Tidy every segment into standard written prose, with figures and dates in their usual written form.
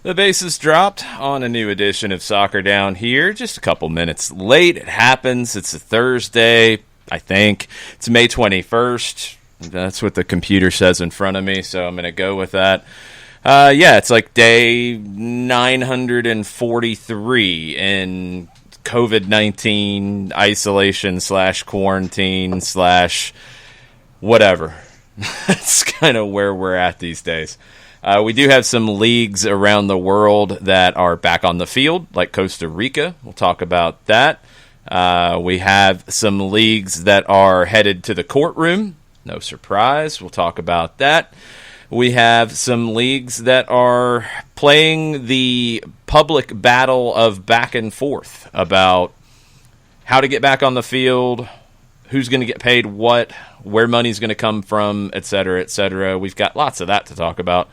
The bases dropped on a new edition of Soccer Down Here. Just a couple minutes late. It happens. It's a Thursday, I think. It's May 21st. That's what the computer says in front of me, so I'm going to go with that. It's like day 943 in COVID-19 isolation / quarantine / whatever. That's kind of where we're at these days. We do have some leagues around the world that are back on the field, like Costa Rica. We'll talk about that. We have some leagues that are headed to the courtroom. No surprise. We'll talk about that. We have some leagues that are playing the public battle of back and forth about how to get back on the field, who's going to get paid what, where money's going to come from, et cetera, et cetera. We've got lots of that to talk about.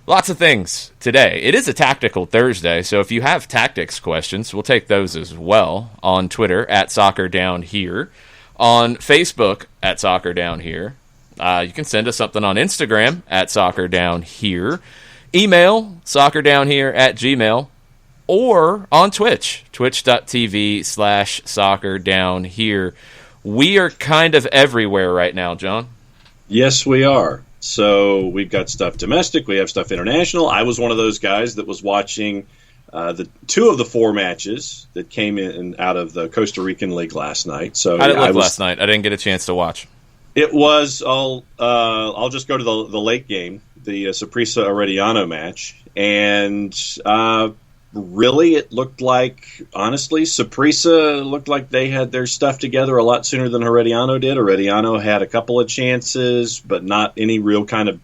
Lots of things today. It is a tactical Thursday, so if you have tactics questions, we'll take those as well on Twitter at Soccer Down Here, on Facebook at Soccer Down Here. You can send us something on Instagram at Soccer Down Here, email soccerdownhere@gmail, or on Twitch, twitch.tv/Soccer Down Here. We are kind of everywhere right now, John. Yes, we are. So we've got stuff domestic, we have stuff international. I was one of those guys that was watching the 2 of the 4 matches that came in out of the Costa Rican League last night. So I didn't look last night. I didn't get a chance to watch. It was, I'll just go to the late game, the Saprissa Arellano match, and really it looked like, honestly, Saprissa looked like they had their stuff together a lot sooner than Arellano did. Arellano had a couple of chances, but not any real kind of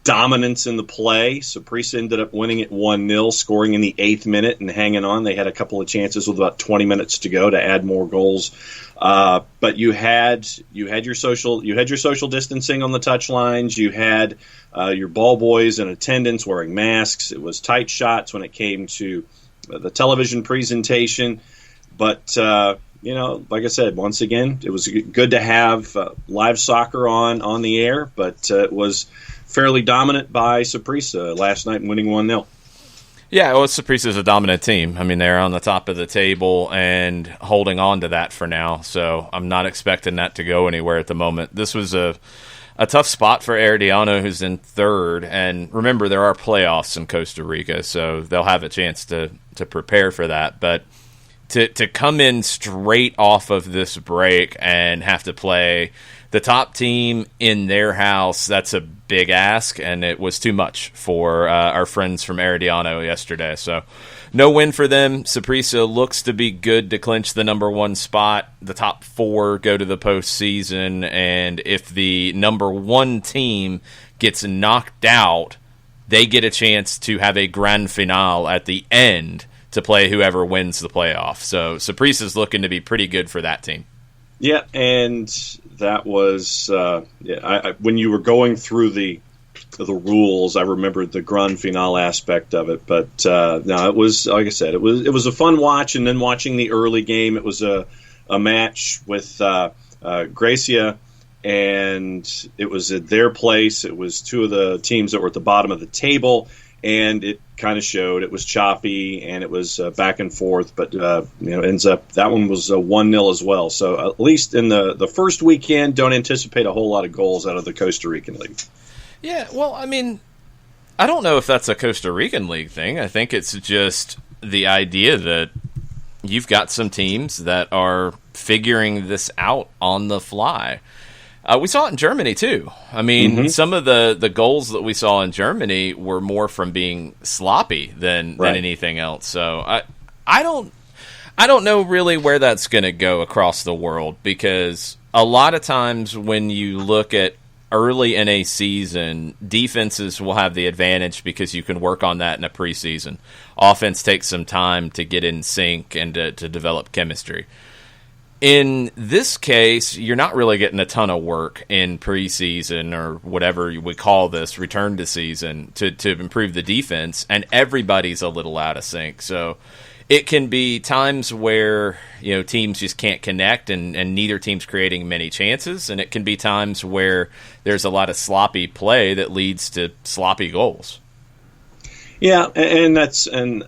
dominance in the play. Saprissa ended up winning it 1-0, scoring in the 8th minute and hanging on. They had a couple of chances with about 20 minutes to go to add more goals. But you had your social distancing on the touchlines. You had your ball boys in attendance wearing masks. It was tight shots when it came to the television presentation. But like I said, once again, it was good to have live soccer on the air. But it was fairly dominant by Saprissa last night, winning 1-0. Yeah, well, Saprissa's a dominant team. I mean, they're on the top of the table and holding on to that for now, so I'm not expecting that to go anywhere at the moment. This was a tough spot for Arellano, who's in 3rd, and remember, there are playoffs in Costa Rica, so they'll have a chance to prepare for that. But to come in straight off of this break and have to play the top team in their house, that's a big ask, and it was too much for our friends from Arellano yesterday. So no win for them. Saprissa looks to be good to clinch the number 1 spot. The top 4 go to the postseason, and if the number 1 team gets knocked out, they get a chance to have a grand finale at the end to play whoever wins the playoff. So Saprissa's looking to be pretty good for that team. Yeah, and that was when you were going through the rules, I remembered the grand finale aspect of it. But no, it was, like I said, it was a fun watch. And then watching the early game, it was a match with Gracia, and it was at their place. It was 2 of the teams that were at the bottom of the table, and it kind of showed. It was choppy and it was back and forth, but ends up that one was 1-0 as well. So at least in the first weekend, don't anticipate a whole lot of goals out of the Costa Rican League. Yeah, well, I mean, I don't know if that's a Costa Rican League thing. I think it's just the idea that you've got some teams that are figuring this out on the fly. We saw it in Germany, too. I mean, some of the goals that we saw in Germany were more from being sloppy than anything else. So I don't know really where that's going to go across the world, because a lot of times when you look at early in a season, defenses will have the advantage because you can work on that in a preseason. Offense takes some time to get in sync and to develop chemistry. In this case, you're not really getting a ton of work in preseason or whatever we call this, return to season, to improve the defense, and everybody's a little out of sync. So it can be times where teams just can't connect and neither team's creating many chances, and it can be times where there's a lot of sloppy play that leads to sloppy goals. Yeah, and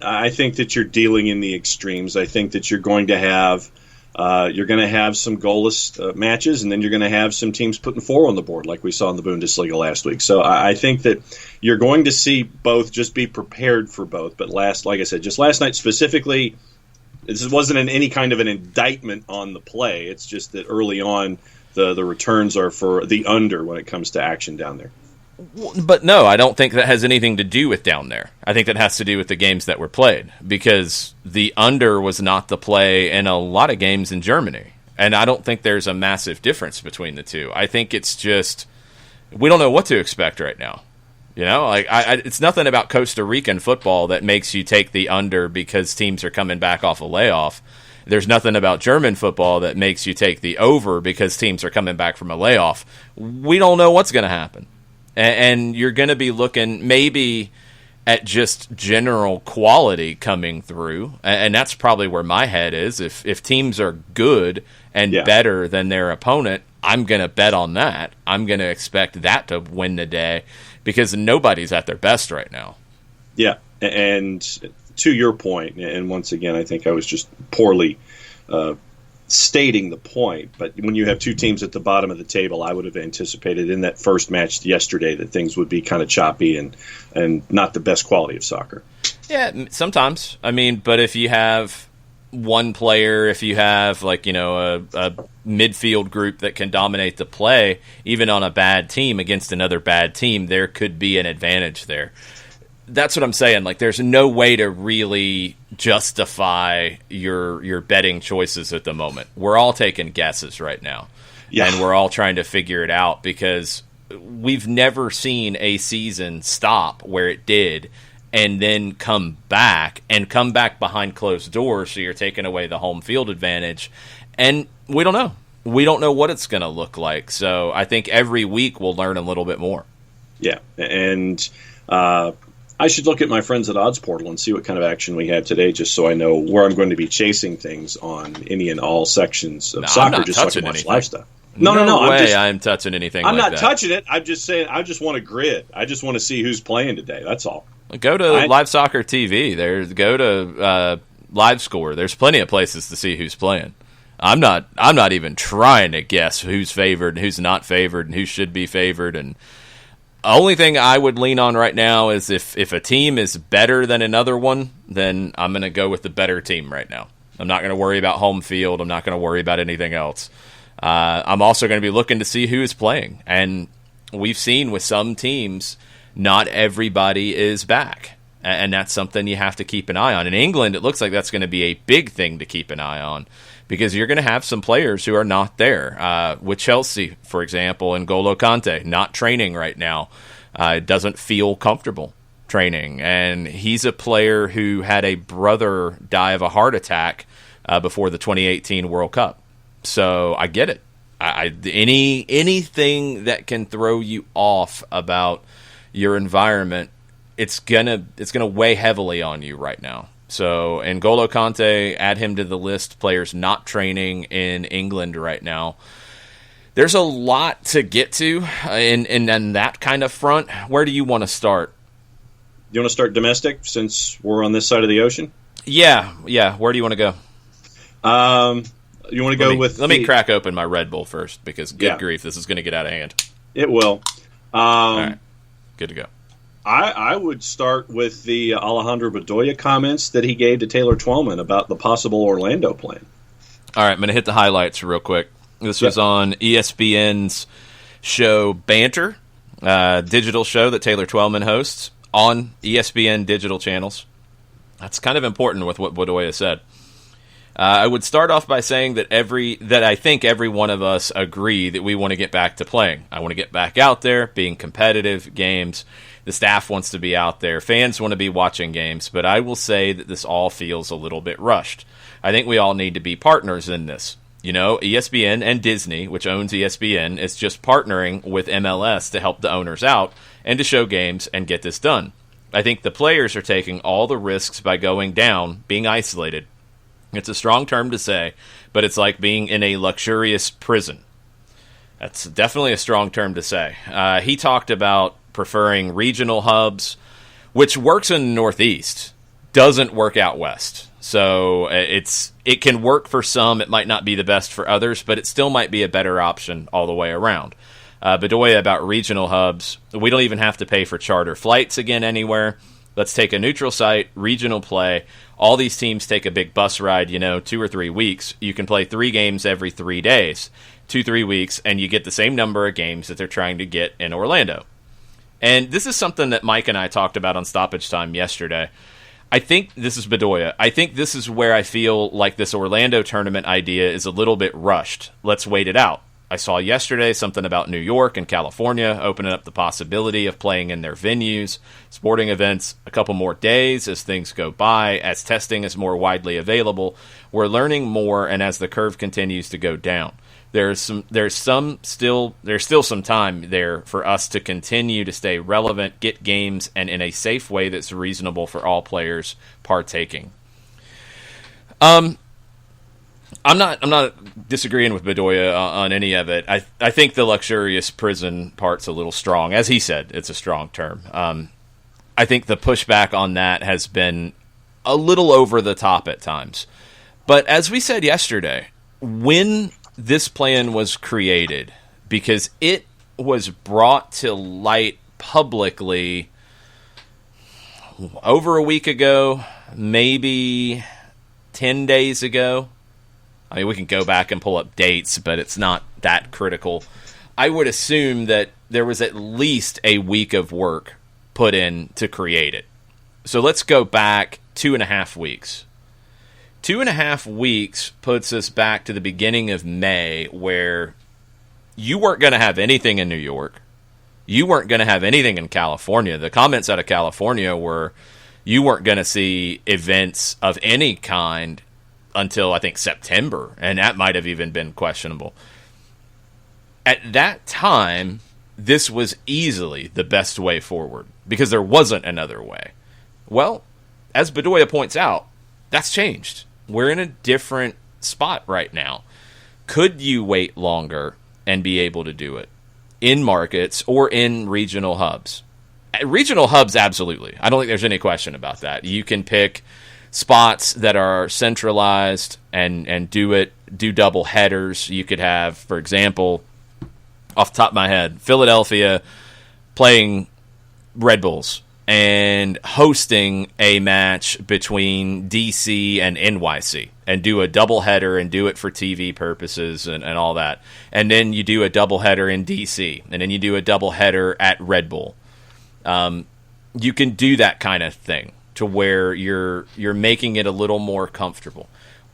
I think that you're dealing in the extremes. I think that you're going to have some goalless matches, and then you're going to have some teams putting four on the board, like we saw in the Bundesliga last week. So I think that you're going to see both. Just be prepared for both. But like I said, just last night specifically, this wasn't any kind of an indictment on the play. It's just that early on, the returns are for the under when it comes to action down there. But no, I don't think that has anything to do with down there. I think that has to do with the games that were played, because the under was not the play in a lot of games in Germany. And I don't think there's a massive difference between the two. I think it's just, we don't know what to expect right now. You know, like it's nothing about Costa Rican football that makes you take the under because teams are coming back off a layoff. There's nothing about German football that makes you take the over because teams are coming back from a layoff. We don't know what's going to happen. And you're going to be looking maybe at just general quality coming through. And that's probably where my head is. If teams are good and better than their opponent, I'm going to bet on that. I'm going to expect that to win the day because nobody's at their best right now. Yeah, and to your point, and once again, I think I was just poorly stating the point, but when you have two teams at the bottom of the table, I would have anticipated in that first match yesterday that things would be kind of choppy and not the best quality of soccer. Yeah, sometimes. I mean, but if you have one player, if you have like, you know, a midfield group that can dominate the play, even on a bad team against another bad team, there could be an advantage there. That's what I'm saying. Like, there's no way to really justify your betting choices at the moment. We're all taking guesses right now. Yeah. And we're all trying to figure it out because we've never seen a season stop where it did and then come back behind closed doors, so you're taking away the home field advantage. And we don't know. We don't know what it's going to look like. So I think every week we'll learn a little bit more. Yeah, and I should look at my friends at Odds Portal and see what kind of action we had today, just so I know where I'm going to be chasing things on any and all sections of soccer, just so I can watch live stuff. No way I'm touching anything like that. I'm not touching it. I'm just saying I just want a grid. I just want to see who's playing today. That's all. Go to Live Soccer TV. Go to Live Score. There's plenty of places to see who's playing. I'm not even trying to guess who's favored and who's not favored and who should be favored. And the only thing I would lean on right now is if a team is better than another one, then I'm going to go with the better team right now. I'm not going to worry about home field. I'm not going to worry about anything else. I'm also going to be looking to see who is playing. And we've seen with some teams, not everybody is back. And that's something you have to keep an eye on. In England, it looks like that's going to be a big thing to keep an eye on, because you're going to have some players who are not there. With Chelsea, for example, and N'Golo Kante, not training right now. Doesn't feel comfortable training. And he's a player who had a brother die of a heart attack before the 2018 World Cup. So I get it. Anything that can throw you off about your environment, it's gonna weigh heavily on you right now. So, N'Golo Kante, add him to the list, players not training in England right now. There's a lot to get to in that kind of front. Where do you want to start? You want to start domestic, since we're on this side of the ocean? Yeah. Where do you want to go? You want to go with... Let me crack open my Red Bull first, because good grief, this is going to get out of hand. It will. All right. Good to go. I would start with the Alejandro Bedoya comments that he gave to Taylor Twellman about the possible Orlando plan. All right, I'm going to hit the highlights real quick. This was on ESPN's show Banter, digital show that Taylor Twellman hosts on ESPN digital channels. That's kind of important with what Bedoya said. I would start off by saying that I think every one of us agree that we want to get back to playing. I want to get back out there, being competitive games. The staff wants to be out there. Fans want to be watching games. But I will say that this all feels a little bit rushed. I think we all need to be partners in this. You know, ESPN and Disney, which owns ESPN, is just partnering with MLS to help the owners out and to show games and get this done. I think the players are taking all the risks by going down, being isolated. It's a strong term to say, but it's like being in a luxurious prison. That's definitely a strong term to say. He talked about preferring regional hubs which works in the Northeast, doesn't work out West. So it can work for some. It might not be the best for others, but it still might be a better option all the way around. Bedoya about regional hubs. We don't even have to pay for charter flights again anywhere. Let's take a neutral site, regional play. All these teams take a big bus ride, 2 or 3 weeks. You can play 3 games every 3 days, 2-3 weeks, and you get the same number of games that they're trying to get in Orlando. And this is something that Mike and I talked about on Stoppage Time yesterday. I think this is Bedoya. I think this is where I feel like this Orlando tournament idea is a little bit rushed. Let's wait it out. I saw yesterday something about New York and California opening up the possibility of playing in their venues, sporting events a couple more days as things go by, as testing is more widely available. We're learning more, and as the curve continues to go down. There's still some time there for us to continue to stay relevant, get games, and in a safe way that's reasonable for all players partaking. I'm not disagreeing with Bedoya on any of it. I think the luxurious prison part's a little strong. As he said, it's a strong term. I think the pushback on that has been a little over the top at times. But as we said yesterday, when this plan was created, because it was brought to light publicly over a week ago, maybe 10 days ago. I mean, we can go back and pull up dates, but it's not that critical. I would assume that there was at least a week of work put in to create it. So let's go back 2.5 weeks. 2.5 weeks puts us back to the beginning of May, where you weren't going to have anything in New York. You weren't going to have anything in California. The comments out of California were you weren't going to see events of any kind until, I think, September, and that might have even been questionable. At that time, this was easily the best way forward, because there wasn't another way. Well, as Bedoya points out, that's changed. We're in a different spot right now. Could you wait longer and be able to do it in markets or in regional hubs? Regional hubs, absolutely. I don't think there's any question about that. You can pick spots that are centralized and do double headers. You could have, for example, off the top of my head, Philadelphia playing Red Bulls and hosting a match between DC and NYC and do a doubleheader and do it for TV purposes and all that. And then you do a doubleheader in DC, and then you do a doubleheader at Red Bull. You can do that kind of thing to where you're making it a little more comfortable.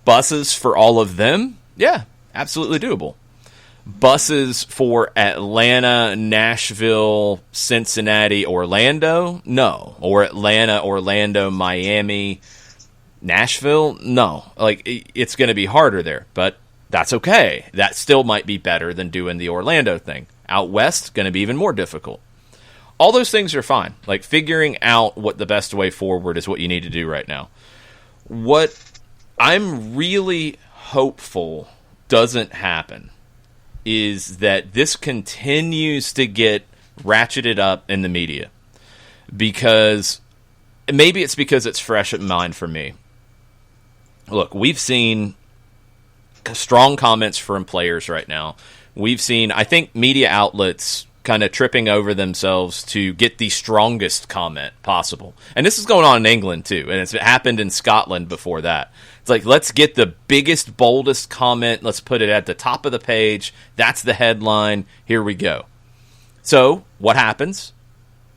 Buses for all of them? Yeah, absolutely doable. Buses for Atlanta, Nashville, Cincinnati, Orlando? No. Or Atlanta, Orlando, Miami, Nashville? No. Like, it's going to be harder there, but that's okay. That still might be better than doing the Orlando thing. Out west, going to be even more difficult. All those things are fine. Like, figuring out what the best way forward is what you need to do right now. What I'm really hopeful doesn't happen is that this continues to get ratcheted up in the media, because maybe it's because it's fresh in mind for me. Look, we've seen strong comments from players right now. We've seen, I think, media outlets kind of tripping over themselves to get the strongest comment possible. And this is going on in England too, and it's happened in Scotland before that. It's like, let's get the biggest, boldest comment, let's put it at the top of the page, that's the headline, here we go. So, what happens?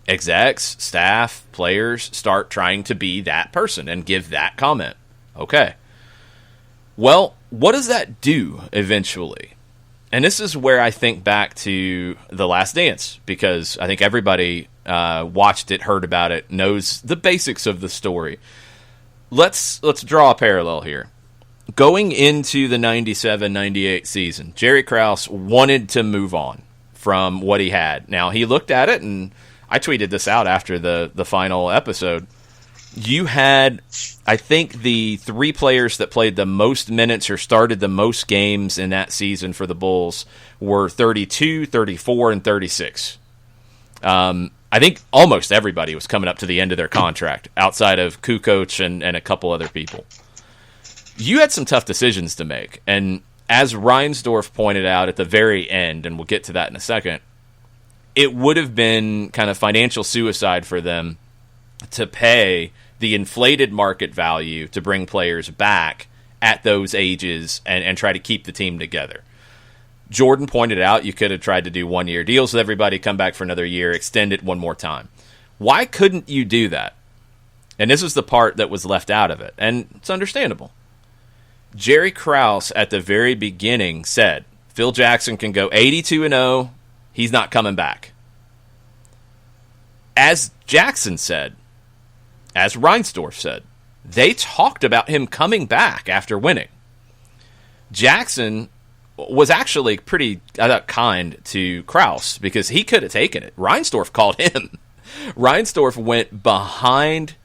Execs, staff, players start trying to be that person and give that comment. Okay. Well, what does that do eventually? And this is where I think back to The Last Dance, because I think everybody watched it, heard about it, knows the basics of the story. Let's draw a parallel here. Going into the 97-98 season, Jerry Krause wanted to move on from what he had. Now, he looked at it, and I tweeted this out after the final episode. You had, I think, the 3 players that played the most minutes or started the most games in that season for the Bulls were 32, 34, and 36. I think almost everybody was coming up to the end of their contract outside of Kukoc and a couple other people. You had some tough decisions to make. And as Reinsdorf pointed out at the very end, and we'll get to that in a second, it would have been kind of financial suicide for them to pay the inflated market value to bring players back at those ages and try to keep the team together. Jordan pointed out you could have tried to do 1-year deals with everybody, come back for another year, extend it one more time. Why couldn't you do that? And this was the part that was left out of it, and it's understandable. Jerry Krause at the very beginning said, Phil Jackson can go 82-0, he's not coming back. As Jackson said, as Reinsdorf said, they talked about him coming back after winning. Jackson was actually pretty kind to Krause because he could have taken it. Reinsdorf called him. Reinsdorf went behind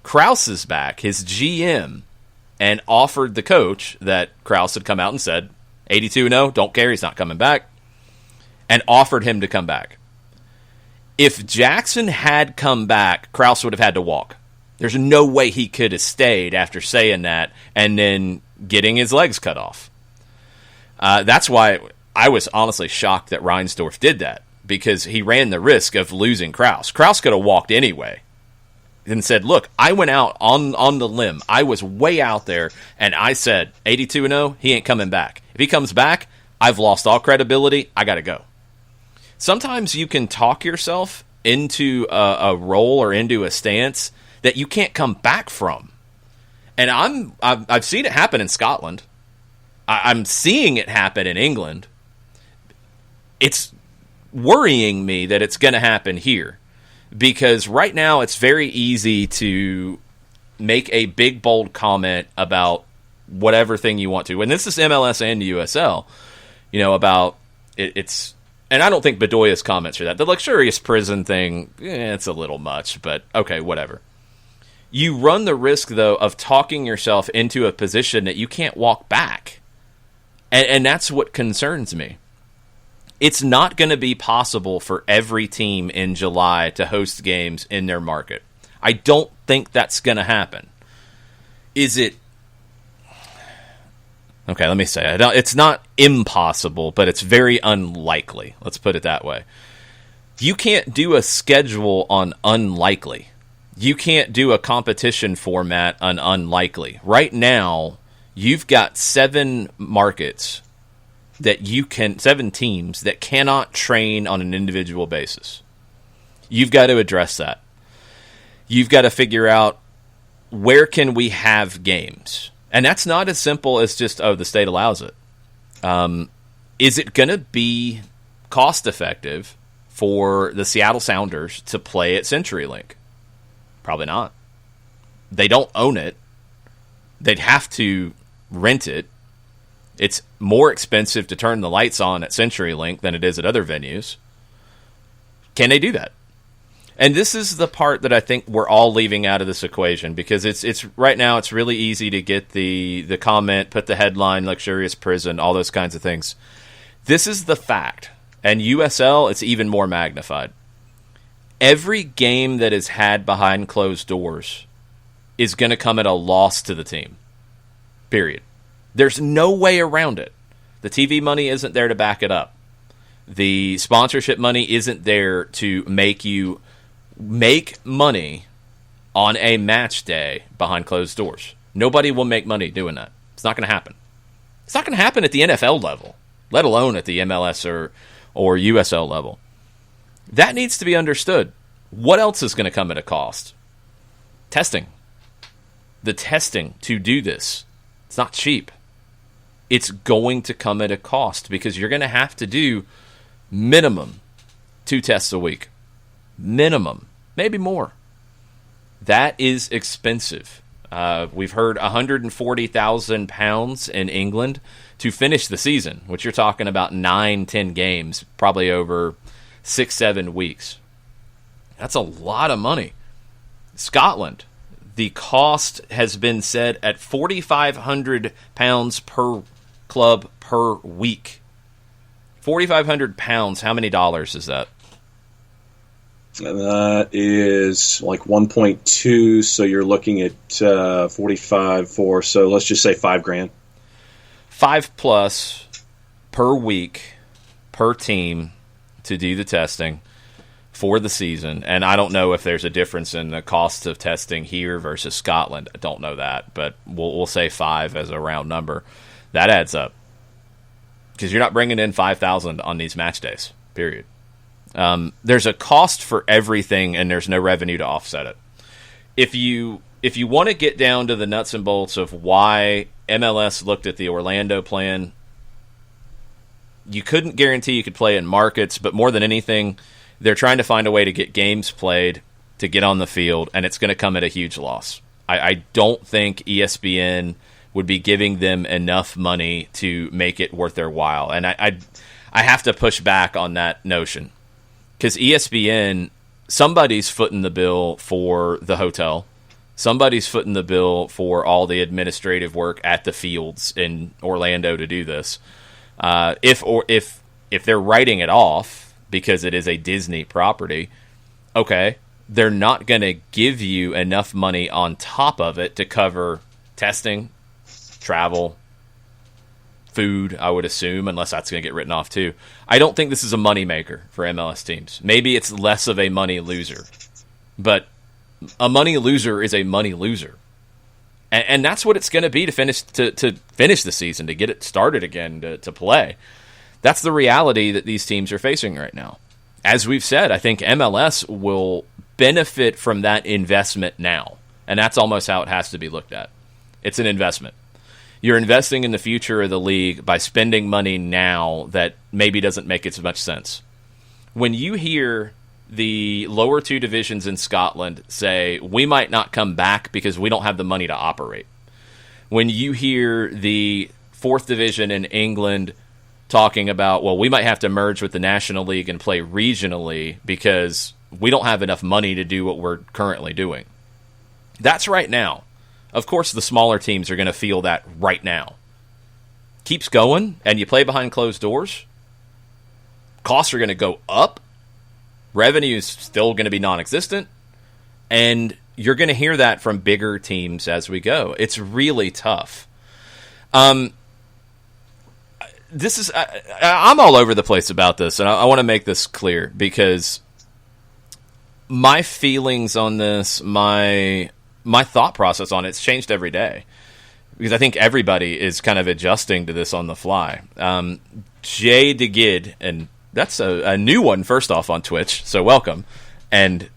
Krause's back, his GM, and offered the coach that Krause had come out and said, 82-0, don't care, he's not coming back, and offered him to come back. If Jackson had come back, Krause would have had to walk. There's no way he could have stayed after saying that and then getting his legs cut off. That's why I was honestly shocked that Reinsdorf did that, because he ran the risk of losing Krause. Krause could have walked anyway and said, look, I went out on the limb. I was way out there, and I said 82-0, he ain't coming back. If he comes back, I've lost all credibility. I got to go. Sometimes you can talk yourself into a role or into a stance that you can't come back from. And I've seen it happen in Scotland. I'm seeing it happen in England. It's worrying me that it's going to happen here, because right now it's very easy to make a big, bold comment about whatever thing you want to. And this is MLS and USL, about it's, and I don't think Bedoya's comments are that. The luxurious prison thing, it's a little much, but okay, whatever. You run the risk, though, of talking yourself into a position that you can't walk back. And that's what concerns me. It's not going to be possible for every team in July to host games in their market. I don't think that's going to happen. Is it? Okay, let me say it. It's not impossible, but it's very unlikely. Let's put it that way. You can't do a schedule on unlikely. You can't do a competition format on unlikely. Right now, you've got 7 markets that 7 teams that cannot train on an individual basis. You've got to address that. You've got to figure out, where can we have games? And that's not as simple as just, the state allows it. Is it going to be cost effective for the Seattle Sounders to play at CenturyLink? Probably not. They don't own it. They'd have to rent it. It's more expensive to turn the lights on at CenturyLink than it is at other venues. Can they do that? And this is the part that I think we're all leaving out of this equation, because it's right now it's really easy to get the comment, put the headline, luxurious prison, all those kinds of things. This is the fact. And USL, it's even more magnified. Every game that is had behind closed doors is going to come at a loss to the team. Period. There's no way around it. The TV money isn't there to back it up. The sponsorship money isn't there to make you make money on a match day behind closed doors. Nobody will make money doing that. It's not going to happen. It's not going to happen at the NFL level, let alone at the MLS or USL level. That needs to be understood. What else is going to come at a cost? Testing. The testing to do this. It's not cheap. It's going to come at a cost, because you're going to have to do minimum 2 tests a week. Minimum. Maybe more. That is expensive. We've heard £140,000 in England to finish the season, which you're talking about 9-10 games, probably over 6-7 weeks. That's a lot of money. Scotland, the cost has been set at £4,500 per club per week. £4,500, how many dollars is that? That is like 1.2, so you're looking at 45 for, so let's just say $5,000. 5+ per week per team to do the testing for the season. And I don't know if there's a difference in the cost of testing here versus Scotland. I don't know that, but we'll say 5 as a round number. That adds up because you're not bringing in 5,000 on these match days, period. There's a cost for everything, and there's no revenue to offset it. If you want to get down to the nuts and bolts of why MLS looked at the Orlando plan, you couldn't guarantee you could play in markets, but more than anything, they're trying to find a way to get games played, to get on the field, and it's going to come at a huge loss. I don't think ESPN would be giving them enough money to make it worth their while. And I have to push back on that notion. Because ESPN, somebody's footing the bill for the hotel. Somebody's footing the bill for all the administrative work at the fields in Orlando to do this. If they're writing it off because it is a Disney property, okay, they're not going to give you enough money on top of it to cover testing, travel, food, I would assume, unless that's going to get written off too. I don't think this is a moneymaker for MLS teams. Maybe it's less of a money loser, but a money loser is a money loser. And that's what it's going to be to finish the season, to get it started again, to play. That's the reality that these teams are facing right now. As we've said, I think MLS will benefit from that investment now. And that's almost how it has to be looked at. It's an investment. You're investing in the future of the league by spending money now that maybe doesn't make as much sense. When you hear the lower two divisions in Scotland say, we might not come back because we don't have the money to operate. When you hear the fourth division in England talking about, well, we might have to merge with the National League and play regionally because we don't have enough money to do what we're currently doing. That's right now. Of course, the smaller teams are going to feel that right now. Keeps going, and you play behind closed doors. Costs are going to go up. Revenue is still going to be non-existent. And you're going to hear that from bigger teams as we go. It's really tough. I'm all over the place about this, and I want to make this clear because my feelings on this, my thought process on it's changed every day because I think everybody is kind of adjusting to this on the fly. Jay DeGid, and that's a new one, first off, on Twitch, so welcome. And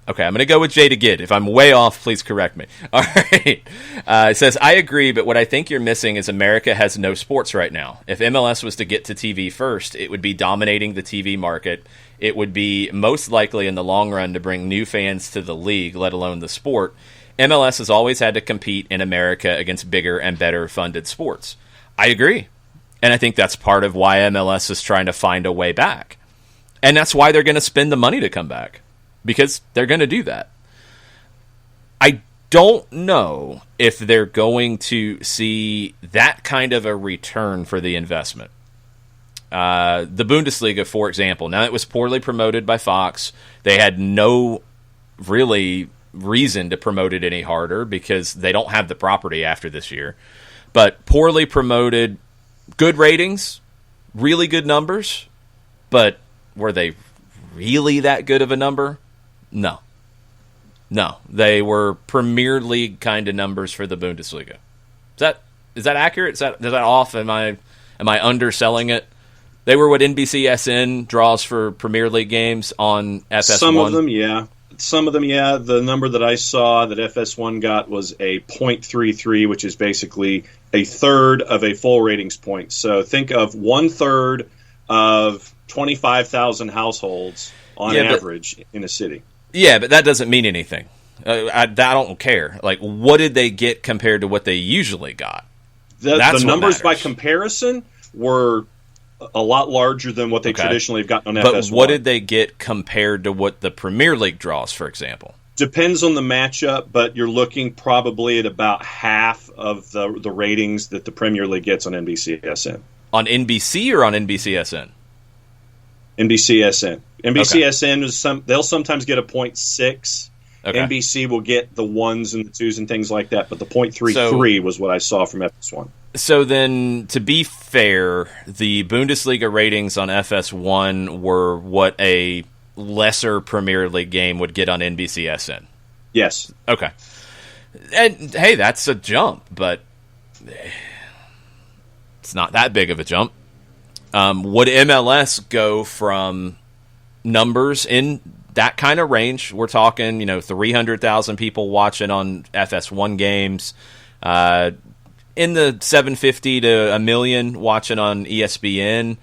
okay, I'm going to go with Jay DeGid. If I'm way off, please correct me. All right. It says, I agree, but what I think you're missing is America has no sports right now. If MLS was to get to TV first, it would be dominating the TV market. It would be most likely in the long run to bring new fans to the league, let alone the sport. MLS has always had to compete in America against bigger and better funded sports. I agree. And I think that's part of why MLS is trying to find a way back. And that's why they're going to spend the money to come back. Because they're going to do that. I don't know if they're going to see that kind of a return for the investment. The Bundesliga, for example, now it was poorly promoted by Fox. They had no really reason to promote it any harder because they don't have the property after this year. But poorly promoted, good ratings, really good numbers, but were they really that good of a number? No. They were Premier League kind of numbers for the Bundesliga. Is that accurate? Is that off? Am I underselling it? They were what NBCSN draws for Premier League games on FS1. Some of them, yeah. The number that I saw that FS1 got was a .33, which is basically a third of a full ratings point. So think of 1/3 of 25,000 households on average in a city. Yeah, but that doesn't mean anything. I don't care. Like, what did they get compared to what they usually got? The numbers by comparison were a lot larger than what they traditionally have gotten on FS1. But what did they get compared to what the Premier League draws, for example? Depends on the matchup, but you're looking probably at about half of the ratings that the Premier League gets on NBCSN. On NBC or on NBCSN? NBCSN. NBCSN Okay. is they'll sometimes get a .6. Okay. NBC will get the 1s and the 2s and things like that, but the .33 was what I saw from FS1. So then, to be fair, the Bundesliga ratings on FS1 were what a lesser Premier League game would get on NBCSN. Yes. Okay. And, hey, that's a jump, but it's not that big of a jump. Would MLS go from numbers in that kind of range? We're talking, 300,000 people watching on FS1 games, in the 750 to a million watching on ESPN,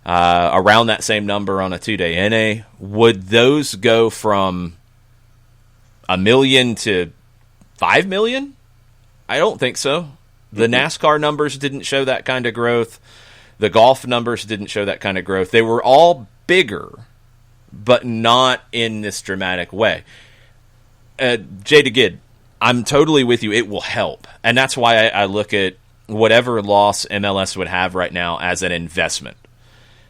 around that same number on a 2-day NA. Would those go from 1 million to 5 million? I don't think so. The NASCAR numbers didn't show that kind of growth. The golf numbers didn't show that kind of growth. They were all bigger, but not in this dramatic way. Jay DeGid, I'm totally with you. It will help. And that's why I look at whatever loss MLS would have right now as an investment.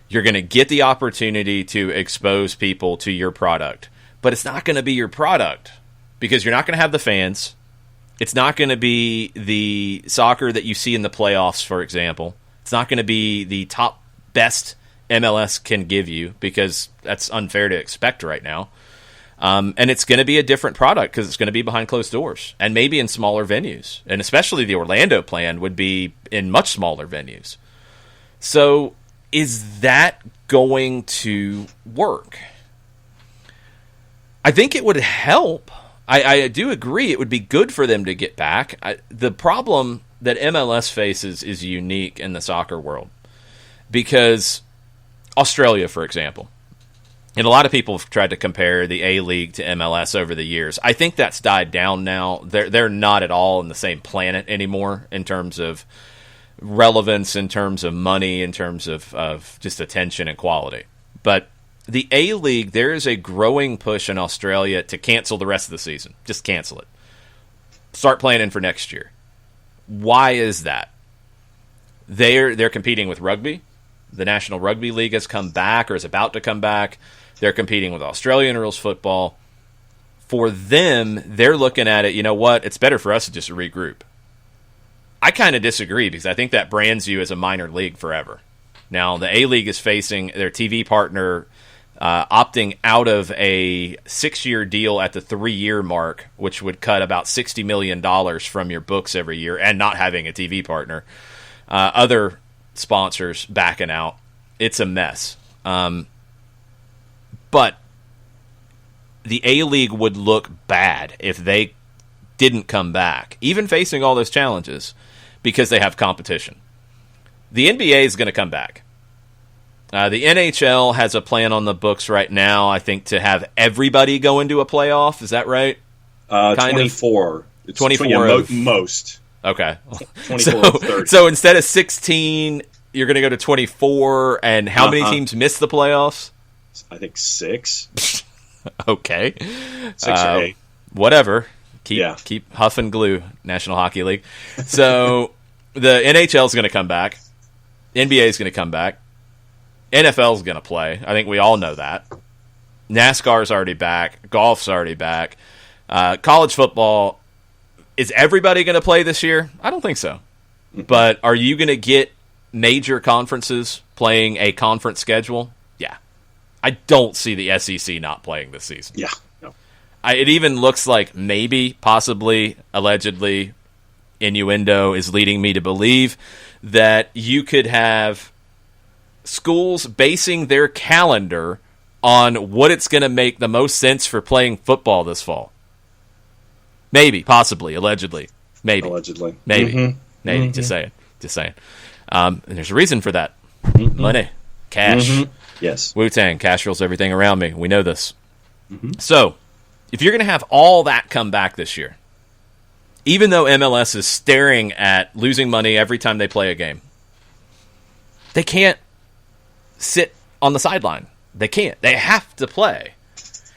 You're going to get the opportunity to expose people to your product, but it's not going to be your product because you're not going to have the fans. It's not going to be the soccer that you see in the playoffs, for example. It's not going to be the top best MLS can give you because that's unfair to expect right now. And it's going to be a different product because it's going to be behind closed doors and maybe in smaller venues. And especially the Orlando plan would be in much smaller venues. So is that going to work? I think it would help. I do agree it would be good for them to get back. The problem that MLS faces is unique in the soccer world because Australia, for example, and a lot of people have tried to compare the A-League to MLS over the years. I think that's died down now. They're not at all in the same planet anymore in terms of relevance, in terms of money, in terms of just attention and quality. But the A-League, there is a growing push in Australia to cancel the rest of the season. Just cancel it. Start planning for next year. Why is that? They're competing with rugby. The National Rugby League has come back or is about to come back. They're competing with Australian rules football. For them, they're looking at it, you know what? It's better for us to just regroup. I kind of disagree because I think that brands you as a minor league forever. Now, the A-League is facing their TV partner opting out of a 6-year deal at the 3-year mark, which would cut about $60 million from your books every year and not having a TV partner. Other sponsors backing out. It's a mess. But the A-League would look bad if they didn't come back, even facing all those challenges, because they have competition. The NBA is going to come back. The NHL has a plan on the books right now, I think, to have everybody go into a playoff. Is that right? 24. It's 24 most. Okay. 24 of 30. So instead of 16, you're going to go to 24, and how many teams miss the playoffs? I think 6. Okay. 6 or 8. Whatever. Keep huffing glue, National Hockey League. So the NHL is going to come back. NBA is going to come back. NFL is going to play. I think we all know that. NASCAR's already back. Golf's already back. College football, is everybody going to play this year? I don't think so. But are you going to get major conferences playing a conference schedule? Yeah. I don't see the SEC not playing this season. Yeah. No. It even looks like maybe, possibly, allegedly, innuendo is leading me to believe that you could have schools basing their calendar on what it's going to make the most sense for playing football this fall. Maybe, possibly, allegedly. Maybe. Allegedly. Maybe. Mm-hmm. Maybe. Mm-hmm. Just saying. And there's a reason for that. Mm-hmm. Money. Cash. Mm-hmm. Yes. Wu-Tang. Cash rules everything around me. We know this. Mm-hmm. So, if you're going to have all that come back this year, even though MLS is staring at losing money every time they play a game, they can't sit on the sideline. They can't. They have to play.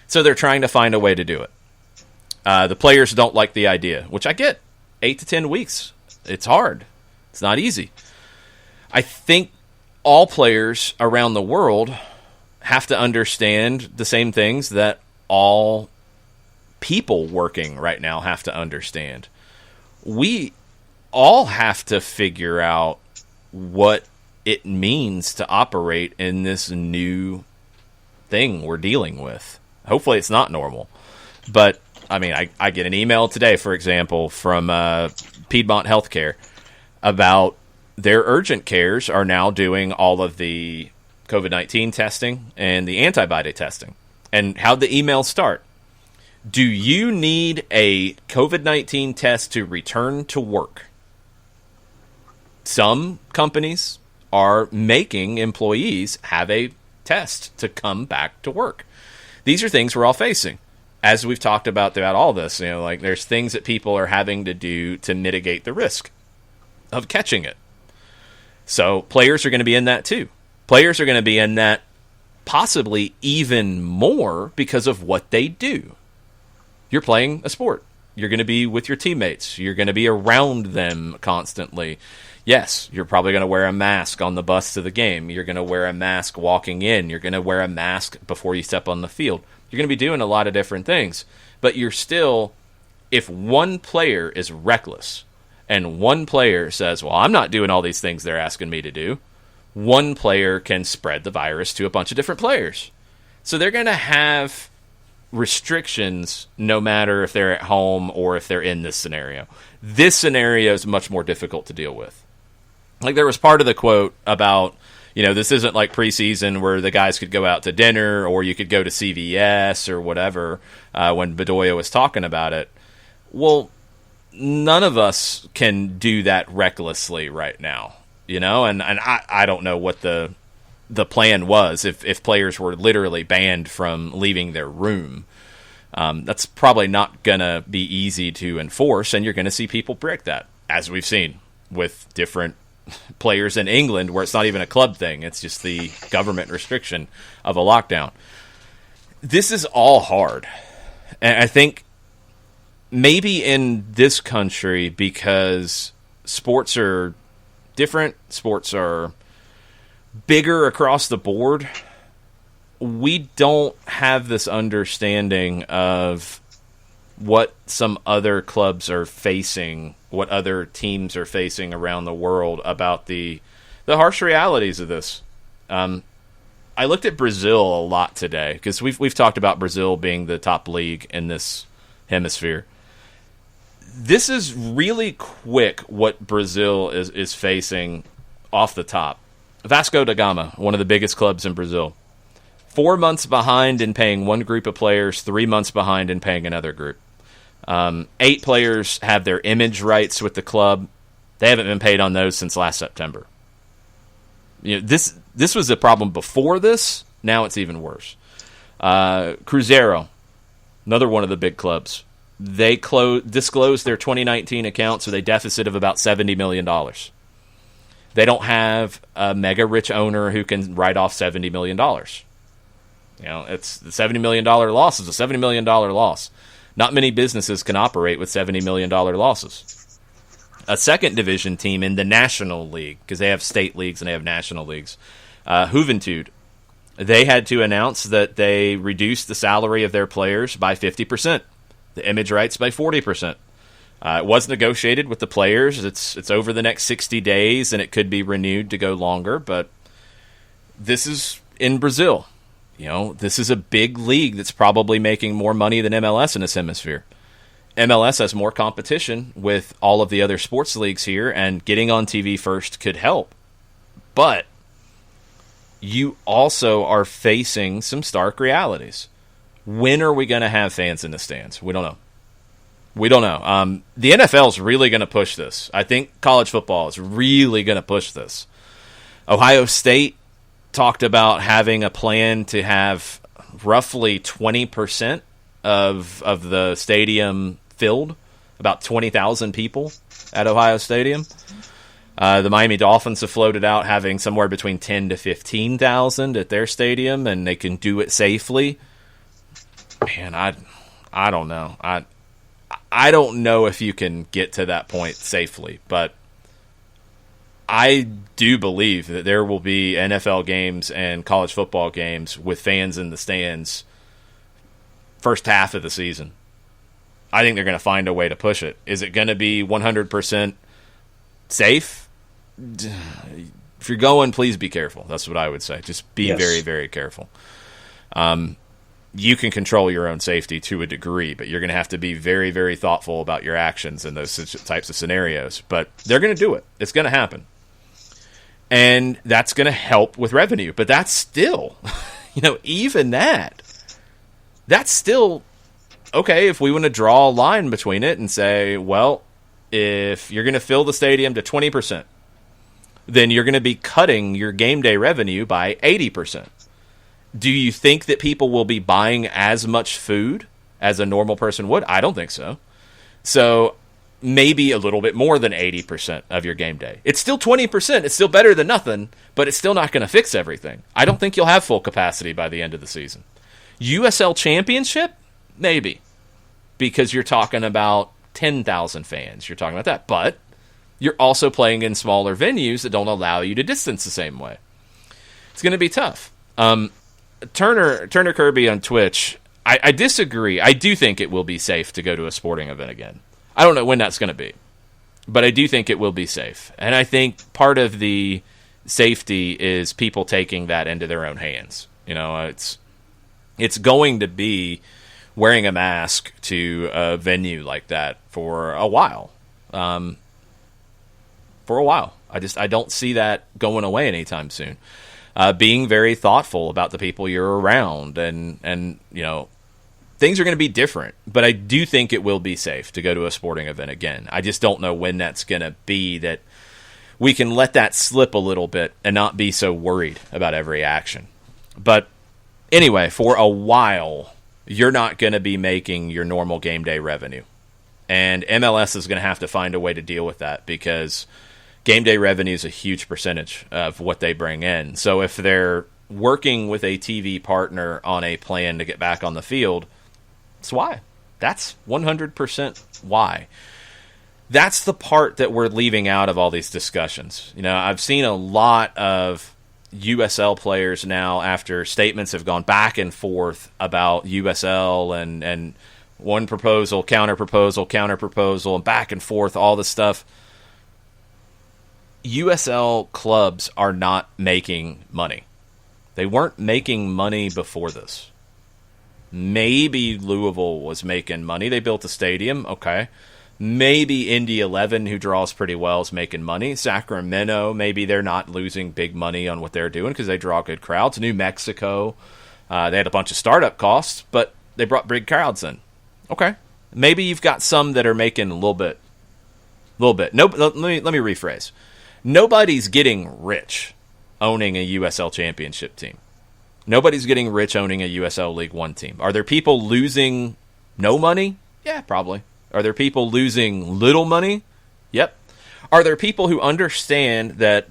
So they're trying to find a way to do it. The players don't like the idea, which I get. 8 to 10 weeks. It's hard. It's not easy. I think all players around the world have to understand the same things that all people working right now have to understand. We all have to figure out what it means to operate in this new thing we're dealing with. Hopefully it's not normal. But, I mean, I get an email today, for example, from Piedmont Healthcare about their urgent cares are now doing all of the COVID-19 testing and the antibody testing. And how'd the email start? Do you need a COVID-19 test to return to work? Some companies are making employees have a test to come back to work. These are things we're all facing. As we've talked about throughout all this, like there's things that people are having to do to mitigate the risk of catching it. So players are going to be in that too. Players are going to be in that possibly even more because of what they do. You're playing a sport. You're going to be with your teammates. You're going to be around them constantly. Yes, you're probably going to wear a mask on the bus to the game. You're going to wear a mask walking in. You're going to wear a mask before you step on the field. You're going to be doing a lot of different things. But you're still, if one player is reckless and one player says, well, I'm not doing all these things they're asking me to do, one player can spread the virus to a bunch of different players. So they're going to have restrictions no matter if they're at home or if they're in this scenario. This scenario is much more difficult to deal with. Like there was part of the quote about, this isn't like preseason where the guys could go out to dinner or you could go to CVS or whatever when Bedoya was talking about it. Well, none of us can do that recklessly right now, and I don't know what the plan was if players were literally banned from leaving their room. That's probably not going to be easy to enforce, and you're going to see people break that, as we've seen with different players in England where it's not even a club thing. It's just the government restriction of a lockdown. This is all hard. And I think maybe in this country, because sports are different, sports are bigger across the board, we don't have this understanding of what some other clubs are facing, what other teams are facing around the world about the harsh realities of this. I looked at Brazil a lot today because we've talked about Brazil being the top league in this hemisphere. This is really quick what Brazil is facing off the top. Vasco da Gama, one of the biggest clubs in Brazil, 4 months behind in paying one group of players, 3 months behind in paying another group. 8 players have their image rights with the club. They haven't been paid on those since last September. This was a problem before this. Now it's even worse. Cruzeiro, another one of the big clubs, they disclosed their 2019 accounts with a deficit of about $70 million. They don't have a mega rich owner who can write off $70 million. It's the $70 million loss is a $70 million loss. Not many businesses can operate with $70 million losses. A second division team in the National League, because they have state leagues and they have national leagues, Juventude, they had to announce that they reduced the salary of their players by 50%, the image rights by 40%. It was negotiated with the players. It's over the next 60 days, and it could be renewed to go longer, but this is in Brazil. This is a big league that's probably making more money than MLS in this hemisphere. MLS has more competition with all of the other sports leagues here, and getting on TV first could help. But you also are facing some stark realities. When are we going to have fans in the stands? We don't know. The NFL is really going to push this. I think college football is really going to push this. Ohio State talked about having a plan to have roughly 20% of the stadium filled, about 20,000 people at Ohio Stadium. The Miami Dolphins have floated out having somewhere between 10 to 15,000 at their stadium, and they can do it safely. Man, I don't know. I don't know if you can get to that point safely, but I do believe that there will be NFL games and college football games with fans in the stands first half of the season. I think they're going to find a way to push it. Is it going to be 100% safe? If you're going, please be careful. That's what I would say. Just be very, very careful. You can control your own safety to a degree, but you're going to have to be very, very thoughtful about your actions in those types of scenarios. But they're going to do it. It's going to happen. And that's going to help with revenue. But that's still, even that's still, okay, if we want to draw a line between it and say, well, if you're going to fill the stadium to 20%, then you're going to be cutting your game day revenue by 80%. Do you think that people will be buying as much food as a normal person would? I don't think so. So maybe a little bit more than 80% of your game day. It's still 20%. It's still better than nothing, but it's still not going to fix everything. I don't think you'll have full capacity by the end of the season. USL Championship? Maybe. Because you're talking about 10,000 fans. You're talking about that. But you're also playing in smaller venues that don't allow you to distance the same way. It's going to be tough. Turner Kirby on Twitch, I disagree. I do think it will be safe to go to a sporting event again. I don't know when that's going to be, but I do think it will be safe. And I think part of the safety is people taking that into their own hands. It's going to be wearing a mask to a venue like that for a while. I don't see that going away anytime soon. Being very thoughtful about the people you're around, and things are going to be different. But I do think it will be safe to go to a sporting event again. I just don't know when that's going to be, that we can let that slip a little bit and not be so worried about every action. But anyway, for a while, you're not going to be making your normal game day revenue. And MLS is going to have to find a way to deal with that, because game day revenue is a huge percentage of what they bring in. So if they're working with a TV partner on a plan to get back on the field, that's why. That's 100% why. That's the part that we're leaving out of all these discussions. I've seen a lot of USL players now, after statements have gone back and forth about USL and one proposal, counter proposal, and back and forth, all this stuff. USL clubs are not making money. They weren't making money before this. Maybe Louisville was making money. They built a stadium. Okay. Maybe Indy 11, who draws pretty well, is making money. Sacramento, maybe they're not losing big money on what they're doing because they draw good crowds. New Mexico, they had a bunch of startup costs, but they brought big crowds in. Okay. Maybe you've got some that are making a little bit. No, let me rephrase. Nobody's getting rich owning a USL championship team. Nobody's getting rich owning a USL League One team. Are there people losing no money? Yeah, probably. Are there people losing little money? Yep. Are there people who understand that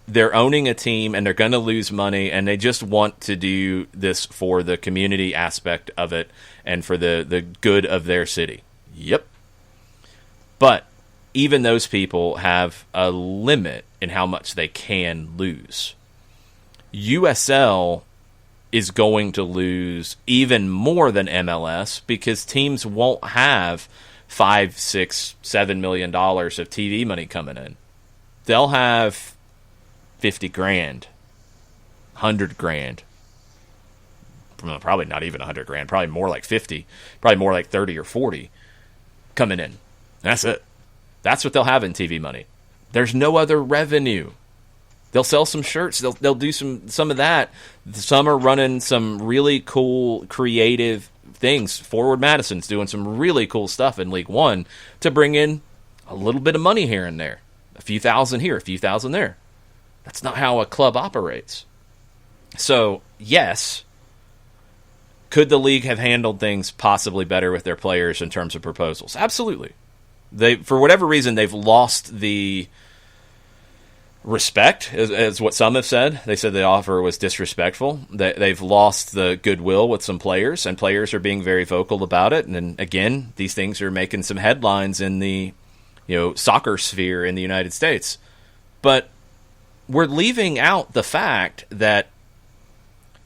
they're owning a team and they're going to lose money and they just want to do this for the community aspect of it and for the good of their city? Yep. But even those people have a limit in how much they can lose. USL is going to lose even more than MLS because teams won't have $5, $6, $7 million of TV money coming in. They'll have 50 grand, 100 grand. Probably not even 100 grand, probably more like 50, probably more like 30 or 40 coming in. That's it. That's what they'll have in TV money. There's no other revenue. They'll sell some shirts. They'll do some of that. Some are running some really cool, creative things. Forward Madison's doing some really cool stuff in League One to bring in a little bit of money here and there. A few thousand here, a few thousand there. That's not how a club operates. So, yes, could the league have handled things possibly better with their players in terms of proposals? Absolutely. For whatever reason, they've lost the respect, as what some have said. They said the offer was disrespectful. They've lost the goodwill with some players, and players are being very vocal about it. And then, again, these things are making some headlines in the soccer sphere in the United States. But we're leaving out the fact that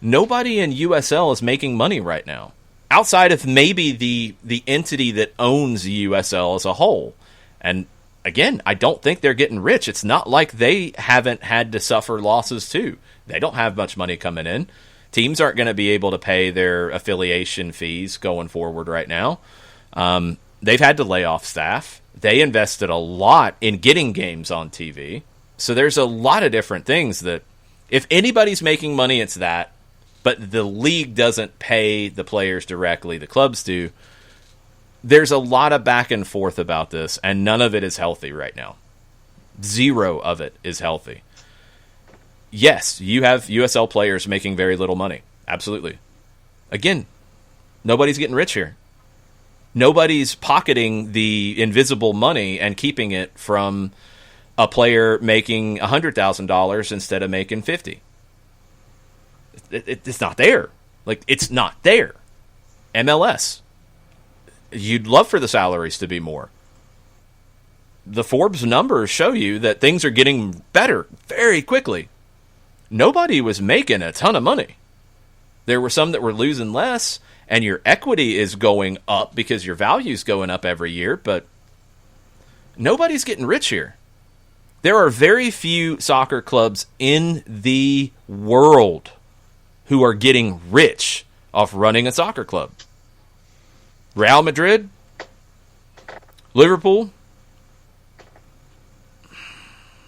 nobody in USL is making money right now, outside of maybe the entity that owns USL as a whole. And again, I don't think they're getting rich. It's not like they haven't had to suffer losses too. They don't have much money coming in. Teams aren't going to be able to pay their affiliation fees going forward right now. They've had to lay off staff. They invested a lot in getting games on TV. So there's a lot of different things that if anybody's making money, it's that. But the league doesn't pay the players directly. The clubs do. There's a lot of back and forth about this, and none of it is healthy right now. Zero of it is healthy. Yes, you have USL players making very little money. Absolutely. Again, nobody's getting rich here. Nobody's pocketing the invisible money and keeping it from a player making $100,000 instead of making $50,000. It's not there. Like, it's not there. MLS. You'd love for the salaries to be more. The Forbes numbers show you that things are getting better very quickly. Nobody was making a ton of money. There were some that were losing less, and your equity is going up because your value's going up every year, but nobody's getting rich here. There are very few soccer clubs in the world who are getting rich off running a soccer club. Real Madrid, Liverpool,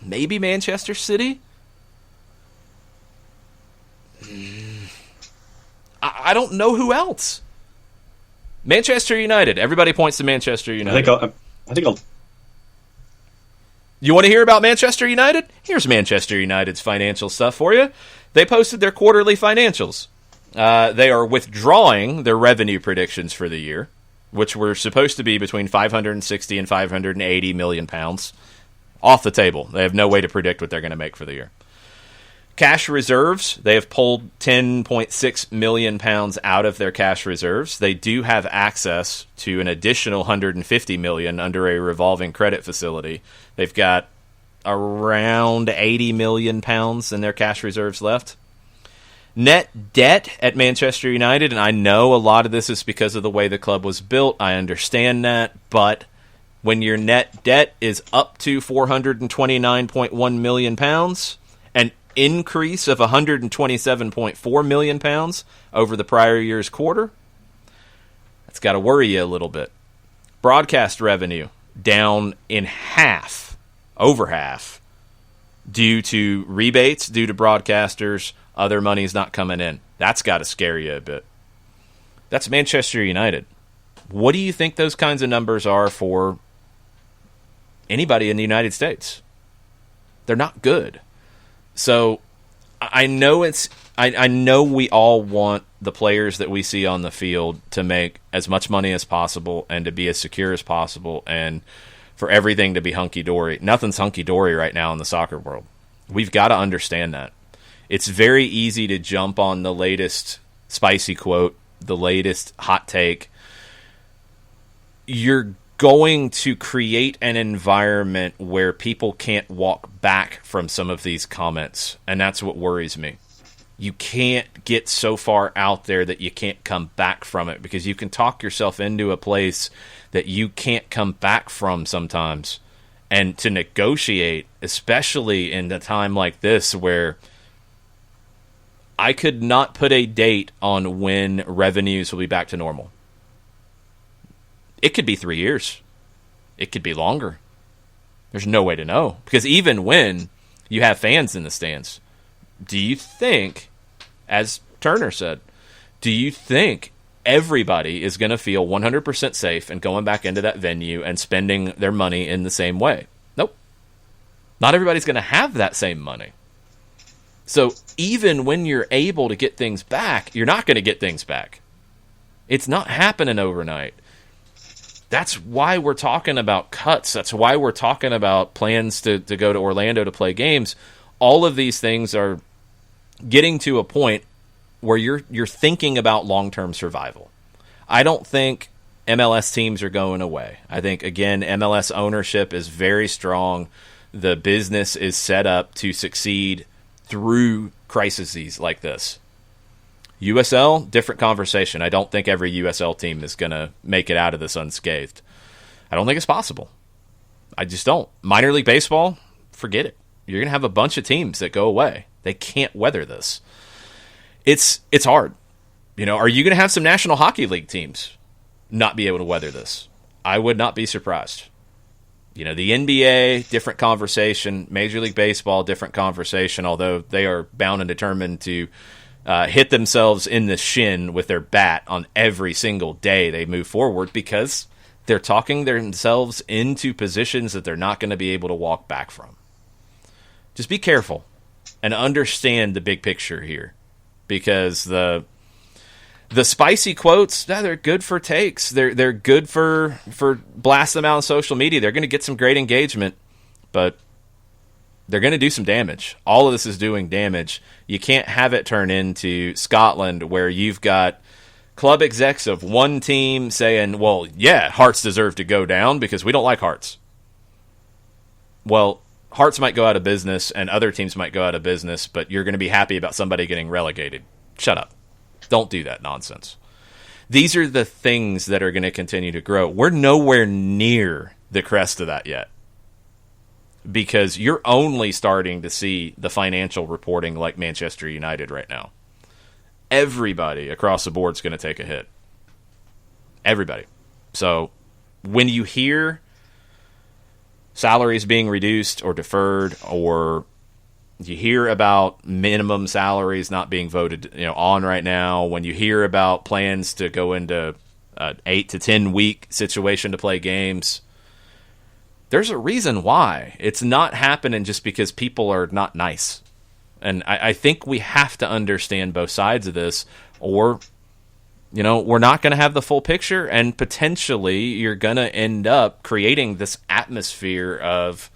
maybe Manchester City. I don't know who else. Manchester United. Everybody points to Manchester United. I think I'll. You want to hear about Manchester United? Here's Manchester United's financial stuff for you. They posted their quarterly financials. They are withdrawing their revenue predictions for the year, which were supposed to be between 560 and 580 million pounds. Off the table. They have no way to predict what they're going to make for the year. Cash reserves, they have pulled 10.6 million pounds out of their cash reserves. They do have access to an additional 150 million under a revolving credit facility. They've got around 80 million pounds in their cash reserves left. Net debt at Manchester United, and I know a lot of this is because of the way the club was built. I understand that, but when your net debt is up to 429.1 million pounds, an increase of 127.4 million pounds over the prior year's quarter, that's got to worry you a little bit. Broadcast revenue down in half, over half, due to rebates, due to broadcasters, other money's not coming in. That's got to scare you a bit. That's Manchester United. What do you think those kinds of numbers are for anybody in the United States? They're not good. So I know I know we all want the players that we see on the field to make as much money as possible and to be as secure as possible and for everything to be hunky-dory. Nothing's hunky-dory right now in the soccer world. We've got to understand that. It's very easy to jump on the latest spicy quote, the latest hot take. You're going to create an environment where people can't walk back from some of these comments, and that's what worries me. You can't get so far out there that you can't come back from it, because you can talk yourself into a place that you can't come back from sometimes. And to negotiate, especially in a time like this where I could not put a date on when revenues will be back to normal. It could be 3 years. It could be longer. There's no way to know. Because even when you have fans in the stands, do you think, as Turner said, do you think everybody is going to feel 100% safe and going back into that venue and spending their money in the same way? Nope. Not everybody's going to have that same money. So even when you're able to get things back, you're not going to get things back. It's not happening overnight. That's why we're talking about cuts. That's why we're talking about plans to go to Orlando to play games. All of these things are getting to a point where you're thinking about long-term survival. I don't think MLS teams are going away. I think, again, MLS ownership is very strong. the business is set up to succeed through crises like this. USL, different conversation. I don't think every USL team is going to make it out of this unscathed. I don't think it's possible. I just don't. Minor League Baseball, forget it. You're going to have a bunch of teams that go away. They can't weather this. It's hard. Are you going to have some National Hockey League teams not be able to weather this? I would not be surprised. The NBA, different conversation. Major League Baseball, different conversation, although they are bound and determined to hit themselves in the shin with their bat on every single day they move forward because they're talking themselves into positions that they're not going to be able to walk back from. Just be careful and understand the big picture here, because the spicy quotes, they're good for takes. They're good for blast them out on social media. They're going to get some great engagement, but they're going to do some damage. All of this is doing damage. You can't have it turn into Scotland where you've got club execs of one team saying, well, yeah, Hearts deserve to go down because we don't like Hearts. Well, Hearts might go out of business and other teams might go out of business, but you're going to be happy about somebody getting relegated. Shut up. Don't do that nonsense. These are the things that are going to continue to grow. We're nowhere near the crest of that yet, because you're only starting to see the financial reporting like Manchester United right now. Everybody across the board is going to take a hit. Everybody. So when you hear salaries being reduced or deferred, or you hear about minimum salaries not being voted on right now, when you hear about plans to go into an 8 to 10 week situation to play games, there's a reason why. It's not happening just because people are not nice. And I think we have to understand both sides of this, or we're not going to have the full picture, and potentially you're going to end up creating this atmosphere of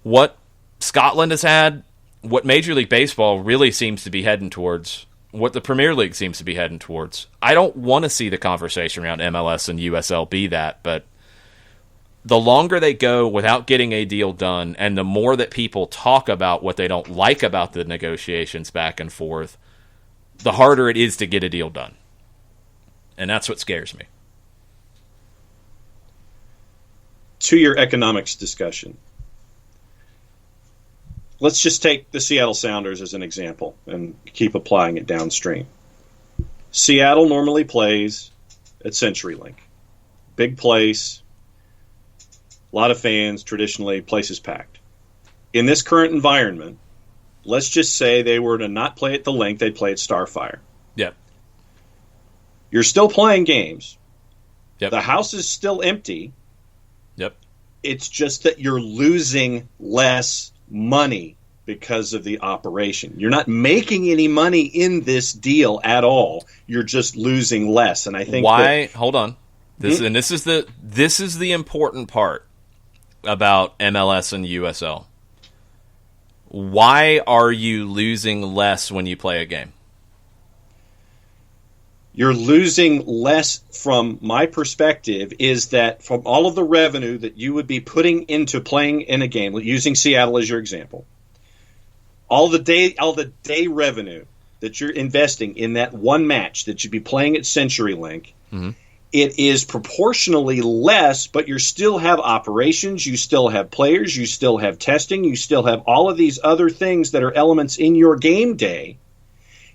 what Scotland has had, what Major League Baseball really seems to be heading towards, what the Premier League seems to be heading towards. I don't want to see the conversation around MLS and USL be that, but the longer they go without getting a deal done, and the more that people talk about what they don't like about the negotiations back and forth, the harder it is to get a deal done. And that's what scares me. To your economics discussion, let's just take the Seattle Sounders as an example and keep applying it downstream. Seattle normally plays at CenturyLink. Big place, a lot of fans, traditionally, place is packed. In this current environment, let's just say they were to not play at the Link, they'd play at Starfire. Yep. You're still playing games. Yep. The house is still empty. Yep. It's just that you're losing less money because of the operation. You're not making any money in this deal at all. You're just losing less. And I think hold on. This is the important part about MLS and USL. Why are you losing less when you play a game? You're losing less, from my perspective, is that from all of the revenue that you would be putting into playing in a game, using Seattle as your example, all the day revenue that you're investing in that one match that you'd be playing at CenturyLink, it is proportionally less, but you still have operations, you still have players, you still have testing, you still have all of these other things that are elements in your game day.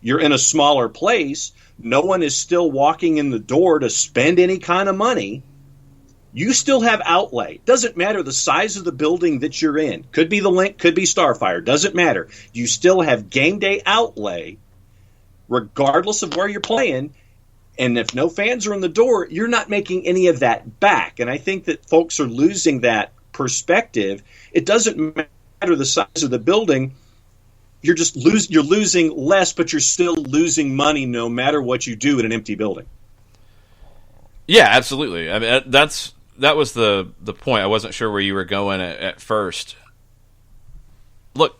You're in a smaller place. No one is still walking in the door to spend any kind of money. You still have outlay. Doesn't matter the size of the building that you're in. Could be the Link, could be Starfire. Doesn't matter. You still have game day outlay regardless of where you're playing. And if no fans are in the door, you're not making any of that back. And I think that folks are losing that perspective. It doesn't matter the size of the building. You're losing less, but you're still losing money no matter what you do in an empty building. Yeah, absolutely. I mean, that was the point. I wasn't sure where you were going at first. Look,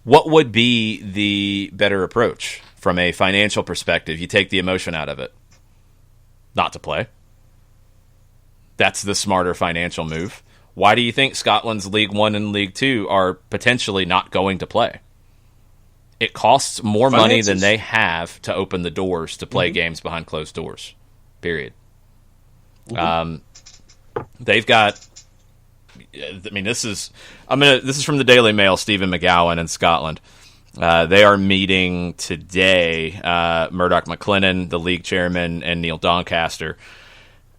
what would be the better approach from a financial perspective? You take the emotion out of it. Not to play. That's the smarter financial move. Why do you think Scotland's League One and League Two are potentially not going to play? It costs more money than they have to open the doors to play games behind closed doors. Period. They've got. I mean, this is from the Daily Mail. Stephen McGowan in Scotland. They are meeting today. Murdoch McLennan, the league chairman, and Neil Doncaster.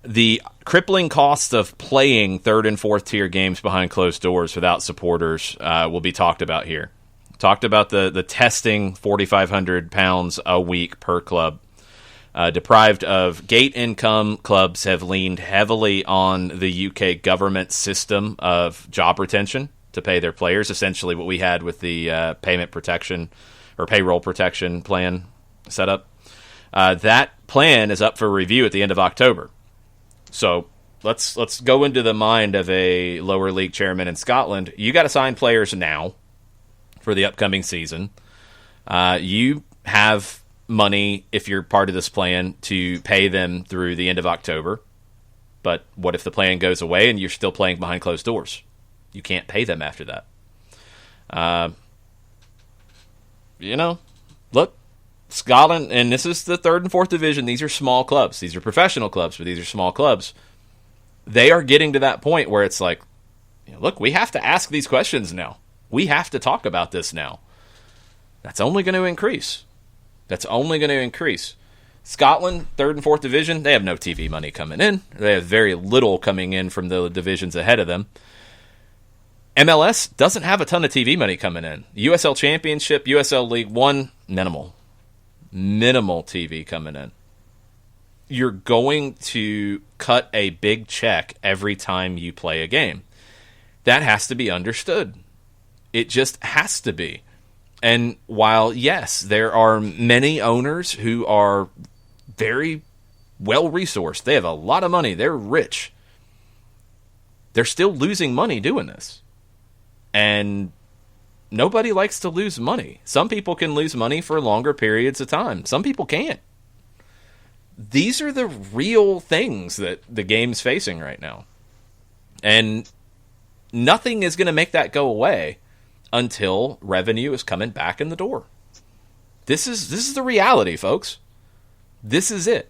The crippling cost of playing third and fourth tier games behind closed doors without supporters will be talked about here. Talked about the testing, £4,500 a week per club. Deprived of gate income, clubs have leaned heavily on the UK government system of job retention to pay their players, essentially what we had with the payment protection or payroll protection plan set up. That plan is up for review at the end of October. So let's go into the mind of a lower league chairman in Scotland. You got to sign players now for the upcoming season. You have money, if you're part of this plan, to pay them through the end of October. But what if the plan goes away and you're still playing behind closed doors? You can't pay them after that. Look, Scotland, and this is the third and fourth division. These are small clubs. These are professional clubs, but these are small clubs. They are getting to that point where it's like, look, we have to ask these questions now. We have to talk about this now. That's only going to increase. Scotland, third and fourth division, they have no TV money coming in. They have very little coming in from the divisions ahead of them. MLS doesn't have a ton of TV money coming in. USL Championship, USL League One, minimal TV coming in. You're going to cut a big check every time you play a game. That has to be understood. It just has to be. And while, yes, there are many owners who are very well-resourced, they have a lot of money, they're rich, they're still losing money doing this. And nobody likes to lose money. Some people can lose money for longer periods of time. Some people can't. These are the real things that the game's facing right now. And nothing is going to make that go away until revenue is coming back in the door. This is the reality, folks. This is it.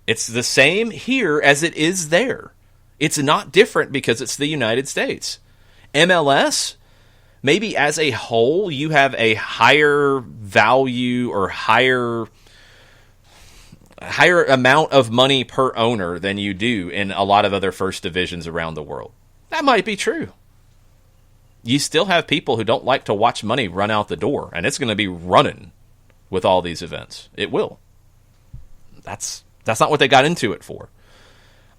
It's the same here as it is there. It's not different because it's the United States. MLS, maybe as a whole, you have a higher value or higher amount of money per owner than you do in a lot of other first divisions around the world. That might be true. You still have people who don't like to watch money run out the door, and it's going to be running with all these events. It will. That's not what they got into it for.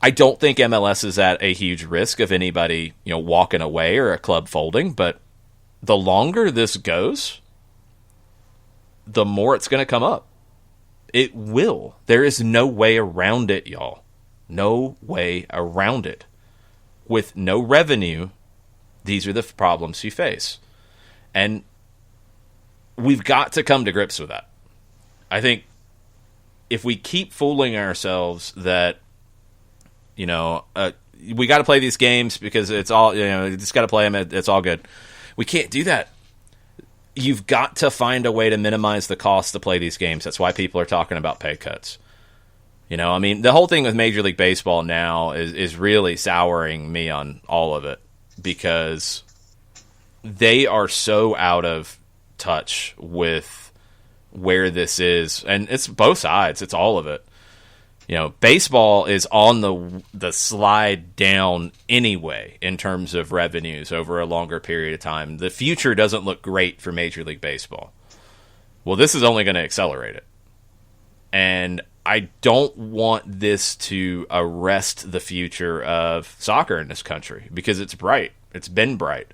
I don't think MLS is at a huge risk of anybody, walking away or a club folding, but the longer this goes, the more it's going to come up. It will. There is no way around it, y'all. No way around it. With no revenue, these are the problems you face. And we've got to come to grips with that. I think if we keep fooling ourselves that, we got to play these games because it's all, just got to play them, it's all good. We can't do that. You've got to find a way to minimize the cost to play these games. That's why people are talking about pay cuts. The whole thing with Major League Baseball now is really souring me on all of it because they are so out of touch with where this is. And it's both sides. It's all of it. Baseball is on the slide down anyway in terms of revenues over a longer period of time. The future doesn't look great for Major League Baseball. Well, this is only going to accelerate it. And I don't want this to arrest the future of soccer in this country because it's bright. It's been bright.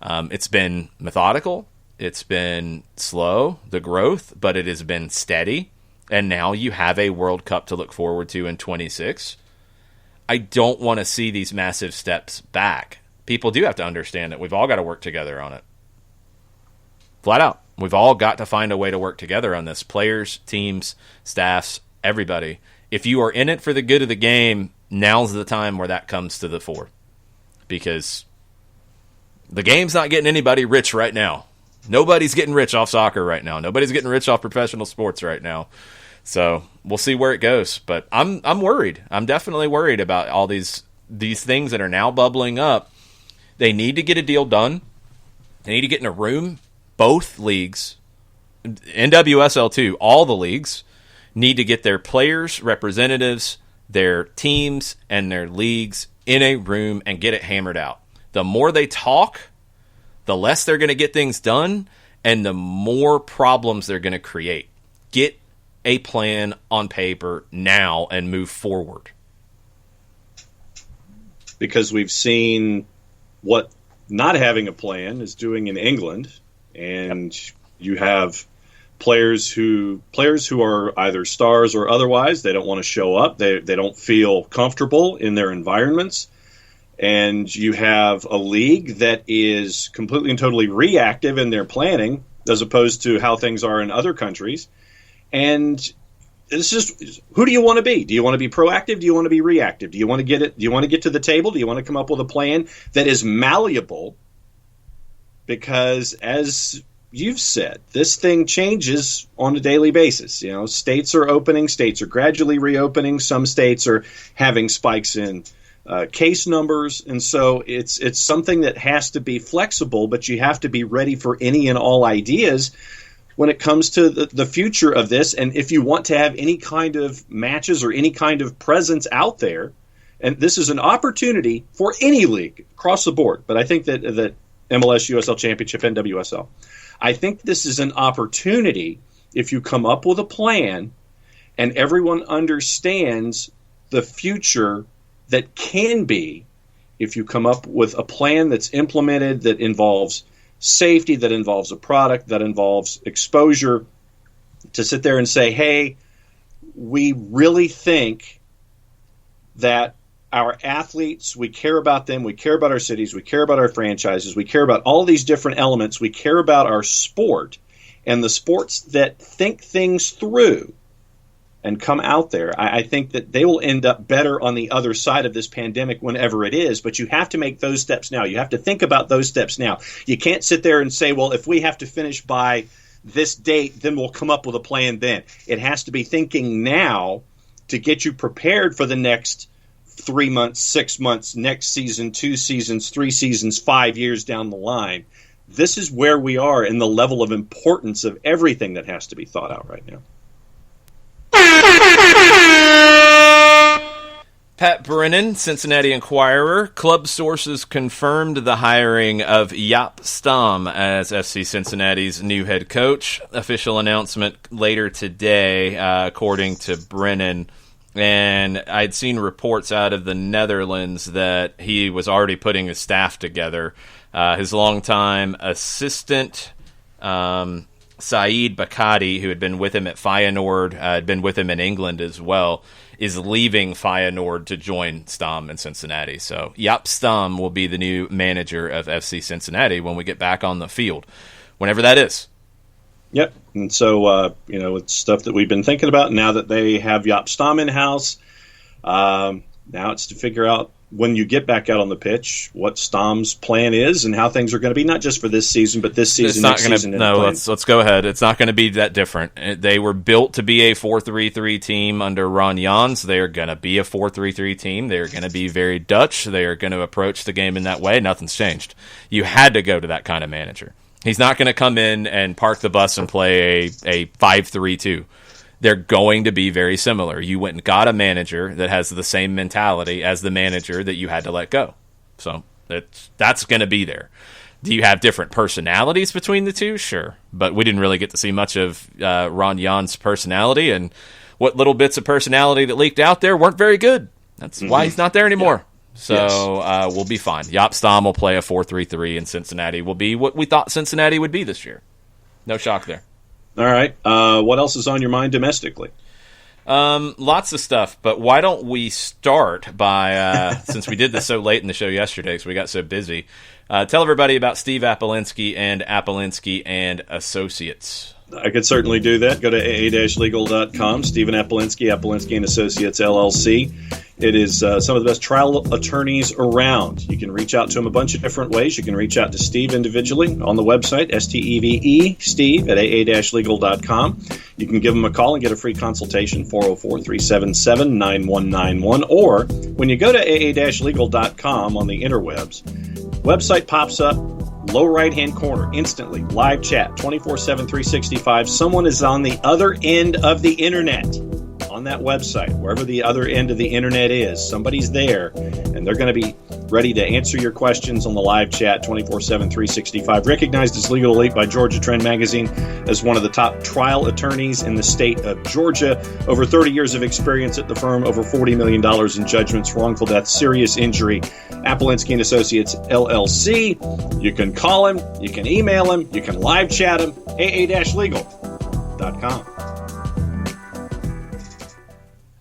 It's been methodical. It's been slow, the growth, but it has been steady. And now you have a World Cup to look forward to in 26. I don't want to see these massive steps back. People do have to understand that we've all got to work together on it. Flat out. We've all got to find a way to work together on this. Players, teams, staffs, everybody. If you are in it for the good of the game, now's the time where that comes to the fore. because the game's not getting anybody rich right now. Nobody's getting rich off soccer right now. Nobody's getting rich off professional sports right now. So we'll see where it goes. But I'm worried. I'm definitely worried about all these things that are now bubbling up. They need to get a deal done. They need to get in a room. Both leagues, NWSL too, all the leagues need to get their players, representatives, their teams, and their leagues in a room and get it hammered out. The more they talk, the less they're going to get things done, and the more problems they're going to create. Get a plan on paper now and move forward. Because we've seen what not having a plan is doing in England, and you have players who are either stars or otherwise. They don't want to show up. They don't feel comfortable in their environments. And you have a league that is completely and totally reactive in their planning as opposed to how things are in other countries. And it's just, who do you want to be? Do you want to be proactive? Do you want to be reactive? Do you want to get it? Do you want to get to the table? Do you want to come up with a plan that is malleable? Because as you've said, this thing changes on a daily basis. You know, states are opening, states are gradually reopening. Some states are having spikes in case numbers, and so it's something that has to be flexible, but you have to be ready for any and all ideas when it comes to the future of this. And if you want to have any kind of matches or any kind of presence out there, and this is an opportunity for any league across the board, but I think that MLS, USL Championship, NWSL, I think this is an opportunity if you come up with a plan and everyone understands the future that can be, if you come up with a plan that's implemented, that involves safety, that involves a product, that involves exposure, to sit there and say, hey, we really think that our athletes, we care about them, we care about our cities, we care about our franchises, we care about all these different elements, we care about our sport, and the sports that think things through and come out there, I think that they will end up better on the other side of this pandemic whenever it is. But you have to make those steps now. You have to think about those steps now. You can't sit there and say, well, if we have to finish by this date, then we'll come up with a plan then. It has to be thinking now to get you prepared for the next 3 months, 6 months, next season, 2 seasons, 3 seasons, 5 years down the line. This is where we are in the level of importance of everything that has to be thought out right now. Pat Brennan, Cincinnati Enquirer. Club sources confirmed the hiring of Jaap Stam as FC Cincinnati's new head coach. Official announcement later today, according to Brennan. And I'd seen reports out of the Netherlands that he was already putting his staff together. His longtime assistant, Saeed Bakati, who had been with him at Feyenoord, had been with him in England as well, is leaving Feyenoord to join Stam in Cincinnati. So Jaap Stam will be the new manager of FC Cincinnati when we get back on the field, whenever that is. Yep. And so, it's stuff that we've been thinking about. Now that they have Jaap Stam in-house, now it's to figure out, when you get back out on the pitch, what Stam's plan is and how things are going to be, not just for this season, but this season, next season. No, let's go ahead. It's not going to be that different. They were built to be a 4-3-3 team under Ron Jans. They are going to be a 4-3-3 team. They are going to be very Dutch. They are going to approach the game in that way. Nothing's changed. You had to go to that kind of manager. He's not going to come in and park the bus and play a 5-3-2. They're going to be very similar. You went and got a manager that has the same mentality as the manager that you had to let go. So that's going to be there. Do you have different personalities between the two? Sure. But we didn't really get to see much of Ron Jan's personality, and what little bits of personality that leaked out there weren't very good. That's why he's not there anymore. Yeah. So we'll be fine. Jaap Stam will play a 4-3-3, and Cincinnati will be what we thought Cincinnati would be this year. No shock there. All right. What else is on your mind domestically? Lots of stuff, but why don't we start by, since we did this so late in the show yesterday because we got so busy, tell everybody about Steve Apolinski and Apolinski and Associates. I could certainly do that. Go to aa-legal.com. Stephen Apolinsky, Apolinsky & Associates, LLC. It is some of the best trial attorneys around. You can reach out to him a bunch of different ways. You can reach out to Steve individually on the website, STEVE, Steve, at aa-legal.com. You can give him a call and get a free consultation, 404-377-9191. Or when you go to aa-legal.com on the interwebs, website pops up, low right-hand corner, instantly, live chat, 24/7, 365. Someone is on the other end of the internet on that website, wherever the other end of the internet is. Somebody's there, and they're going to be ready to answer your questions on the live chat, 24/7, 365. Recognized as Legal Elite by Georgia Trend Magazine as one of the top trial attorneys in the state of Georgia. Over 30 years of experience at the firm, over $40 million in judgments, wrongful death, serious injury. Apolinsky & Associates, LLC. You can call him, you can email him, you can live chat him, aa-legal.com.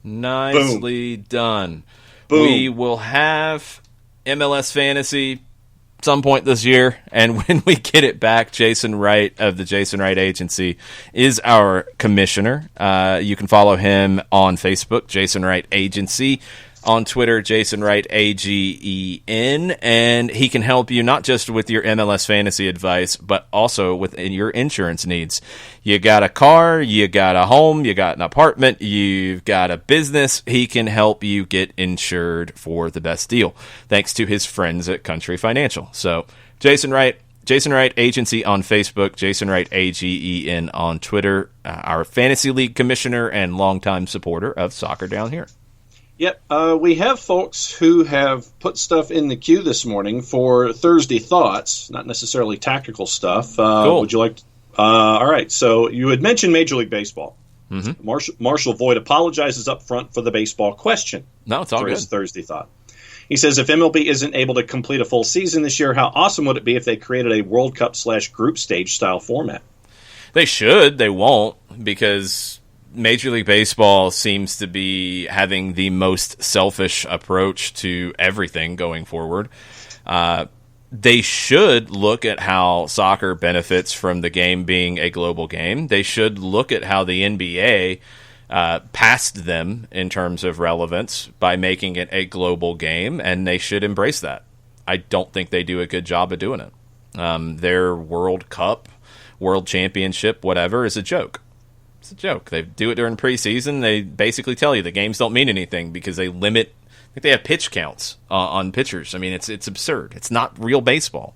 Nicely done. Boom. We will have MLS Fantasy some point this year, and when we get it back, Jason Wright of the Jason Wright Agency is our commissioner. You can follow him on Facebook, Jason Wright Agency. On Twitter, Jason Wright, AGEN, and he can help you not just with your MLS fantasy advice, but also with your insurance needs. You got a car, you got a home, you got an apartment, you've got a business. He can help you get insured for the best deal, thanks to his friends at Country Financial. So, Jason Wright Agency on Facebook, Jason Wright, AGEN on Twitter, our Fantasy League commissioner and longtime supporter of soccer down here. Yep, we have folks who have put stuff in the queue this morning for Thursday Thoughts, not necessarily tactical stuff. Cool. Would you like to? All right, so you had mentioned Major League Baseball. Mm-hmm. Marshall Voigt apologizes up front for the baseball question. No, it's all good. His Thursday Thought. He says, if MLB isn't able to complete a full season this year, how awesome would it be if they created a World Cup / group stage style format? They should. They won't, because Major League Baseball seems to be having the most selfish approach to everything going forward. They should look at how soccer benefits from the game being a global game. They should look at how the NBA passed them in terms of relevance by making it a global game, and they should embrace that. I don't think they do a good job of doing it. Their World Cup, World Championship, whatever, is a joke. It's a joke. They do it during preseason. They basically tell you the games don't mean anything because they limit. I think they have pitch counts on pitchers. I mean, it's absurd. It's not real baseball.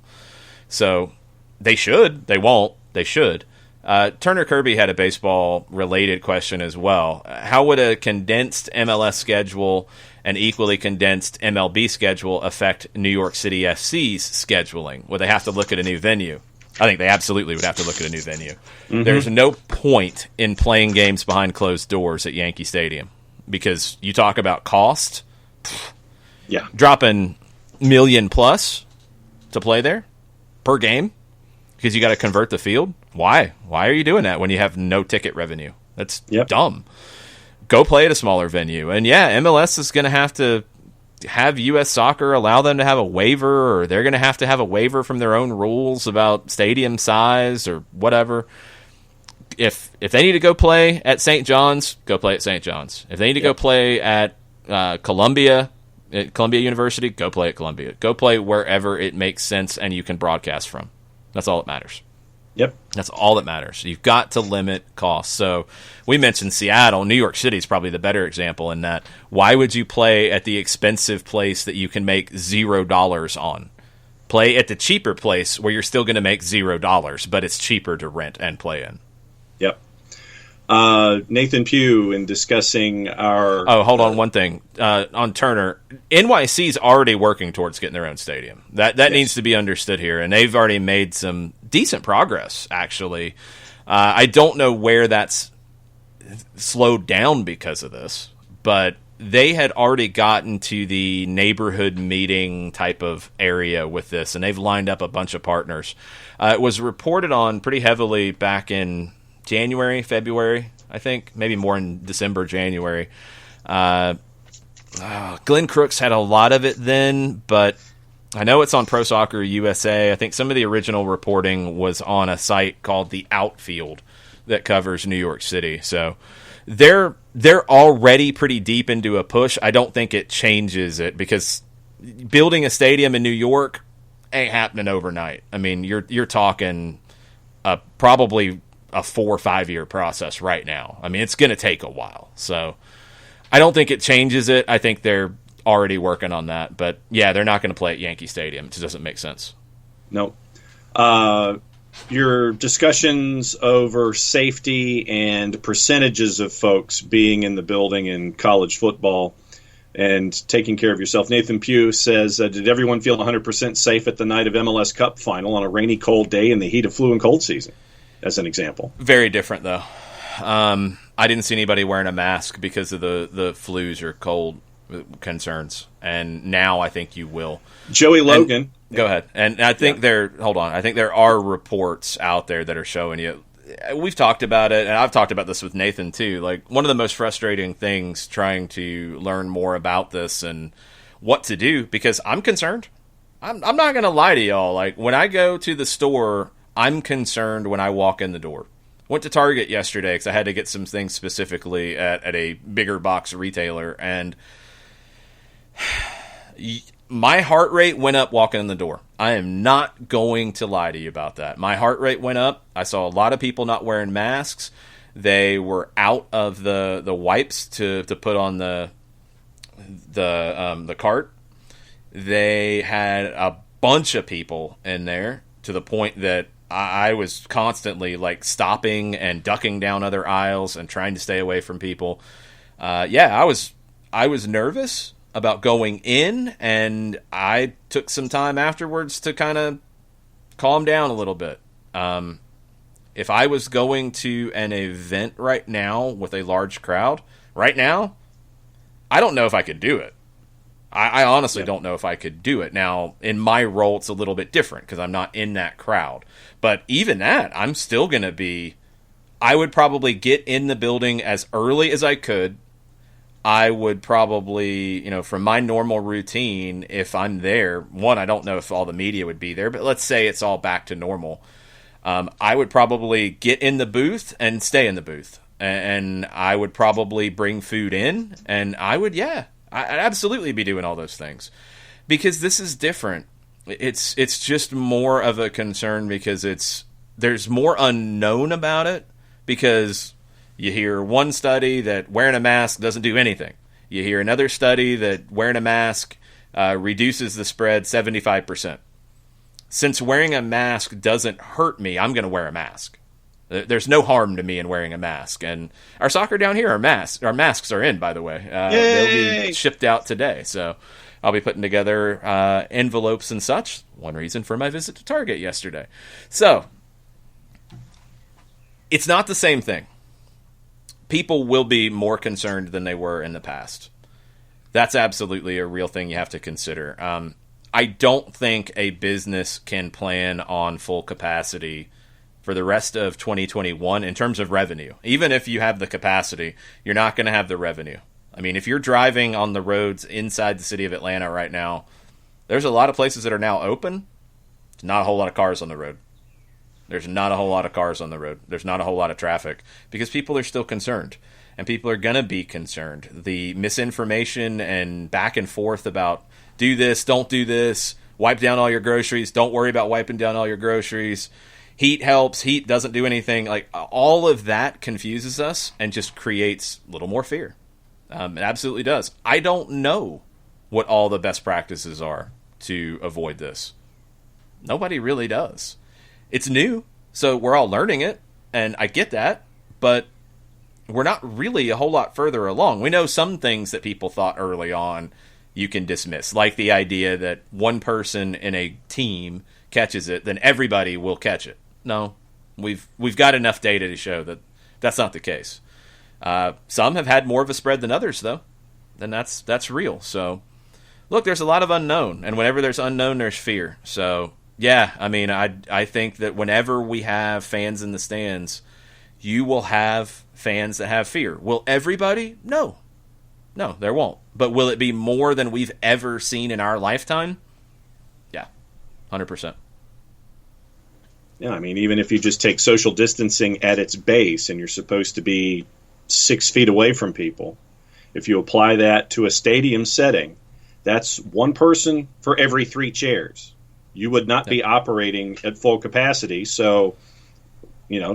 So they should. They won't. They should. Turner Kirby had a baseball-related question as well. How would a condensed MLS schedule and equally condensed MLB schedule affect New York City FC's scheduling? Would they have to look at a new venue? I think they absolutely would have to look at a new venue. Mm-hmm. There's no point in playing games behind closed doors at Yankee Stadium because you talk about cost. Yeah, dropping $1 million plus to play there per game because you got to convert the field. Why? Why are you doing that when you have no ticket revenue? That's dumb. Go play at a smaller venue. And yeah, MLS is going to have U.S. Soccer allow them to have a waiver, or they're going to have a waiver from their own rules about stadium size or whatever. If they need to go play at St. John's, go play at St. John's. If they need to go play at Columbia University, go play at Columbia. Go play wherever it makes sense and you can broadcast from. That's all that matters. Yep. That's all that matters. You've got to limit costs. So we mentioned Seattle. New York City is probably the better example in that. Why would you play at the expensive place that you can make $0 on? Play at the cheaper place where you're still going to make $0, but it's cheaper to rent and play in. Yep. Nathan Pugh in discussing our... Oh, hold on one thing. On Turner, NYC's already working towards getting their own stadium. That yes. needs to be understood here, and they've already made some decent progress, actually. I don't know where that's slowed down because of this, but they had already gotten to the neighborhood meeting type of area with this, and they've lined up a bunch of partners. It was reported on pretty heavily back in January, February, I think, maybe more in December, January. Glenn Crooks had a lot of it then, but I know it's on Pro Soccer USA. I think some of the original reporting was on a site called The Outfield. that covers New York City. So they're already pretty deep into a push. I don't think it changes it, because building a stadium in New York ain't happening overnight. I mean, you're talking probably a 4 or 5 year process right now. I mean, it's going to take a while. So I don't think it changes it. I think they're already working on that. But yeah, they're not going to play at Yankee Stadium. It just doesn't make sense. Nope. Your discussions over safety and percentages of folks being in the building in college football and taking care of yourself. Nathan Pugh says, did everyone feel 100% safe at the night of MLS Cup final on a rainy, cold day in the heat of flu and cold season, as an example? Very different, though. I didn't see anybody wearing a mask because of the flus or cold concerns, and now I think you will. Joey Logan. Go ahead. And I think I think there are reports out there that are showing you. We've talked about it, and I've talked about this with Nathan too. Like, one of the most frustrating things trying to learn more about this and what to do, because I'm concerned. I'm not going to lie to y'all. Like, when I go to the store, I'm concerned when I walk in the door. Went to Target yesterday because I had to get some things specifically at a bigger box retailer, and my heart rate went up walking in the door. I am not going to lie to you about that. My heart rate went up. I saw a lot of people not wearing masks. They were out of the wipes to put on the cart. They had a bunch of people in there, to the point that I was constantly like stopping and ducking down other aisles and trying to stay away from people. I was nervous about going in, and I took some time afterwards to kind of calm down a little bit. If I was going to an event right now with a large crowd, right now, I don't know if I could do it. I honestly don't know if I could do it. Now, in my role, it's a little bit different because I'm not in that crowd. But even that, I'm still going to be... I would probably get in the building as early as I could. I would probably, from my normal routine, if I'm there, one, I don't know if all the media would be there, but let's say it's all back to normal. I would probably get in the booth and stay in the booth. And I would probably bring food in, and I'd absolutely be doing all those things, because this is different. It's just more of a concern because there's more unknown about it, because you hear one study that wearing a mask doesn't do anything. You hear another study that wearing a mask reduces the spread 75%. Since wearing a mask doesn't hurt me, I'm going to wear a mask. There's no harm to me in wearing a mask. And our soccer down here, our masks are in, by the way. They'll be shipped out today. So I'll be putting together envelopes and such. One reason for my visit to Target yesterday. So it's not the same thing. People will be more concerned than they were in the past. That's absolutely a real thing you have to consider. I don't think a business can plan on full capacity for the rest of 2021 in terms of revenue. Even if you have the capacity, you're not going to have the revenue. I mean, if you're driving on the roads inside the city of Atlanta right now, there's a lot of places that are now open. There's not a whole lot of cars on the road. There's not a whole lot of cars on the road. There's not a whole lot of traffic because people are still concerned, and people are going to be concerned. The misinformation and back and forth about do this, don't do this, wipe down all your groceries, don't worry about wiping down all your groceries, heat helps, heat doesn't do anything. Like, all of that confuses us and just creates a little more fear. It absolutely does. I don't know what all the best practices are to avoid this. Nobody really does. It's new, so we're all learning it, and I get that, but we're not really a whole lot further along. We know some things that people thought early on you can dismiss, like the idea that one person in a team catches it, then everybody will catch it. No, we've got enough data to show that that's not the case. Some have had more of a spread than others, though. Then that's real. So, look, there's a lot of unknown, and whenever there's unknown, there's fear. So, yeah, I mean, I think that whenever we have fans in the stands, you will have fans that have fear. Will everybody? No, there won't. But will it be more than we've ever seen in our lifetime? Yeah, 100%. Yeah, I mean, even if you just take social distancing at its base and you're supposed to be 6 feet away from people, if you apply that to a stadium setting, that's one person for every 3 chairs. You would not be operating at full capacity. So,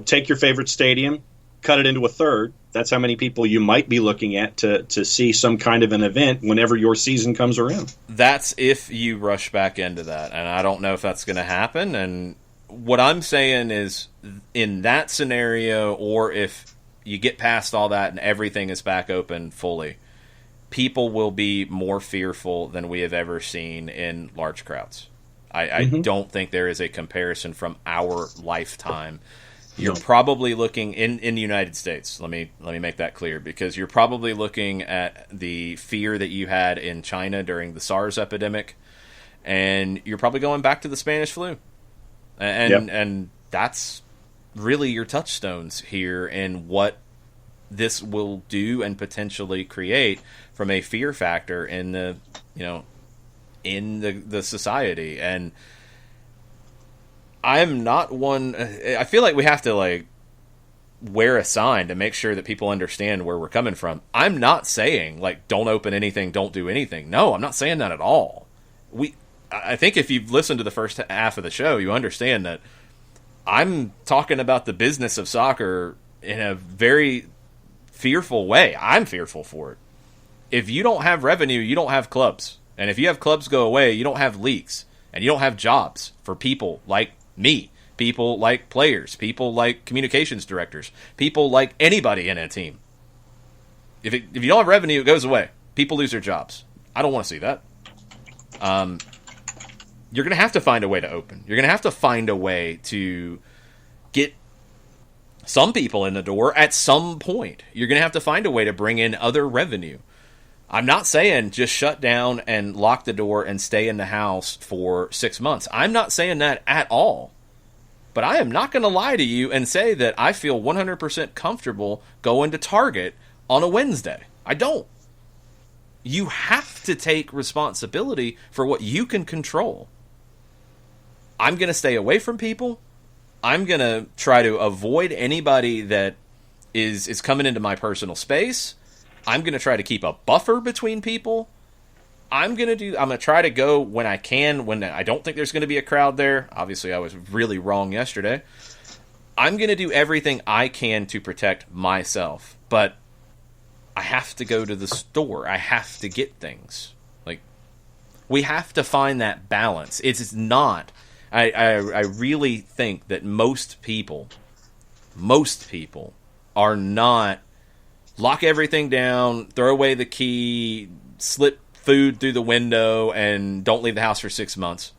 take your favorite stadium, cut it into a third. That's how many people you might be looking at to see some kind of an event whenever your season comes around. That's if you rush back into that. And I don't know if that's going to happen. And what I'm saying is, in that scenario, or if you get past all that and everything is back open fully, people will be more fearful than we have ever seen in large crowds. I don't think there is a comparison from our lifetime. You're probably looking in the United States. Let me make that clear, because you're probably looking at the fear that you had in China during the SARS epidemic, and you're probably going back to the Spanish flu, and that's really your touchstones here in what this will do and potentially create from a fear factor in the society. And I'm not one. I feel like we have to wear a sign to make sure that people understand where we're coming from. I'm not saying don't open anything, don't do anything. No, I'm not saying that at all. I think if you've listened to the first half of the show, you understand that I'm talking about the business of soccer in a very fearful way. I'm fearful for it. If you don't have revenue, you don't have clubs. And if you have clubs go away, you don't have leagues. And you don't have jobs for people like me, people like players, people like communications directors, people like anybody in a team. If you don't have revenue, it goes away. People lose their jobs. I don't want to see that. You're going to have to find a way to open. You're going to have to find a way to get some people in the door at some point. You're going to have to find a way to bring in other revenue. I'm not saying just shut down and lock the door and stay in the house for 6 months. I'm not saying that at all. But I am not going to lie to you and say that I feel 100% comfortable going to Target on a Wednesday. I don't. You have to take responsibility for what you can control. I'm going to stay away from people. I'm going to try to avoid anybody that is coming into my personal space. I'm going to try to keep a buffer between people. I'm going to try to go when I can, when I don't think there's going to be a crowd there. Obviously, I was really wrong yesterday. I'm going to do everything I can to protect myself, but I have to go to the store. I have to get things. We have to find that balance. It's not. I really think that most people are not lock everything down, throw away the key, slip food through the window, and don't leave the house for 6 months.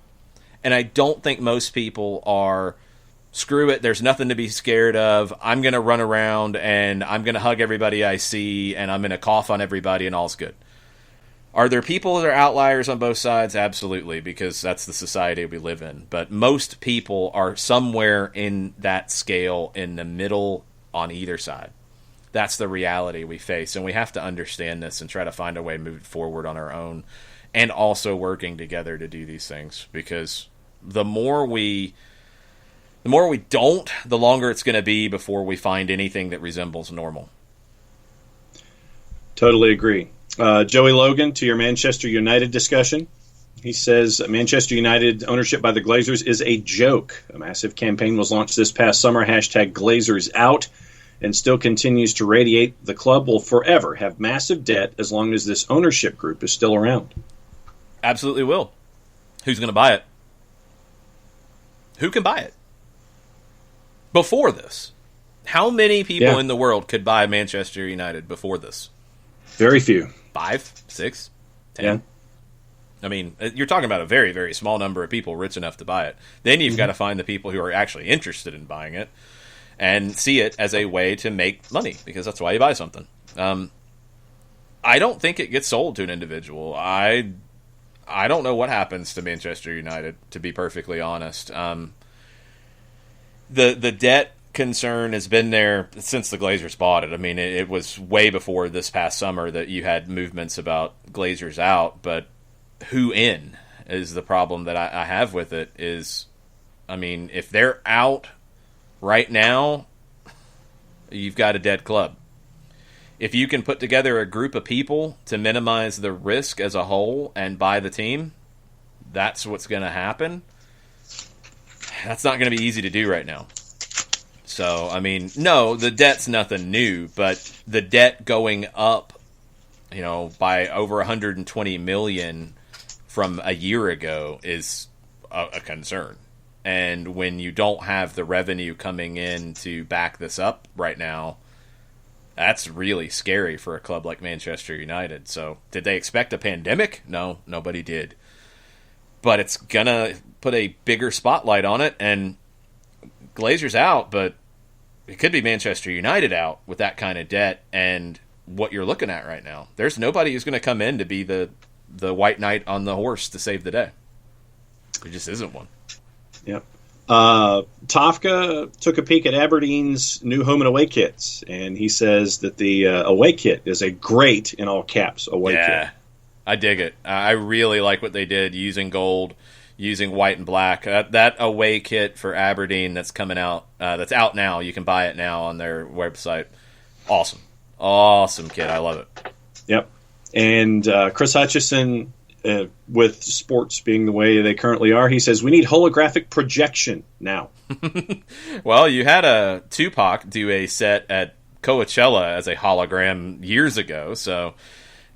And I don't think most people are, screw it, there's nothing to be scared of. I'm going to run around and I'm going to hug everybody I see and I'm going to cough on everybody and all's good. Are there people that are outliers on both sides? Absolutely, because that's the society we live in. But most people are somewhere in that scale in the middle on either side. That's the reality we face, and we have to understand this and try to find a way to move forward on our own, and also working together to do these things, because the more we don't, the longer it's going to be before we find anything that resembles normal. Totally agree. Joey Logan, to your Manchester United discussion. He says, Manchester United ownership by the Glazers is a joke. A massive campaign was launched this past summer, #GlazersOut, and still continues to radiate. The club will forever have massive debt as long as this ownership group is still around. Absolutely will. Who's going to buy it? Who can buy it? Before this, how many people in the world could buy Manchester United before this? Very few. 5, 6, 10. Yeah. I mean, you're talking about a very, very small number of people rich enough to buy it. Then you've got to find the people who are actually interested in buying it and see it as a way to make money, because that's why you buy something. I don't think it gets sold to an individual. I don't know what happens to Manchester United, to be perfectly honest. The debt concern has been there since the Glazers bought it. I mean, it was way before this past summer that you had movements about Glazers out, but who in is the problem that I have with it is I mean, if they're out right now, you've got a dead club. If you can put together a group of people to minimize the risk as a whole and buy the team, that's what's going to happen. That's not going to be easy to do right now. So, I mean, no, the debt's nothing new, but the debt going up, by over 120 million from a year ago is a concern. And when you don't have the revenue coming in to back this up right now, that's really scary for a club like Manchester United. So, did they expect a pandemic? No, nobody did. But it's going to put a bigger spotlight on it, and Glazer's out, but it could be Manchester United out with that kind of debt and what you're looking at right now. There's nobody who's going to come in to be the white knight on the horse to save the day. There just isn't one. Yep. Tafka took a peek at Aberdeen's new home and away kits, and he says that the away kit is a great, in all caps, away kit. Yeah, I dig it. I really like what they did using gold, using white and black. That away kit for Aberdeen that's coming out, that's out now. You can buy it now on their website. Awesome kit. I love it. Yep. And Chris Hutchison, with sports being the way they currently are, he says, we need holographic projection now. Well, you had a Tupac do a set at Coachella as a hologram years ago, so,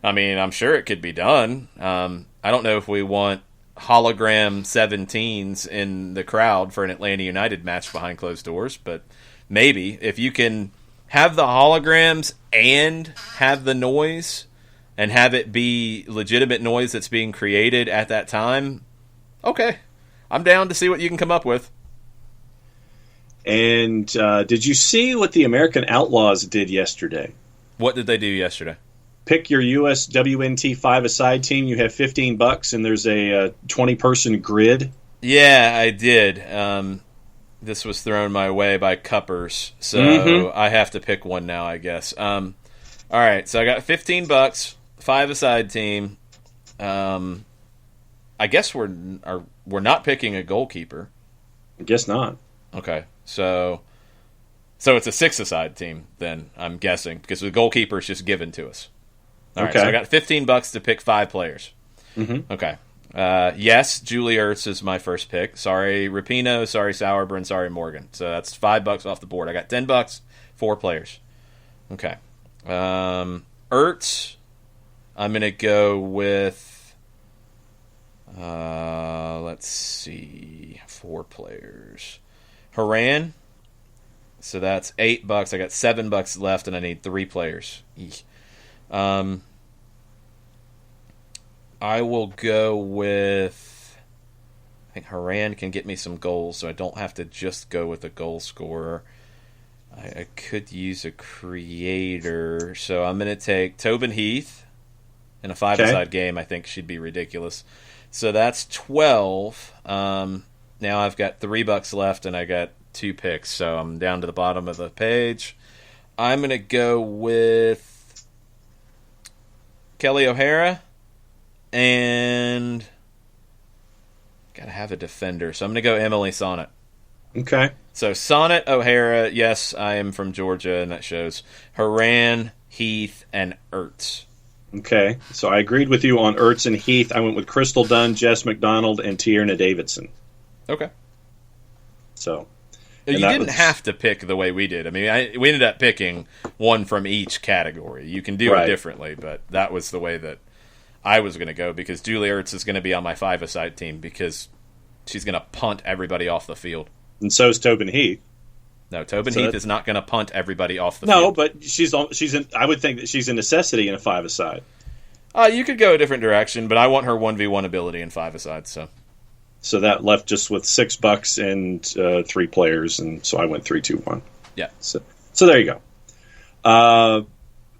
I mean, I'm sure it could be done. I don't know if we want hologram 17s in the crowd for an Atlanta United match behind closed doors, but maybe. If you can have the holograms and have the noise and have it be legitimate noise that's being created at that time, okay. I'm down to see what you can come up with. And did you see what the American Outlaws did yesterday? What did they do yesterday? Pick your US WNT 5-a-side team. You have $15, and there's a 20-person grid. Yeah, I did. This was thrown my way by Cuppers, so I have to pick one now, I guess. All right, so I got $15, 5-a-side team. I guess we're not picking a goalkeeper. I guess not. Okay, so it's a 6-a-side team then, I'm guessing, because the goalkeeper is just given to us. All right, so I got $15 to pick 5 players. Mm-hmm. Okay. Yes, Julie Ertz is my first pick. Sorry, Rapinoe. Sorry, Sauerbrunn. Sorry, Morgan. So that's $5 off the board. I got $10, 4 players. Okay. Ertz, I'm going to go with, let's see, 4 players. Haran, so that's $8. I got $7 left, and I need 3 players. I will go with, I think Haran can get me some goals, so I don't have to just go with a goal scorer. I could use a creator, so I'm going to take Tobin Heath in a 5-a-side game. I think she'd be ridiculous. So that's 12. Now I've got $3 left, and I got 2 picks, so I'm down to the bottom of the page. I'm going to go with Kelly O'Hara. And gotta have a defender, so I'm gonna go Emily Sonnet. Okay. So Sonnet, O'Hara, yes, I am from Georgia, and that shows. Haran, Heath, and Ertz. Okay, so I agreed with you on Ertz and Heath. I went with Crystal Dunn, Jess McDonald, and Tierna Davidson. Okay. So you didn't have to pick the way we did. I mean, we ended up picking one from each category. You can do it differently, but that was the way that I was going to go, because Julie Ertz is going to be on my 5-a-side team because she's going to punt everybody off the field. And so is Tobin Heath. No, Tobin Heath is not going to punt everybody off the field. No, but I would think that she's a necessity in a 5-a-side. You could go a different direction, but I want her 1v1 ability in 5-a-side. So that left just with $6 and 3 players, and so I went 3-2-1. Yeah. So there you go.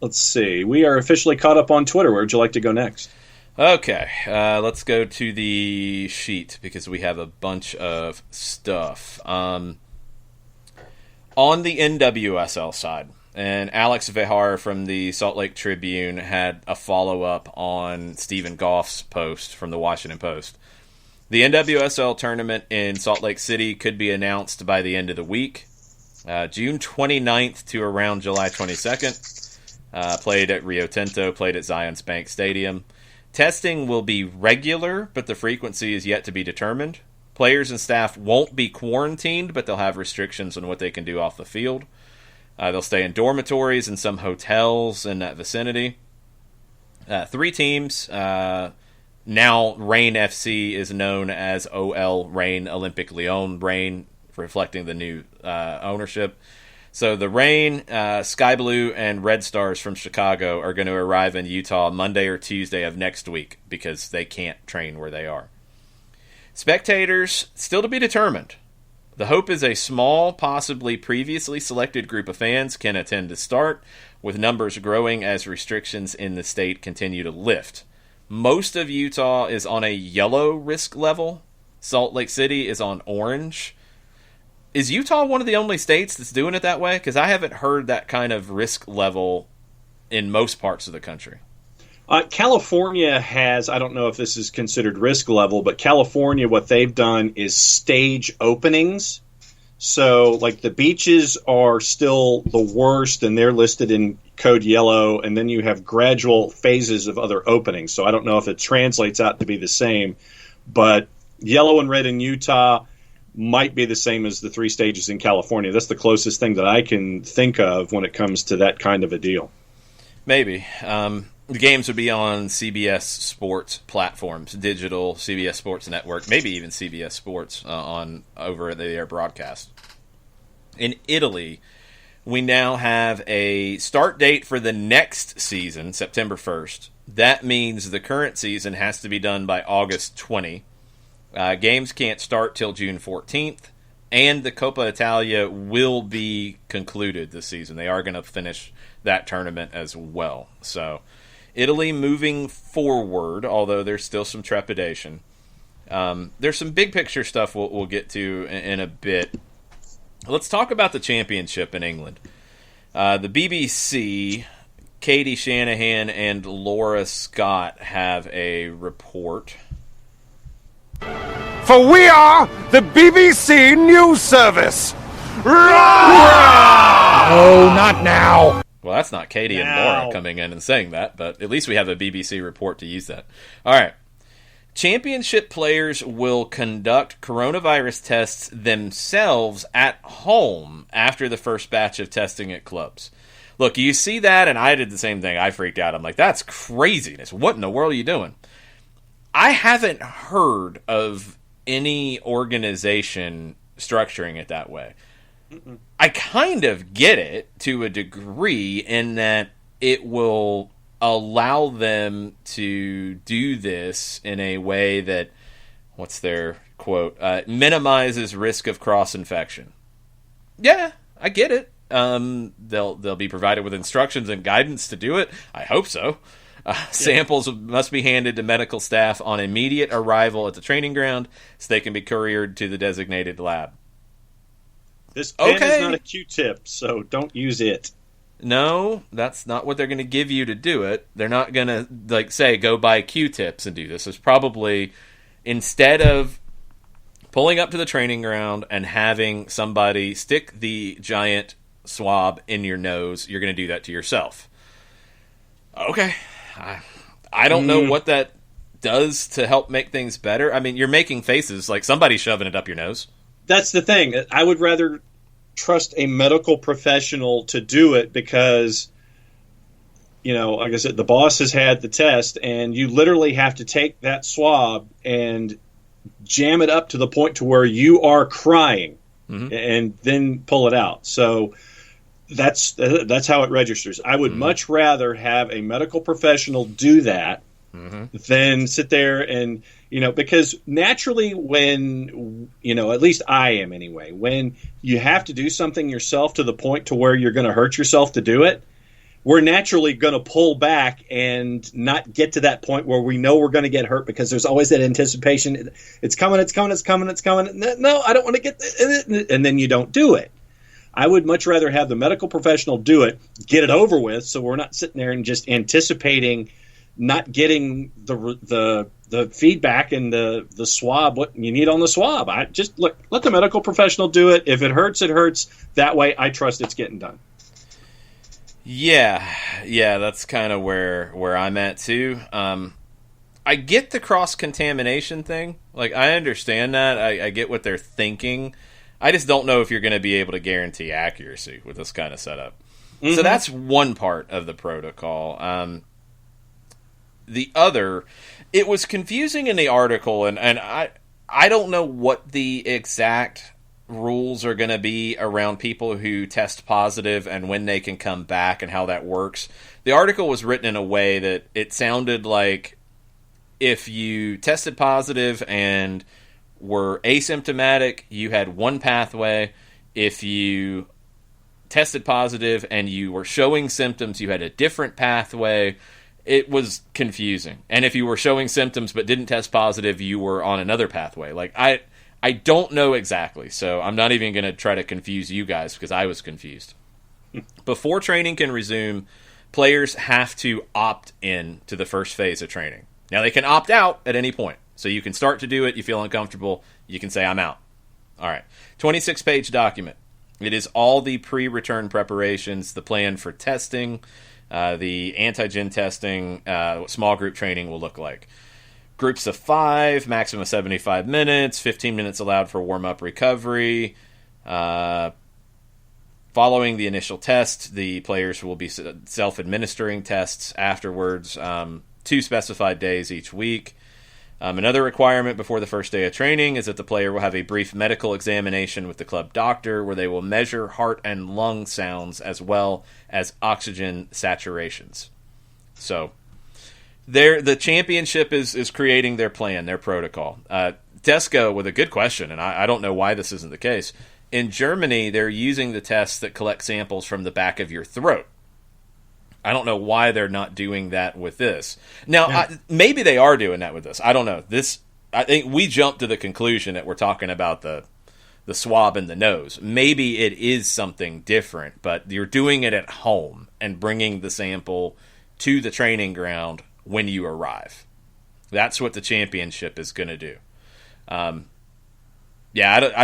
Let's see. We are officially caught up on Twitter. Where would you like to go next? Okay. Let's go to the sheet because we have a bunch of stuff. On the NWSL side, and Alex Vihar from the Salt Lake Tribune had a follow-up on Stephen Goff's post from the Washington Post. The NWSL tournament in Salt Lake City could be announced by the end of the week. June 29th to around July 22nd. Played at Rio Tinto, played at Zions Bank Stadium. Testing will be regular, but the frequency is yet to be determined. Players and staff won't be quarantined, but they'll have restrictions on what they can do off the field. They'll stay in dormitories and some hotels in that vicinity. 3 teams. Now Reign FC is known as OL Reign Olympic Lyon Reign, reflecting the new ownership. So the Reign, Sky Blue, and Red Stars from Chicago are going to arrive in Utah Monday or Tuesday of next week because they can't train where they are. Spectators, still to be determined. The hope is a small, possibly previously selected group of fans can attend to start, with numbers growing as restrictions in the state continue to lift. Most of Utah is on a yellow risk level. Salt Lake City is on orange. Is Utah one of the only states that's doing it that way? Because I haven't heard that kind of risk level in most parts of the country. California has, I don't know if this is considered risk level, but California, what they've done is stage openings. So, like, the beaches are still the worst, and they're listed in code yellow, and then you have gradual phases of other openings. So I don't know if it translates out to be the same, but yellow and red in Utah might be the same as the 3 stages in California. That's the closest thing that I can think of when it comes to that kind of a deal. Maybe. The games would be on CBS Sports platforms, digital CBS Sports Network, maybe even CBS Sports on over the air broadcast. In Italy, we now have a start date for the next season, September 1st. That means the current season has to be done by August 20. Games can't start till June 14th, and the Coppa Italia will be concluded this season. They are going to finish that tournament as well. So Italy moving forward, although there's still some trepidation. There's some big picture stuff we'll get to in a bit. Let's talk about the championship in England. The BBC, Katie Shanahan and Laura Scott have a report. For we are the BBC News Service. Oh, not now. Well, that's not Katie and Laura coming in and saying that, but at least we have a BBC report to use that. All right. Championship players will conduct coronavirus tests themselves at home after the first batch of testing at clubs. Look, you see that, and I did the same thing. I freaked out. I'm like, that's craziness. What in the world are you doing? I haven't heard of any organization structuring it that way. Mm-mm. I kind of get it to a degree in that it will allow them to do this in a way that, what's their quote, minimizes risk of cross-infection. Yeah, I get it. They'll be provided with instructions and guidance to do it. I hope so. Samples must be handed to medical staff on immediate arrival at the training ground so they can be couriered to the designated lab. This pen is not a Q-tip, so don't use it. No, that's not what they're going to give you to do it. They're not going to, say, go buy Q-tips and do this. It's probably, instead of pulling up to the training ground and having somebody stick the giant swab in your nose, you're going to do that to yourself. Okay. I don't know what that does to help make things better. I mean, you're making faces like somebody's shoving it up your nose. That's the thing. I would rather trust a medical professional to do it because, like I said, the boss has had the test, and you literally have to take that swab and jam it up to the point to where you are crying and then pull it out. So that's how it registers. I would much rather have a medical professional do that than sit there and, because naturally when, at least I am anyway, when you have to do something yourself to the point to where you're going to hurt yourself to do it, we're naturally going to pull back and not get to that point where we know we're going to get hurt because there's always that anticipation. It's coming. No, I don't want to get it. And then you don't do it. I would much rather have the medical professional do it, get it over with, so we're not sitting there and just anticipating not getting the the feedback and the swab, what you need on the swab. I just let the medical professional do it. If it hurts, it hurts. That way, I trust it's getting done. Yeah, that's kind of where I'm at too. I get the cross-contamination thing. Like, I understand that. I get what they're thinking. I just don't know if you're going to be able to guarantee accuracy with this kind of setup. Mm-hmm. So that's one part of the protocol. The other, it was confusing in the article, and I don't know what the exact rules are going to be around people who test positive and when they can come back and how that works. The article was written in a way that it sounded like if you tested positive and were asymptomatic, you had one pathway. If you tested positive and you were showing symptoms, you had a different pathway. It was confusing. And if you were showing symptoms but didn't test positive, you were on another pathway. Like, I don't know exactly, so I'm not even going to try to confuse you guys because I was confused. Before training can resume, players have to opt in to the first phase of training. Now, they can opt out at any point. So you can start to do it, you feel uncomfortable, you can say, I'm out. All right. 26-page document. It is all the pre-return preparations, the plan for testing, the antigen testing, what small group training will look like. Groups of 5, maximum of 75 minutes, 15 minutes allowed for warm-up recovery. Following the initial test, the players will be self-administering tests afterwards, 2 specified days each week. Another requirement before the first day of training is that the player will have a brief medical examination with the club doctor where they will measure heart and lung sounds as well as oxygen saturations. So, the championship is creating their plan, their protocol. Tesco with a good question, and I don't know why this isn't the case. In Germany, they're using the tests that collect samples from the back of your throat. I don't know why they're not doing that with this. Now, yeah. Maybe they are doing that with this. I don't know. I think we jumped to the conclusion that we're talking about the swab in the nose. Maybe it is something different, but you're doing it at home and bringing the sample to the training ground when you arrive. That's what the championship is going to do. I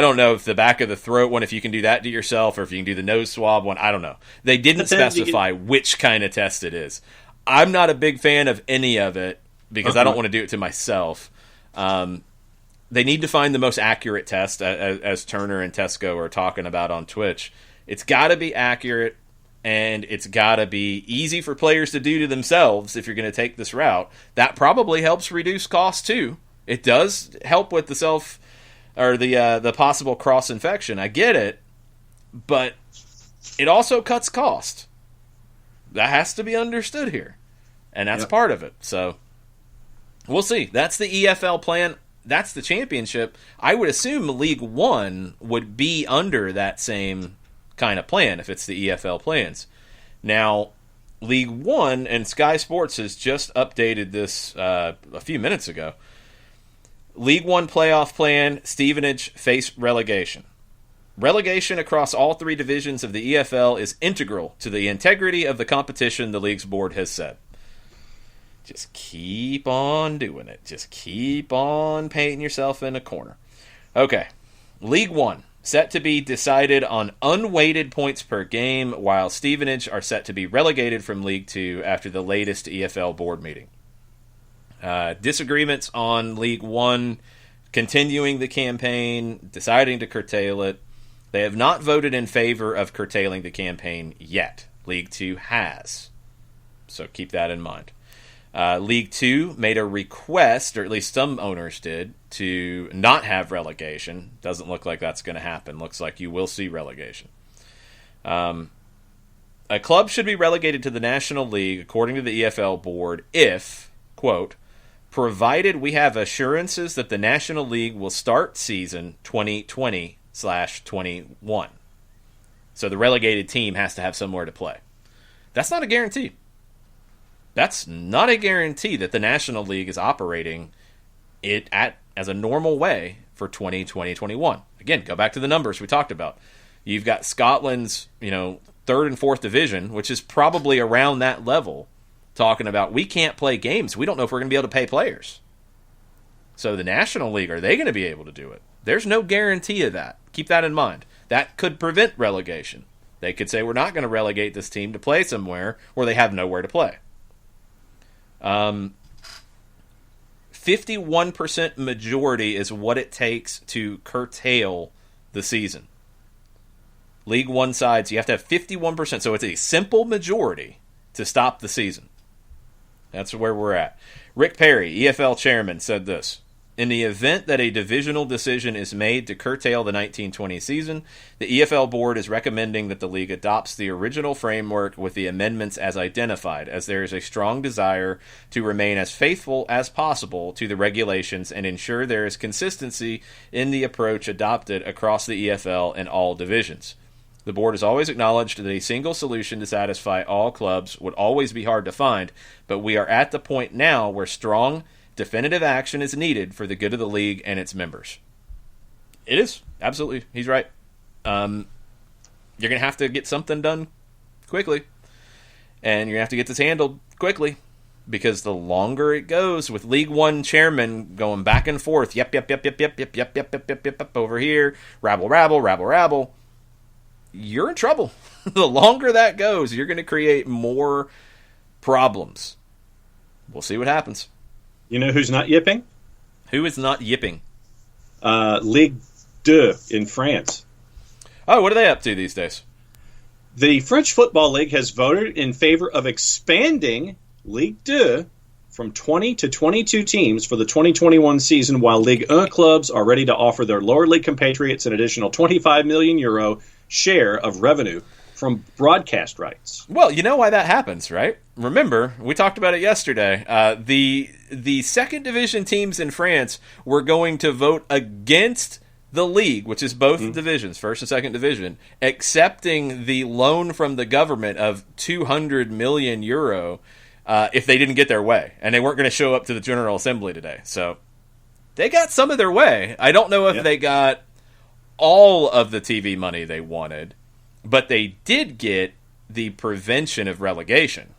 don't know if the back of the throat one, if you can do that to yourself, or if you can do the nose swab one. I don't know. They didn't specify which kind of test it is. I'm not a big fan of any of it because I don't want to do it to myself. They need to find the most accurate test, as Turner and Tesco are talking about on Twitch. It's got to be accurate, and it's got to be easy for players to do to themselves if you're going to take this route. That probably helps reduce costs, too. It does help with the possible cross-infection. I get it, but it also cuts cost. That has to be understood here, and that's part of it. So we'll see. That's the EFL plan. That's the championship. I would assume League One would be under that same kind of plan if it's the EFL plans. Now, League One and Sky Sports has just updated this a few minutes ago. League One playoff plan, Stevenage face relegation. Relegation across all 3 divisions of the EFL is integral to the integrity of the competition, the league's board has said. Just keep on doing it. Just keep on painting yourself in a corner. Okay, League One, set to be decided on unweighted points per game, while Stevenage are set to be relegated from League Two after the latest EFL board meeting. Disagreements on League One, continuing the campaign, deciding to curtail it. They have not voted in favor of curtailing the campaign yet. League Two has. So keep that in mind. League Two made a request, or at least some owners did, to not have relegation. Doesn't look like that's going to happen. Looks like you will see relegation. A club should be relegated to the National League, according to the EFL board, if, quote, provided we have assurances that the National League will start season 2020/21. So the relegated team has to have somewhere to play. That's not a guarantee. That's not a guarantee that the National League is operating it as a normal way for 2020-21. Again, go back to the numbers we talked about. You've got Scotland's, 3rd and 4th division, which is probably around that level, talking about we can't play games. We don't know if we're going to be able to pay players. So the National League, are they going to be able to do it? There's no guarantee of that. Keep that in mind. That could prevent relegation. They could say, we're not going to relegate this team to play somewhere where they have nowhere to play. 51% majority is what it takes to curtail the season. League One sides, you have to have 51%. So it's a simple majority to stop the season. That's where we're at. Rick Perry, EFL chairman, said this. In the event that a divisional decision is made to curtail the 1920 season, the EFL board is recommending that the league adopts the original framework with the amendments as identified, as there is a strong desire to remain as faithful as possible to the regulations and ensure there is consistency in the approach adopted across the EFL and all divisions. The board has always acknowledged that a single solution to satisfy all clubs would always be hard to find, but we are at the point now where strong, definitive action is needed for the good of the league and its members. It is. Absolutely. He's right. You're going to have to get something done quickly, and you're going to have to get this handled quickly, because the longer it goes with League One chairman going back and forth, yep, over here, rabble, you're in trouble. The longer that goes, you're going to create more problems. We'll see what happens. You know who's not yipping? Who is not yipping? Ligue 2 in France. Oh, what are they up to these days? The French Football League has voted in favor of expanding Ligue 2 from 20 to 22 teams for the 2021 season, while Ligue 1 clubs are ready to offer their lower league compatriots an additional €25 million share of revenue from broadcast rights. Well, you know why that happens, right? Remember, we talked about it yesterday. The second division teams in France were going to vote against the league, which is both divisions, first and second division, accepting the loan from the government of €200 million if they didn't get their way. And they weren't going to show up to the General Assembly today. So they got some of their way. I don't know if they got all of the TV money they wanted, but they did get the prevention of relegation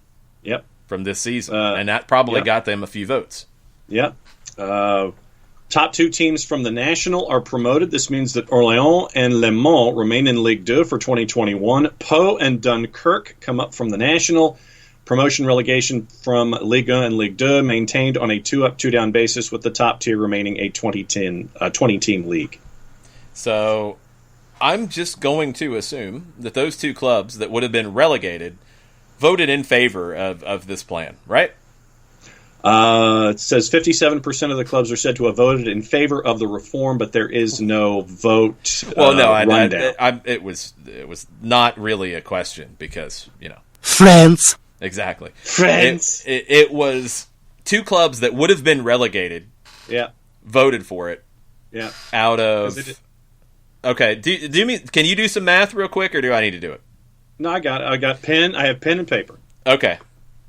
from this season, and that probably got them a few votes. Yep. Top two teams from the National are promoted. This means that Orléans and Le Mans remain in Ligue 2 for 2021. Pau and Dunkirk come up from the National. Promotion relegation from Ligue 1 and Ligue 2 maintained on a 2-up, 2-down basis, with the top tier remaining a 20-team league. So I'm just going to assume that those two clubs that would have been relegated voted in favor of this plan, right? It says 57% of the clubs are said to have voted in favor of the reform, but there is no vote. Well, no, rundown. it was not really a question because, France. Exactly. France. It was two clubs that would have been relegated. Yeah. Voted for it. Yeah. Out of. Okay. Do me. Can you do some math real quick, or do I need to do it? No, I got it. I have pen and paper. Okay.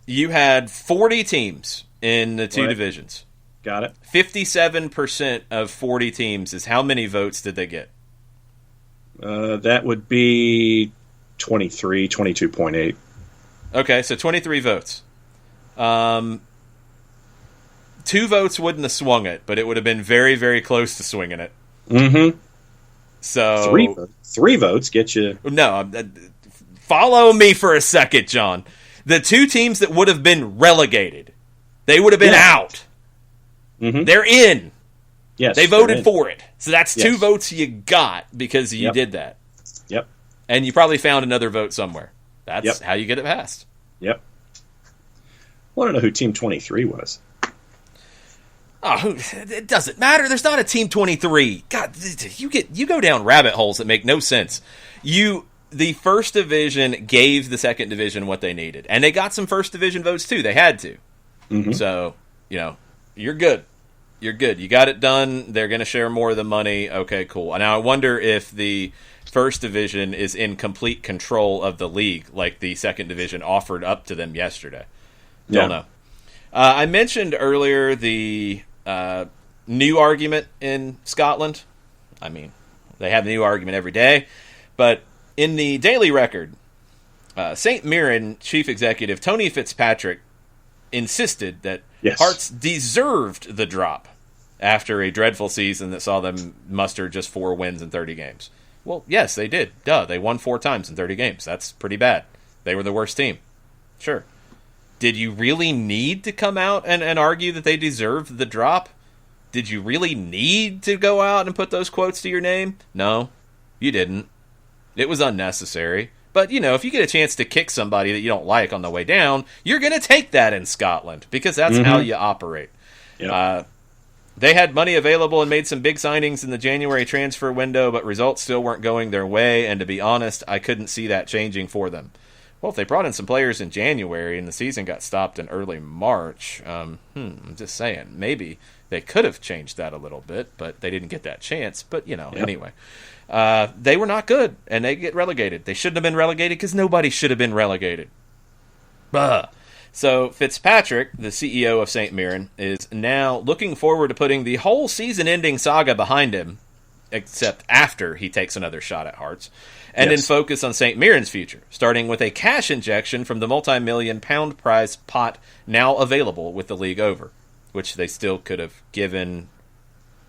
You had 40 teams in the two divisions. Got it. 57% of 40 teams is how many votes did they get? That would be 22.8. Okay, so 23 votes. 2 votes wouldn't have swung it, but it would have been very, very close to swinging it. Mm-hmm. So 3 votes get you... No, follow me for a second, John. The 2 teams that would have been relegated, they would have been out. Mm-hmm. They're in. Yes, they voted for it. So that's 2 votes you got because you did that. Yep. And you probably found another vote somewhere. That's how you get it passed. Yep. I want to know who Team 23 was. Oh, it doesn't matter. There's not a Team 23. God, you go down rabbit holes that make no sense. The first division gave the second division what they needed, and they got some first division votes too. They had to. Mm-hmm. So, you're good. You're good. You got it done. They're going to share more of the money. Okay, cool. Now I wonder if the first division is in complete control of the league, like the second division offered up to them yesterday. Don't know. I mentioned earlier the new argument in Scotland. I mean, they have a new argument every day. But in the Daily Record, St. Mirren chief executive Tony Fitzpatrick insisted that Hearts deserved the drop after a dreadful season that saw them muster just 4 wins in 30 games. Well, yes, they did. Duh, they won 4 times in 30 games. That's pretty bad. They were the worst team. Sure. Did you really need to come out and argue that they deserved the drop? Did you really need to go out and put those quotes to your name? No, you didn't. It was unnecessary. But, if you get a chance to kick somebody that you don't like on the way down, you're going to take that in Scotland because that's how you operate. Yep. They had money available and made some big signings in the January transfer window, but results still weren't going their way, and to be honest, I couldn't see that changing for them. Well, if they brought in some players in January and the season got stopped in early March, I'm just saying, maybe they could have changed that a little bit, but they didn't get that chance. But, anyway. They were not good, and they get relegated. They shouldn't have been relegated because nobody should have been relegated. So Fitzpatrick, the CEO of St. Mirren, is now looking forward to putting the whole season-ending saga behind him, except after he takes another shot at Hearts, and then focus on St. Mirren's future, starting with a cash injection from the multi-million-pound prize pot now available with the league over, which they still could have given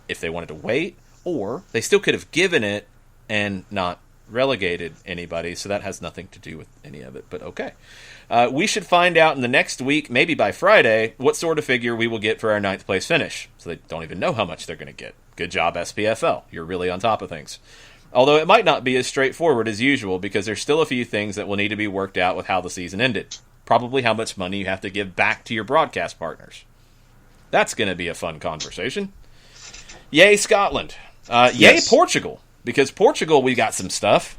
if they wanted to wait, or they still could have given it and not relegated anybody, so that has nothing to do with any of it, but okay. We should find out in the next week, maybe by Friday, what sort of figure we will get for our 9th place finish. So they don't even know how much they're going to get. Good job, SPFL. You're really on top of things. Although it might not be as straightforward as usual, because there's still a few things that will need to be worked out with how the season ended. Probably how much money you have to give back to your broadcast partners. That's going to be a fun conversation. Yay, Scotland. Yay, Portugal. Because Portugal, we got some stuff.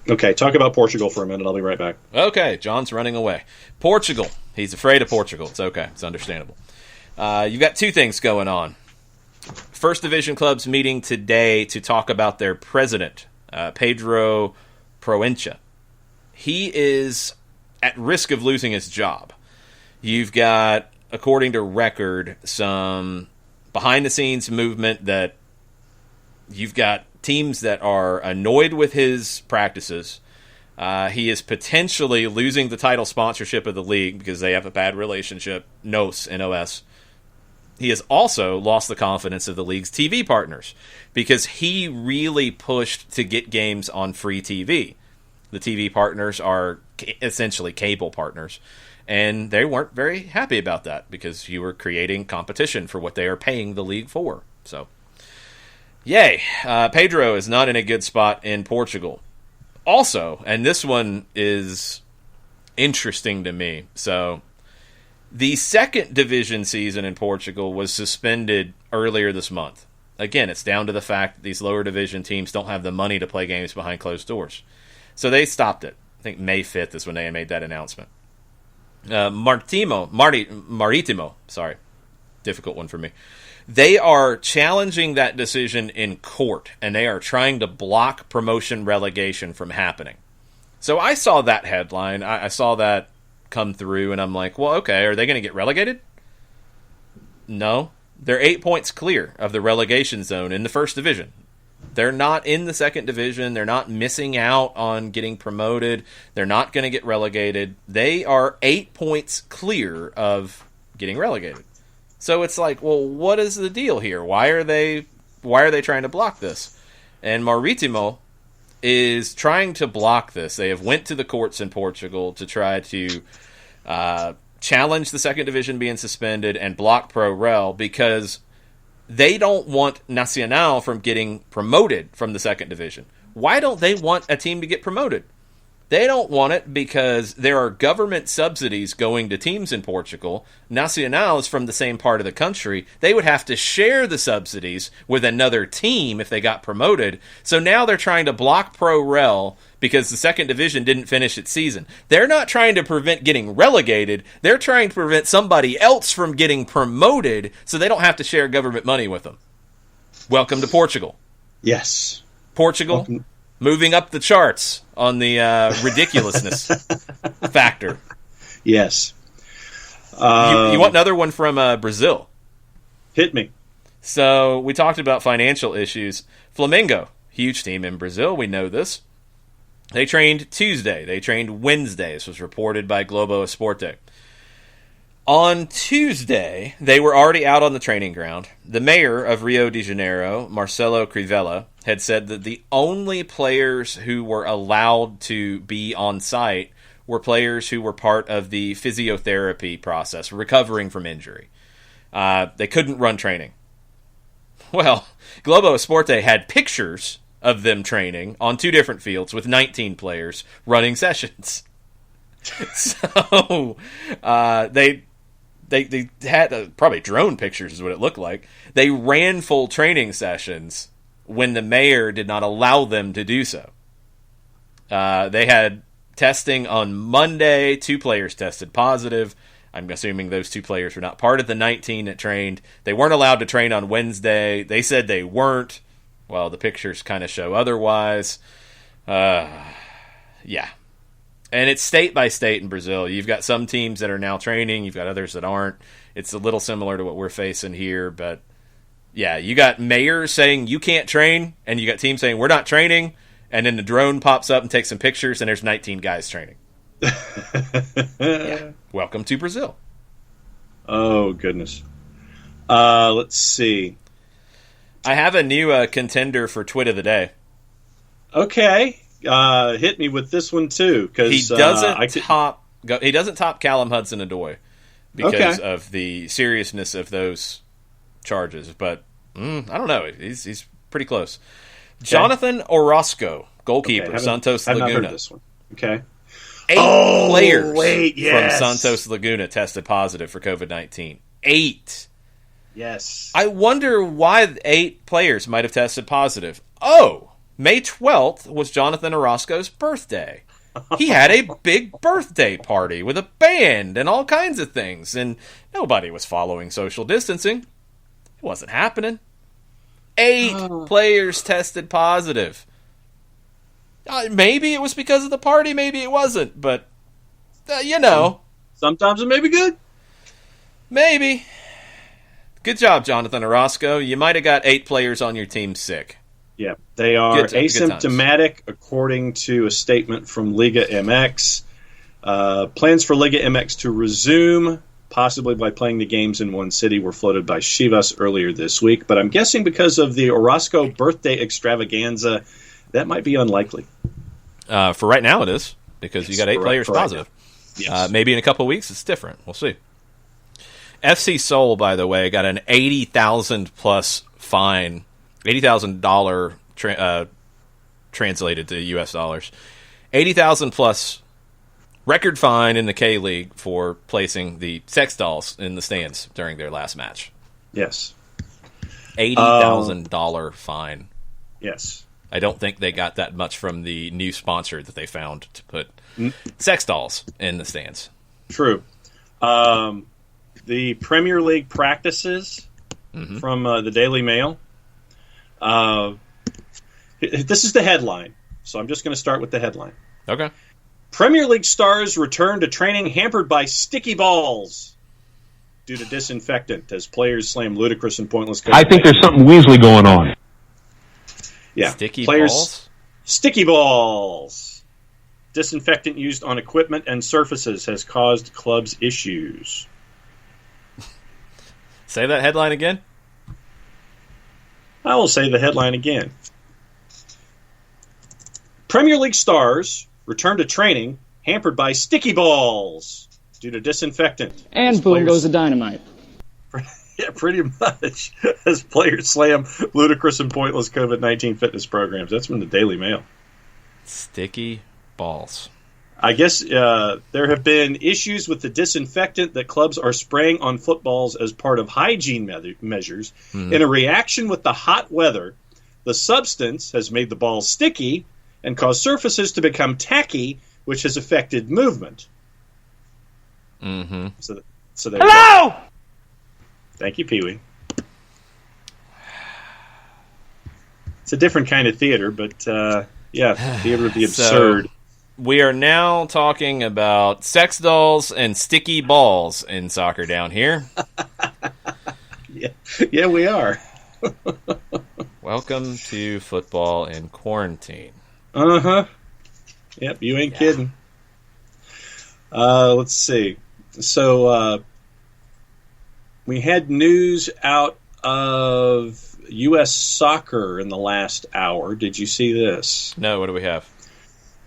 Okay, talk about Portugal for a minute. I'll be right back. Okay, John's running away. Portugal. He's afraid of Portugal. It's okay. It's understandable. You've got 2 things going on. First Division clubs meeting today to talk about their president, Pedro Proença. He is at risk of losing his job. You've got, according to record, some behind-the-scenes movement that you've got teams that are annoyed with his practices. He is potentially losing the title sponsorship of the league because they have a bad relationship. NOS, N-O-S. He has also lost the confidence of the league's TV partners because he really pushed to get games on free TV. The TV partners are essentially cable partners, and they weren't very happy about that because you were creating competition for what they are paying the league for. So, yay. Pedro is not in a good spot in Portugal. Also, and this one is interesting to me, so the 2nd division season in Portugal was suspended earlier this month. Again, it's down to the fact that these lower division teams don't have the money to play games behind closed doors. So they stopped it. I think May 5th is when they made that announcement. Maritimo, sorry, difficult one for me. They are challenging that decision in court, and they are trying to block promotion relegation from happening. So I saw that headline. I saw that come through, and I'm like, well, okay, are they going to get relegated? No. They're 8 points clear of the relegation zone in the 1st division. They're not in the 2nd division. They're not missing out on getting promoted. They're not going to get relegated. They are 8 points clear of getting relegated. So it's like, well, what is the deal here? Why are they trying to block this? And Maritimo is trying to block this. They have went to the courts in Portugal to try to challenge the 2nd division being suspended and block Pro-Rel because they don't want Nacional from getting promoted from the 2nd division. Why don't they want a team to get promoted? They don't want it because there are government subsidies going to teams in Portugal. Nacional is from the same part of the country. They would have to share the subsidies with another team if they got promoted. So now they're trying to block Pro-Rel because the 2nd division didn't finish its season. They're not trying to prevent getting relegated. They're trying to prevent somebody else from getting promoted so they don't have to share government money with them. Welcome to Portugal. Yes. Portugal. Welcome. Moving up the charts on the ridiculousness factor. Yes. You want another one from Brazil? Hit me. So we talked about financial issues. Flamengo, huge team in Brazil. We know this. They trained Tuesday. They trained Wednesday. This was reported by Globo Esporte. On Tuesday, they were already out on the training ground. The mayor of Rio de Janeiro, Marcelo Crivella, had said that the only players who were allowed to be on site were players who were part of the physiotherapy process, recovering from injury. They couldn't run training. Well, Globo Esporte had pictures of them training on 2 different fields with 19 players running sessions. So they had probably drone pictures is what it looked like. They ran full training sessions when the mayor did not allow them to do so. They had testing on Monday. 2 players tested positive. I'm assuming those 2 players were not part of the 19 that trained. They weren't allowed to train on Wednesday. They said they weren't. Well, the pictures kind of show otherwise. Yeah. And it's state by state in Brazil. You've got some teams that are now training. You've got others that aren't. It's a little similar to what we're facing here. But, yeah, you got mayors saying you can't train, and you got teams saying we're not training, and then the drone pops up and takes some pictures, and there's 19 guys training. Yeah. Welcome to Brazil. Oh, goodness. Let's see. I have a new contender for Twit of the Day. Okay. Hit me with this one too, because he doesn't top Callum Hudson-Odoi because of the seriousness of those charges. But I don't know, he's pretty close. Okay. Jonathan Orozco, goalkeeper, Santos Laguna. I've not heard this one. Okay, 8 players from Santos Laguna tested positive for COVID-19. 8. Yes. I wonder why 8 players might have tested positive. Oh. May 12th was Jonathan Orozco's birthday. He had a big birthday party with a band and all kinds of things, and nobody was following social distancing. It wasn't happening. 8 players tested positive. Maybe it was because of the party, maybe it wasn't, but, Sometimes it may be good. Maybe. Good job, Jonathan Orozco. You might have got 8 players on your team sick. Yeah, they are asymptomatic, according to a statement from Liga MX. Plans for Liga MX to resume, possibly by playing the games in one city, were floated by Chivas earlier this week. But I'm guessing because of the Orozco birthday extravaganza, that might be unlikely. For right now it is, because you got 8 players positive. Yes. Maybe in a couple of weeks it's different. We'll see. FC Seoul, by the way, got an $80,000+ fine. $80,000 translated to U.S. dollars. $80,000+ record fine in the K-League for placing the sex dolls in the stands during their last match. Yes. $80,000 fine. Yes. I don't think they got that much from the new sponsor that they found to put sex dolls in the stands. True. The Premier League practices from the Daily Mail. This is the headline, so I'm just going to start with the headline. Okay. Premier League stars return to training hampered by sticky balls due to disinfectant as players slam ludicrous and pointless. I think there's something Weasley going on. Yeah, sticky players, balls. Sticky balls. Disinfectant used on equipment and surfaces has caused clubs issues. Say that headline again. I will say the headline again. Premier League stars return to training hampered by sticky balls due to disinfectant. And boom goes the dynamite. Yeah, pretty much. As players slam ludicrous and pointless COVID-19 fitness programs. That's from the Daily Mail. Sticky balls. I guess there have been issues with the disinfectant that clubs are spraying on footballs as part of hygiene measures. In a reaction with the hot weather, the substance has made the balls sticky and caused surfaces to become tacky, which has affected movement. Mm-hmm. So there you go. Thank you, Pee-wee. It's a different kind of theater, but theater of the absurd. So, we are now talking about sex dolls and sticky balls in soccer down here. Yeah, we are. Welcome to football in quarantine. Uh-huh. Yep, you ain't kidding. Let's see. So, We had news out of U.S. soccer in the last hour. Did you see this? No, what do we have?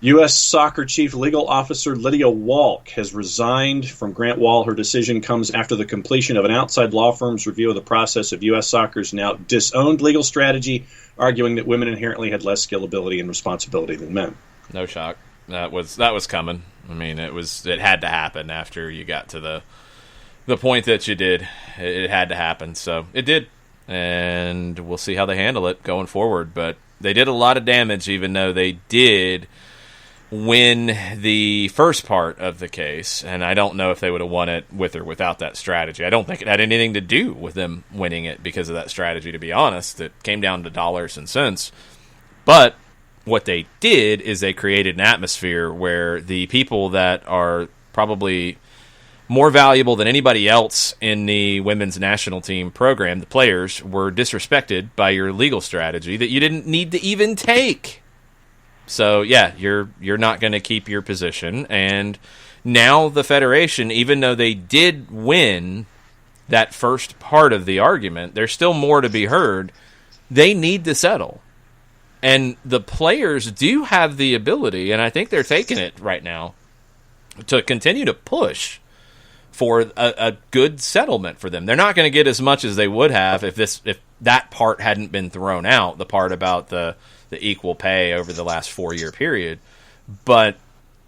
U.S. Soccer Chief Legal Officer Lydia Walk has resigned from Grant Wall. Her decision comes after the completion of an outside law firm's review of the process of U.S. Soccer's now disowned legal strategy, arguing that women inherently had less skill, ability, and responsibility than men. No shock. That was coming. I mean, it had to happen after you got to the point that you did. It had to happen, so it did, and we'll see how they handle it going forward. But they did a lot of damage, even though they did win the first part of the case, and I don't know if they would have won it with or without that strategy. I don't think it had anything to do with them winning it because of that strategy, to be honest. It came down to dollars and cents. But what they did is they created an atmosphere where the people that are probably more valuable than anybody else in the women's national team program, the players, were disrespected by your legal strategy that you didn't need to even take. So, yeah, you're not going to keep your position. And now the Federation, even though they did win that first part of the argument, there's still more to be heard. They need to settle. And the players do have the ability, and I think they're taking it right now, to continue to push for a good settlement for them. They're not going to get as much as they would have if that part hadn't been thrown out, the part about the equal pay over the last 4-year period. But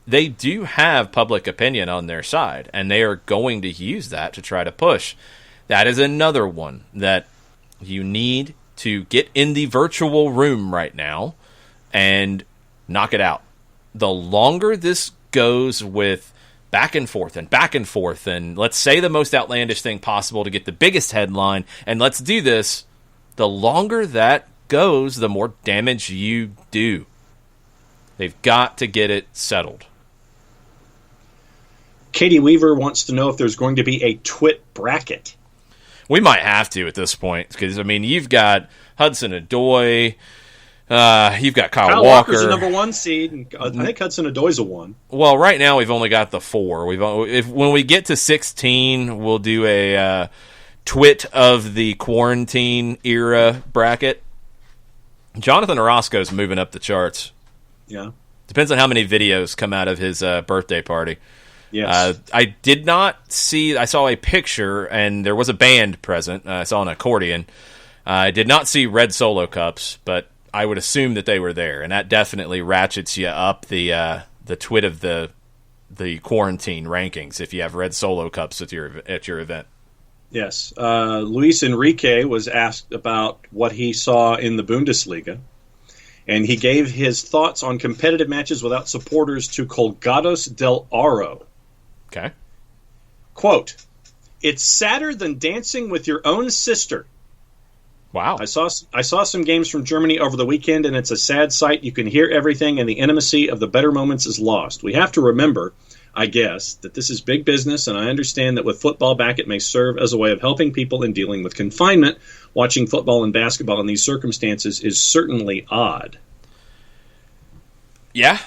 they do have public opinion on their side, and they are going to use that to try to push. That is another one that you need to get in the virtual room right now and knock it out. The longer this goes with back and forth, and let's say the most outlandish thing possible to get the biggest headline, and let's do this, the longer that goes, the more damage you do. They've got to get it settled. Katie Weaver wants to know if there's going to be a twit bracket. We might have to at this point, because, I mean, you've got Hudson Odoi, you've got Kyle Walker. Walker's the number 1 seed, and I think Hudson Odoi's a 1. Well, right now we've only got the 4. When we get to 16, we'll do a twit of the quarantine era bracket. Jonathan Orozco's moving up the charts. Yeah. Depends on how many videos come out of his birthday party. Yes. I did not see... I saw a picture, and there was a band present. I saw an accordion. I did not see red Solo Cups, but I would assume that they were there, and that definitely ratchets you up the twit of the quarantine rankings if you have red Solo Cups at your event. Yes. Luis Enrique was asked about what he saw in the Bundesliga, and he gave his thoughts on competitive matches without supporters to Colgados del Aro. Okay. Quote, "It's sadder than dancing with your own sister." Wow. I saw some games from Germany over the weekend, and it's a sad sight. You can hear everything, and the intimacy of the better moments is lost. We have to remember, I guess, that this is big business, and I understand that with football back, it may serve as a way of helping people in dealing with confinement. Watching football and basketball in these circumstances is certainly odd. Yeah.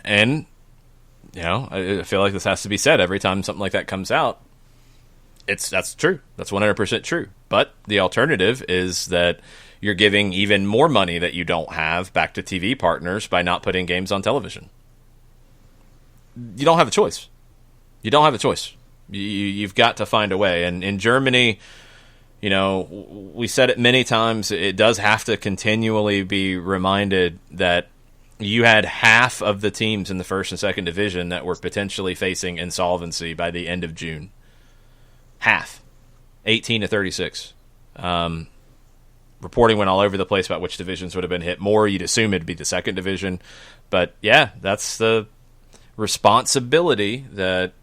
And, I feel like this has to be said every time something like that comes out. That's true. That's 100% true. But the alternative is that you're giving even more money that you don't have back to TV partners by not putting games on television. You don't have a choice. You've got to find a way. And in Germany, we said it many times, it does have to continually be reminded that you had half of the teams in the first and second division that were potentially facing insolvency by the end of June. Half. 18 to 36. Reporting went all over the place about which divisions would have been hit more. You'd assume it'd be the second division. But, yeah, that's the responsibility that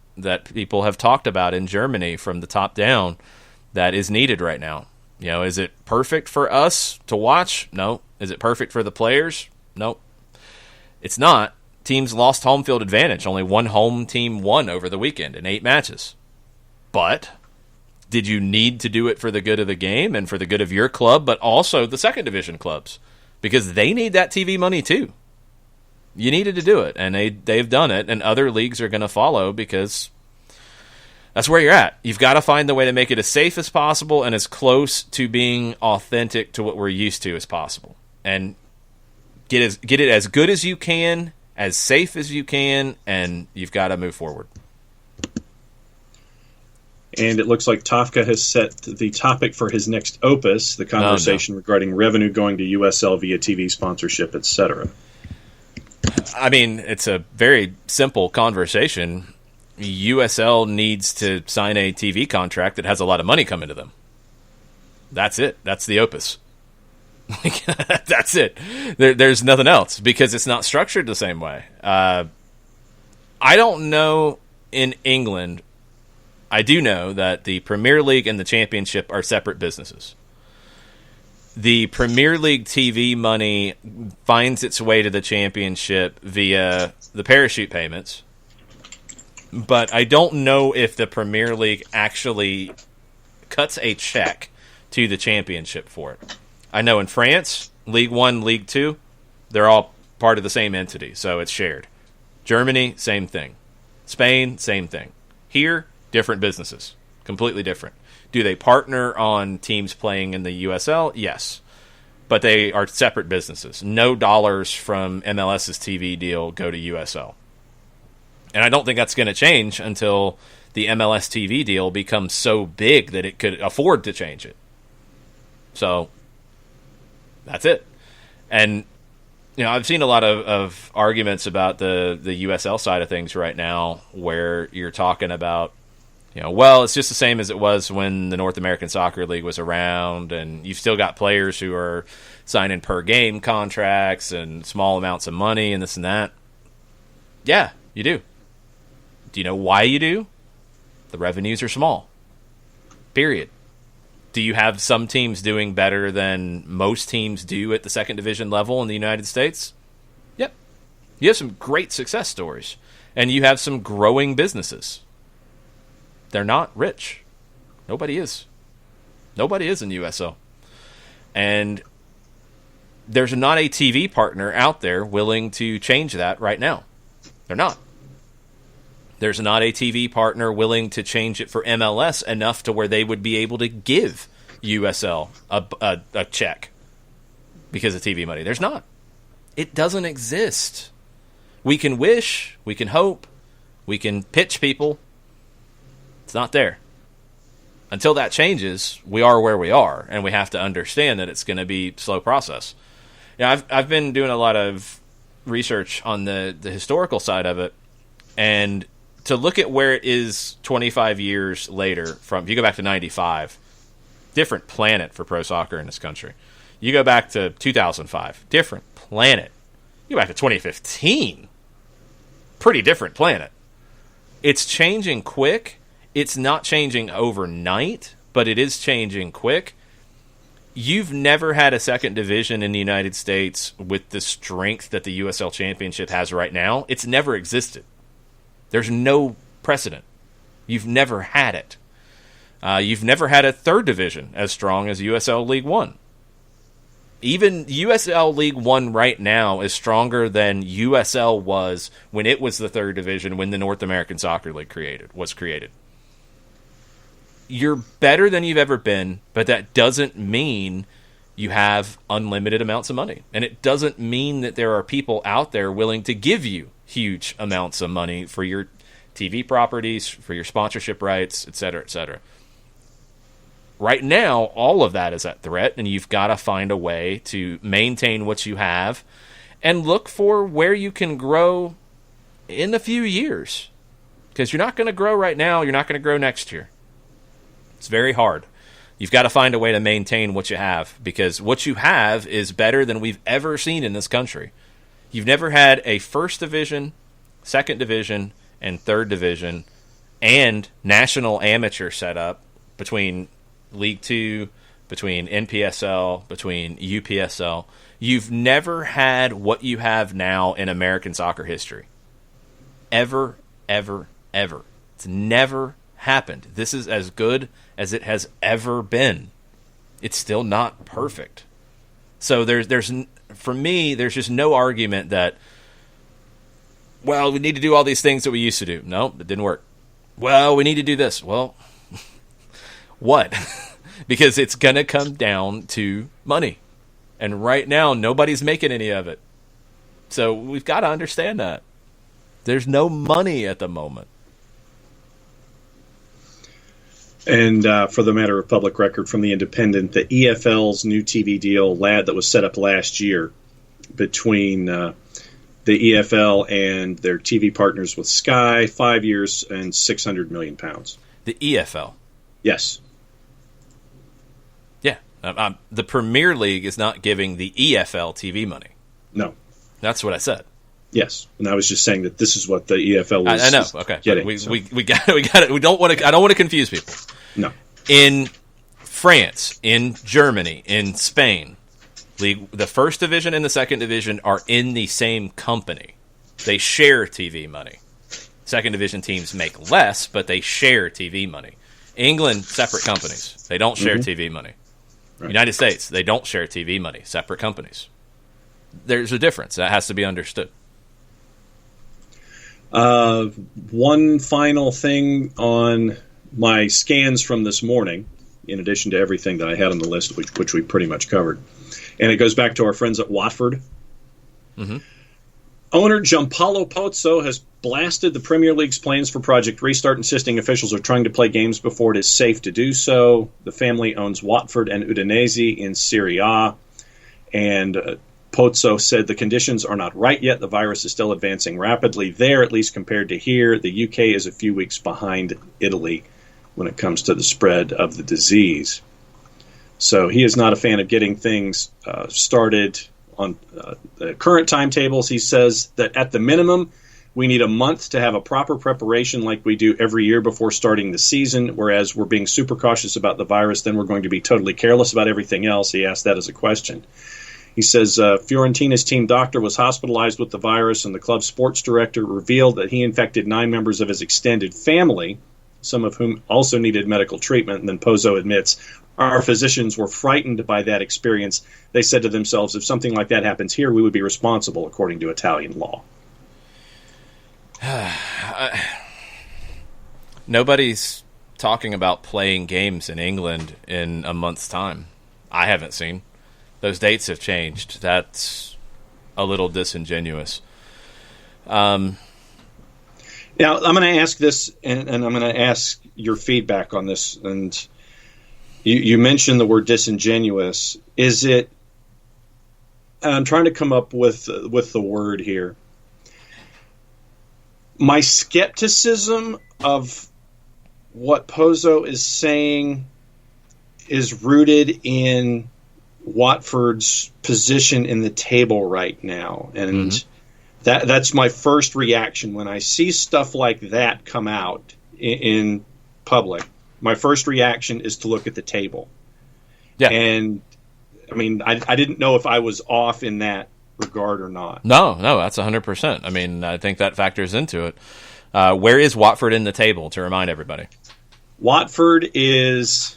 people have talked about in Germany from the top down that is needed right now. Is it perfect for us to watch? No. Is it perfect for the players? No. It's not. Teams lost home field advantage. Only one home team won over the weekend in 8 matches. But did you need to do it for the good of the game and for the good of your club, but also the second division clubs? Because they need that TV money too. You needed to do it, and they've done it, and other leagues are going to follow because That's where you're at. You've got to find the way to make it as safe as possible and as close to being authentic to what we're used to as possible. And get it as good as you can, as safe as you can, and you've got to move forward. And it looks like Tafka has set the topic for his next opus, the conversation regarding revenue going to USL via TV sponsorship, etc. I mean, it's a very simple conversation. USL needs to sign a TV contract that has a lot of money coming to them. That's it. That's the opus. That's it. There's nothing else because it's not structured the same way. I don't know in England. I do know that the Premier League and the Championship are separate businesses. The Premier League TV money finds its way to the Championship via the parachute payments. But I don't know if the Premier League actually cuts a check to the Championship for it. I know in France, League 1, League 2, they're all part of the same entity, so it's shared. Germany, same thing. Spain, same thing. Here, different businesses. Completely different. Do they partner on teams playing in the USL? Yes. But they are separate businesses. No dollars from MLS's TV deal go to USL. And I don't think that's going to change until the MLS TV deal becomes so big that it could afford to change it. So that's it. And I've seen a lot of arguments about the USL side of things right now where you're talking about, well, it's just the same as it was when the North American Soccer League was around, and you've still got players who are signing per game contracts and small amounts of money and this and that. Yeah, you do. Do you know why you do? The revenues are small. Period. Do you have some teams doing better than most teams do at the second division level in the United States? Yep. You have some great success stories, and you have some growing businesses. They're not rich. Nobody is. Nobody is in USL. And there's not a TV partner out there willing to change that right now. They're not. There's not a TV partner willing to change it for MLS enough to where they would be able to give USL a check because of TV money. There's not. It doesn't exist. We can wish, we can hope, we can pitch people. It's not there. Until that changes, we are where we are, and we have to understand that it's going to be a slow process. I've been doing a lot of research on the historical side of it, and to look at where it is 25 years later, if you go back to 95, different planet for pro soccer in this country. You go back to 2005, different planet. You go back to 2015, pretty different planet. It's changing quick. It's not changing overnight, but it is changing quick. You've never had a second division in the United States with the strength that the USL Championship has right now. It's never existed. There's no precedent. You've never had it. You've never had a third division as strong as USL League One. Even USL League One right now is stronger than USL was when it was the third division when the North American Soccer League was created. You're better than you've ever been, but that doesn't mean you have unlimited amounts of money. And it doesn't mean that there are people out there willing to give you huge amounts of money for your TV properties, for your sponsorship rights, et cetera, et cetera. Right now, all of that is at threat, and you've got to find a way to maintain what you have and look for where you can grow in a few years. Because you're not going to grow right now, you're not going to grow next year. It's very hard. You've got to find a way to maintain what you have, because what you have is better than we've ever seen in this country. You've never had a first division, second division, and third division, and national amateur setup between League 2, between NPSL, between UPSL. You've never had what you have now in American soccer history. Ever, ever, ever. It's never happened. This is as good as it has ever been. It's still not perfect. So there's for me, there's just no argument that, well, we need to do all these things that we used to do. No, it didn't work. well, we need to do this. Well, what? Because it's going to come down to money. And right now, nobody's making any of it. So we've got to understand that. There's no money at the moment. And for the matter of public record from the Independent, the EFL's new TV deal that was set up last year between the EFL and their TV partners with Sky, 5 years and £600 million. The EFL? Yes. Yeah. The Premier League is not giving the EFL TV money. No. That's what I said. Yes, and I was just saying that this is what the EFL was. I know. Okay, getting, we got it. We don't want to. I don't want to confuse people. No. In France, in Germany, in Spain, the first division and the second division are in the same company. They share TV money. Second division teams make less, but they share TV money. England, separate companies. They don't share TV money. Right. United States, they don't share TV money. Separate companies. There's a difference. That has to be understood. One final thing on my scans from this morning, in addition to everything that I had on the list, which we pretty much covered. And it goes back to our friends at Watford. Mm-hmm. Owner Giampaolo Pozzo has blasted the Premier League's plans for Project Restart, insisting officials are trying to play games before it is safe to do so. The family owns Watford and Udinese in Serie A, and Pozzo said the conditions are not right yet. The virus is still advancing rapidly there, at least compared to here. The UK is a few weeks behind Italy when it comes to the spread of the disease. So he is not a fan of getting things started on the current timetables. He says that at the minimum, we need a month to have a proper preparation like we do every year before starting the season, whereas we're being super cautious about the virus, then we're going to be totally careless about everything else. He asked that as a question. He says Fiorentina's team doctor was hospitalized with the virus, and the club's sports director revealed that he infected 9 members of his extended family, some of whom also needed medical treatment. And then Pozzo admits, our physicians were frightened by that experience. They said to themselves, if something like that happens here, we would be responsible according to Italian law. Nobody's talking about playing games in England in a month's time. I haven't seen. Those dates have changed. That's a little disingenuous. Now, I'm going to ask this, and I'm going to ask your feedback on this. And you mentioned the word disingenuous. Is it? I'm trying to come up with the word here. My skepticism of what Pozzo is saying is rooted in Watford's position in the table right now, and that's my first reaction when I see stuff like that come out in public. My first reaction is to look at the table. Yeah, and I mean, I didn't know if I was off in that regard or not. No, that's 100%. I mean, I think that factors into it. Where is Watford in the table, to remind everybody? Watford is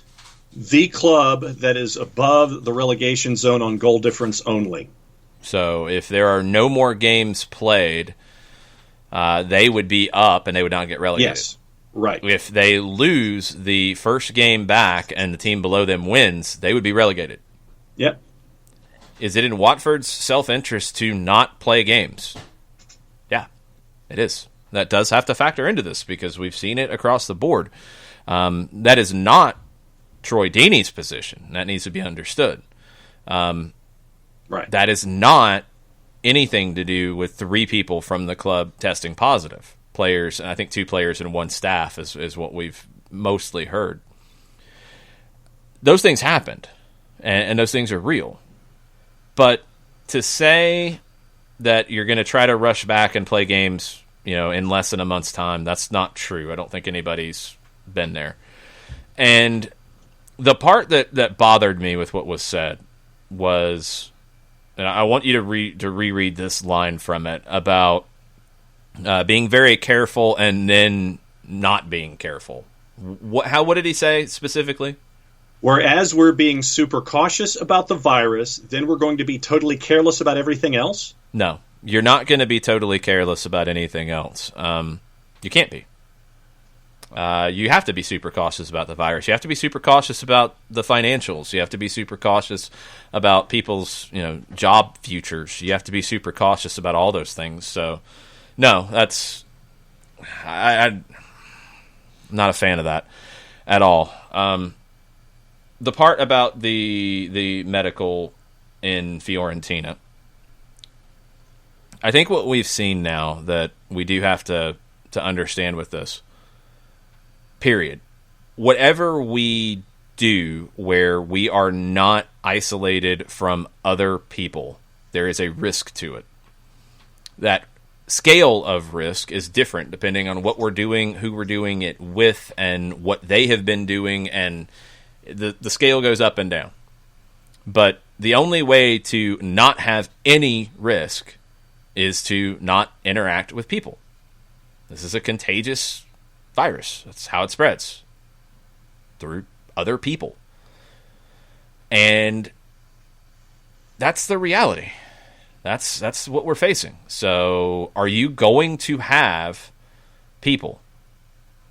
the club that is above the relegation zone on goal difference only. So if there are no more games played, they would be up and they would not get relegated. Yes, right. If they lose the first game back and the team below them wins, they would be relegated. Yep. Is it in Watford's self-interest to not play games? Yeah, it is. That does have to factor into this because we've seen it across the board. That is not Troy Deeney's position. That needs to be understood. Right. That is not anything to do with 3 people from the club testing positive. Players, and I think 2 players and 1 staff is what we've mostly heard. Those things happened, and those things are real. But to say that you're going to try to rush back and play games, in less than a month's time, that's not true. I don't think anybody's been there. And the part that bothered me with what was said was, and I want you to reread this line from it about being very careful and then not being careful. What did he say specifically? Whereas we're being super cautious about the virus, then we're going to be totally careless about everything else? No, you're not going to be totally careless about anything else. You can't be. You have to be super cautious about the virus. You have to be super cautious about the financials. You have to be super cautious about people's, job futures. You have to be super cautious about all those things. So, no, I'm not a fan of that at all. The part about the medical in Fiorentina, I think what we've seen now that we do have to understand with this, period. Whatever we do where we are not isolated from other people, there is a risk to it. That scale of risk is different depending on what we're doing, who we're doing it with, and what they have been doing, and the scale goes up and down. But the only way to not have any risk is to not interact with people. This is a contagious virus. That's how it spreads, through other people. And that's the reality. That's what we're facing. So are you going to have people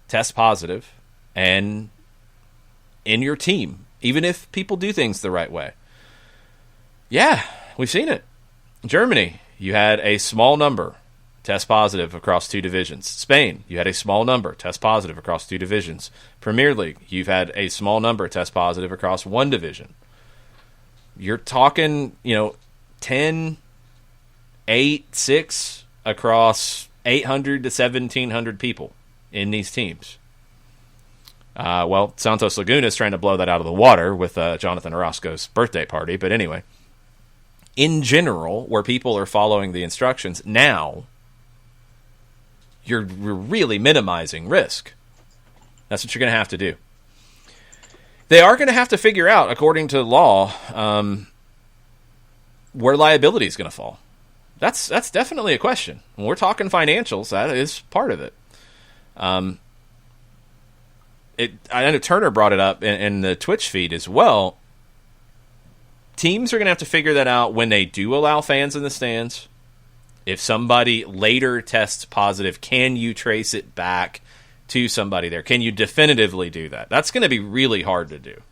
test positive and in your team, even if people do things the right way? Yeah, we've seen it. Germany, you had a small number test positive across 2 divisions. Spain, you had a small number test positive across 2 divisions. Premier League, you've had a small number test positive across 1 division. You're talking, 10, 8, 6 across 800 to 1,700 people in these teams. Santos Laguna is trying to blow that out of the water with Jonathan Orozco's birthday party. But anyway, in general, where people are following the instructions, now you're really minimizing risk. That's what you're going to have to do. They are going to have to figure out, according to law, where liability is going to fall. That's definitely a question. When we're talking financials, that is part of it. I know Turner brought it up in the Twitch feed as well. Teams are going to have to figure that out when they do allow fans in the stands. If somebody later tests positive, can you trace it back to somebody there? Can you definitively do that? That's going to be really hard to do.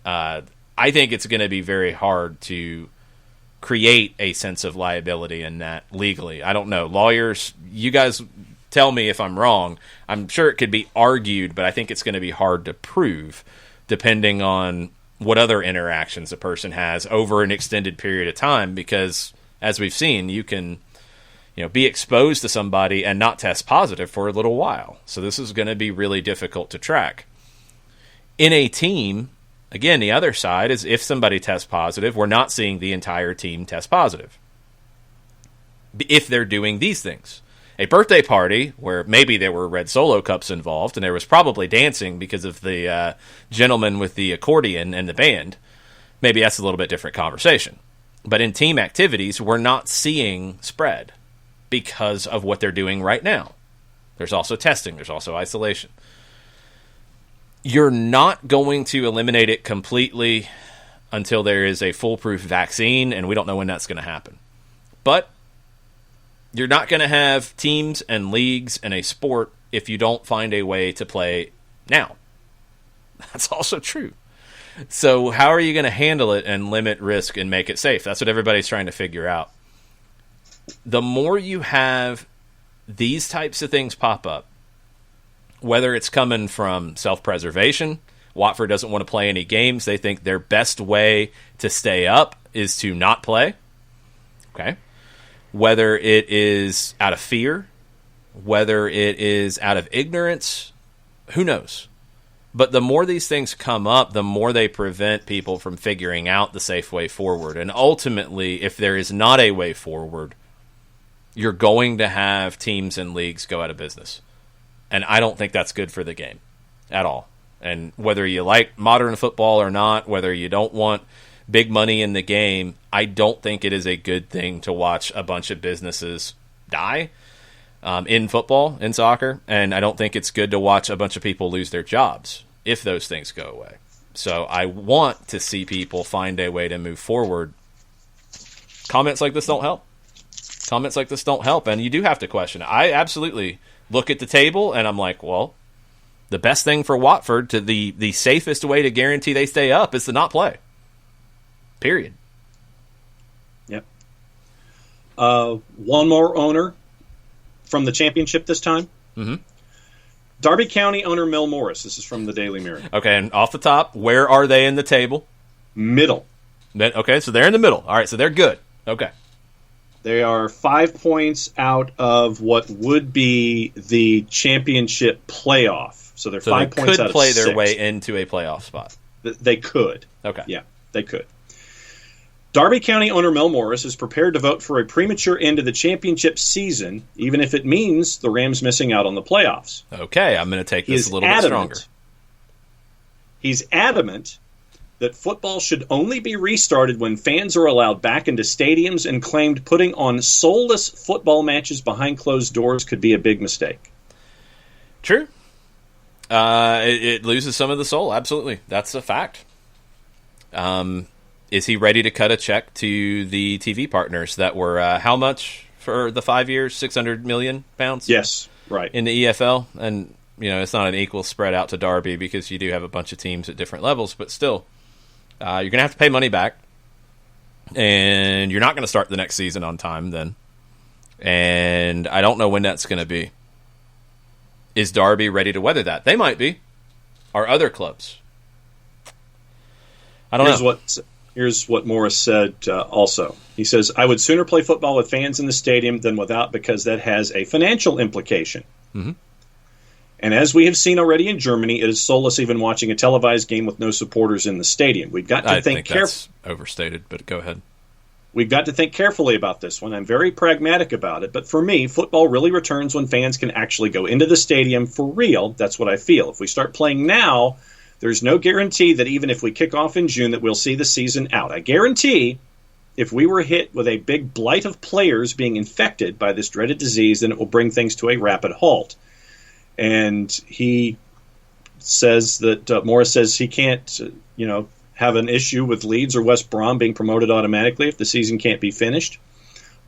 I think it's going to be very hard to create a sense of liability in that legally. I don't know. Lawyers, you guys tell me if I'm wrong. I'm sure it could be argued, but I think it's going to be hard to prove depending on what other interactions a person has over an extended period of time, because as we've seen, you can be exposed to somebody and not test positive for a little while. So this is going to be really difficult to track. In a team, again, the other side is if somebody tests positive, we're not seeing the entire team test positive. If they're doing these things. A birthday party where maybe there were red Solo cups involved and there was probably dancing because of the gentleman with the accordion and the band, maybe that's a little bit different conversation. But in team activities, we're not seeing spread because of what they're doing right now. There's also testing. There's also isolation. You're not going to eliminate it completely until there is a foolproof vaccine, and we don't know when that's going to happen. But you're not going to have teams and leagues in a sport if you don't find a way to play now. That's also true. So how are you going to handle it and limit risk and make it safe? That's what everybody's trying to figure out. The more you have these types of things pop up, whether it's coming from self-preservation, Watford doesn't want to play any games. They think their best way to stay up is to not play. Okay. Whether it is out of fear, whether it is out of ignorance, who knows? But the more these things come up, the more they prevent people from figuring out the safe way forward. And ultimately, if there is not a way forward, you're going to have teams and leagues go out of business. And I don't think that's good for the game at all. And whether you like modern football or not, whether you don't want big money in the game, I don't think it is a good thing to watch a bunch of businesses die in football, in soccer. And I don't think it's good to watch a bunch of people lose their jobs if those things go away. So I want to see people find a way to move forward. Comments like this don't help. Comments like this don't help. And you do have to question it. I absolutely look at the table and I'm like, well, The best thing for Watford, to the safest way to guarantee they stay up, is to not play. Period. Yep. One more owner from the championship this time. Mm-hmm. Derby County owner Mel Morris. This is from the Daily Mirror. Okay, and off the top, where are they in the table? Middle. Okay, so they're in the middle. All right, so they're good. Okay. They are 5 points out of what would be the championship playoff. So they're 5 points could out of play 6. their way into a playoff spot. They could. Okay. Yeah, they could. Derby County owner Mel Morris is prepared to vote for a premature end to the championship season, even if it means the Rams missing out on the playoffs. Okay, I'm going to take this a little bit stronger. He's adamant that football should only be restarted when fans are allowed back into stadiums, and claimed putting on soulless football matches behind closed doors could be a big mistake. True. It loses some of the soul. Absolutely. That's a fact. Is he ready to cut a check to the TV partners that were how much for the 5 years? 600 million pounds? Yes, right. In the EFL. And, it's not an equal spread out to Derby because you do have a bunch of teams at different levels, but still, you're going to have to pay money back. And you're not going to start the next season on time then. And I don't know when that's going to be. Is Derby ready to weather that? They might be. Are other clubs? I don't know. Here's what Morris said also. He says, I would sooner play football with fans in the stadium than without, because that has a financial implication. Mm-hmm. And as we have seen already in Germany, it is soulless even watching a televised game with no supporters in the stadium. We've got to think carefully. That's overstated, but go ahead. We've got to think carefully about this one. I'm very pragmatic about it, but for me, football really returns when fans can actually go into the stadium for real. That's what I feel. If we start playing now, there's no guarantee that even if we kick off in June that we'll see the season out. I guarantee if we were hit with a big blight of players being infected by this dreaded disease, then it will bring things to a rapid halt. And he says that Morris says he can't, have an issue with Leeds or West Brom being promoted automatically if the season can't be finished.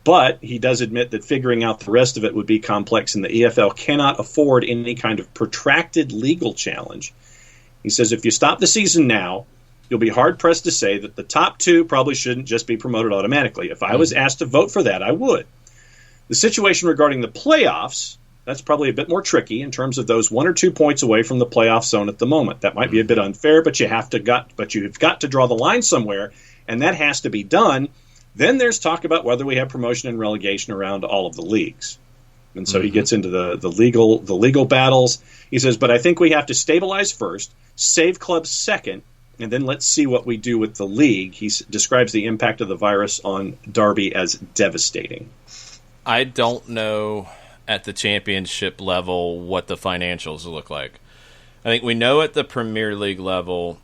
But he does admit that figuring out the rest of it would be complex, and the EFL cannot afford any kind of protracted legal challenge. He says if you stop the season now, you'll be hard-pressed to say that the top two probably shouldn't just be promoted automatically. If I was asked to vote for that, I would. The situation regarding the playoffs, that's probably a bit more tricky in terms of those 1 or 2 points away from the playoff zone at the moment. That might be a bit unfair, but you've got to draw the line somewhere, and that has to be done. Then there's talk about whether we have promotion and relegation around all of the leagues. And so he gets into the legal battles. He says, but I think we have to stabilize first, save clubs second, and then let's see what we do with the league. He describes the impact of the virus on Derby as devastating. I don't know at the championship level what the financials look like. I think we know at the Premier League level,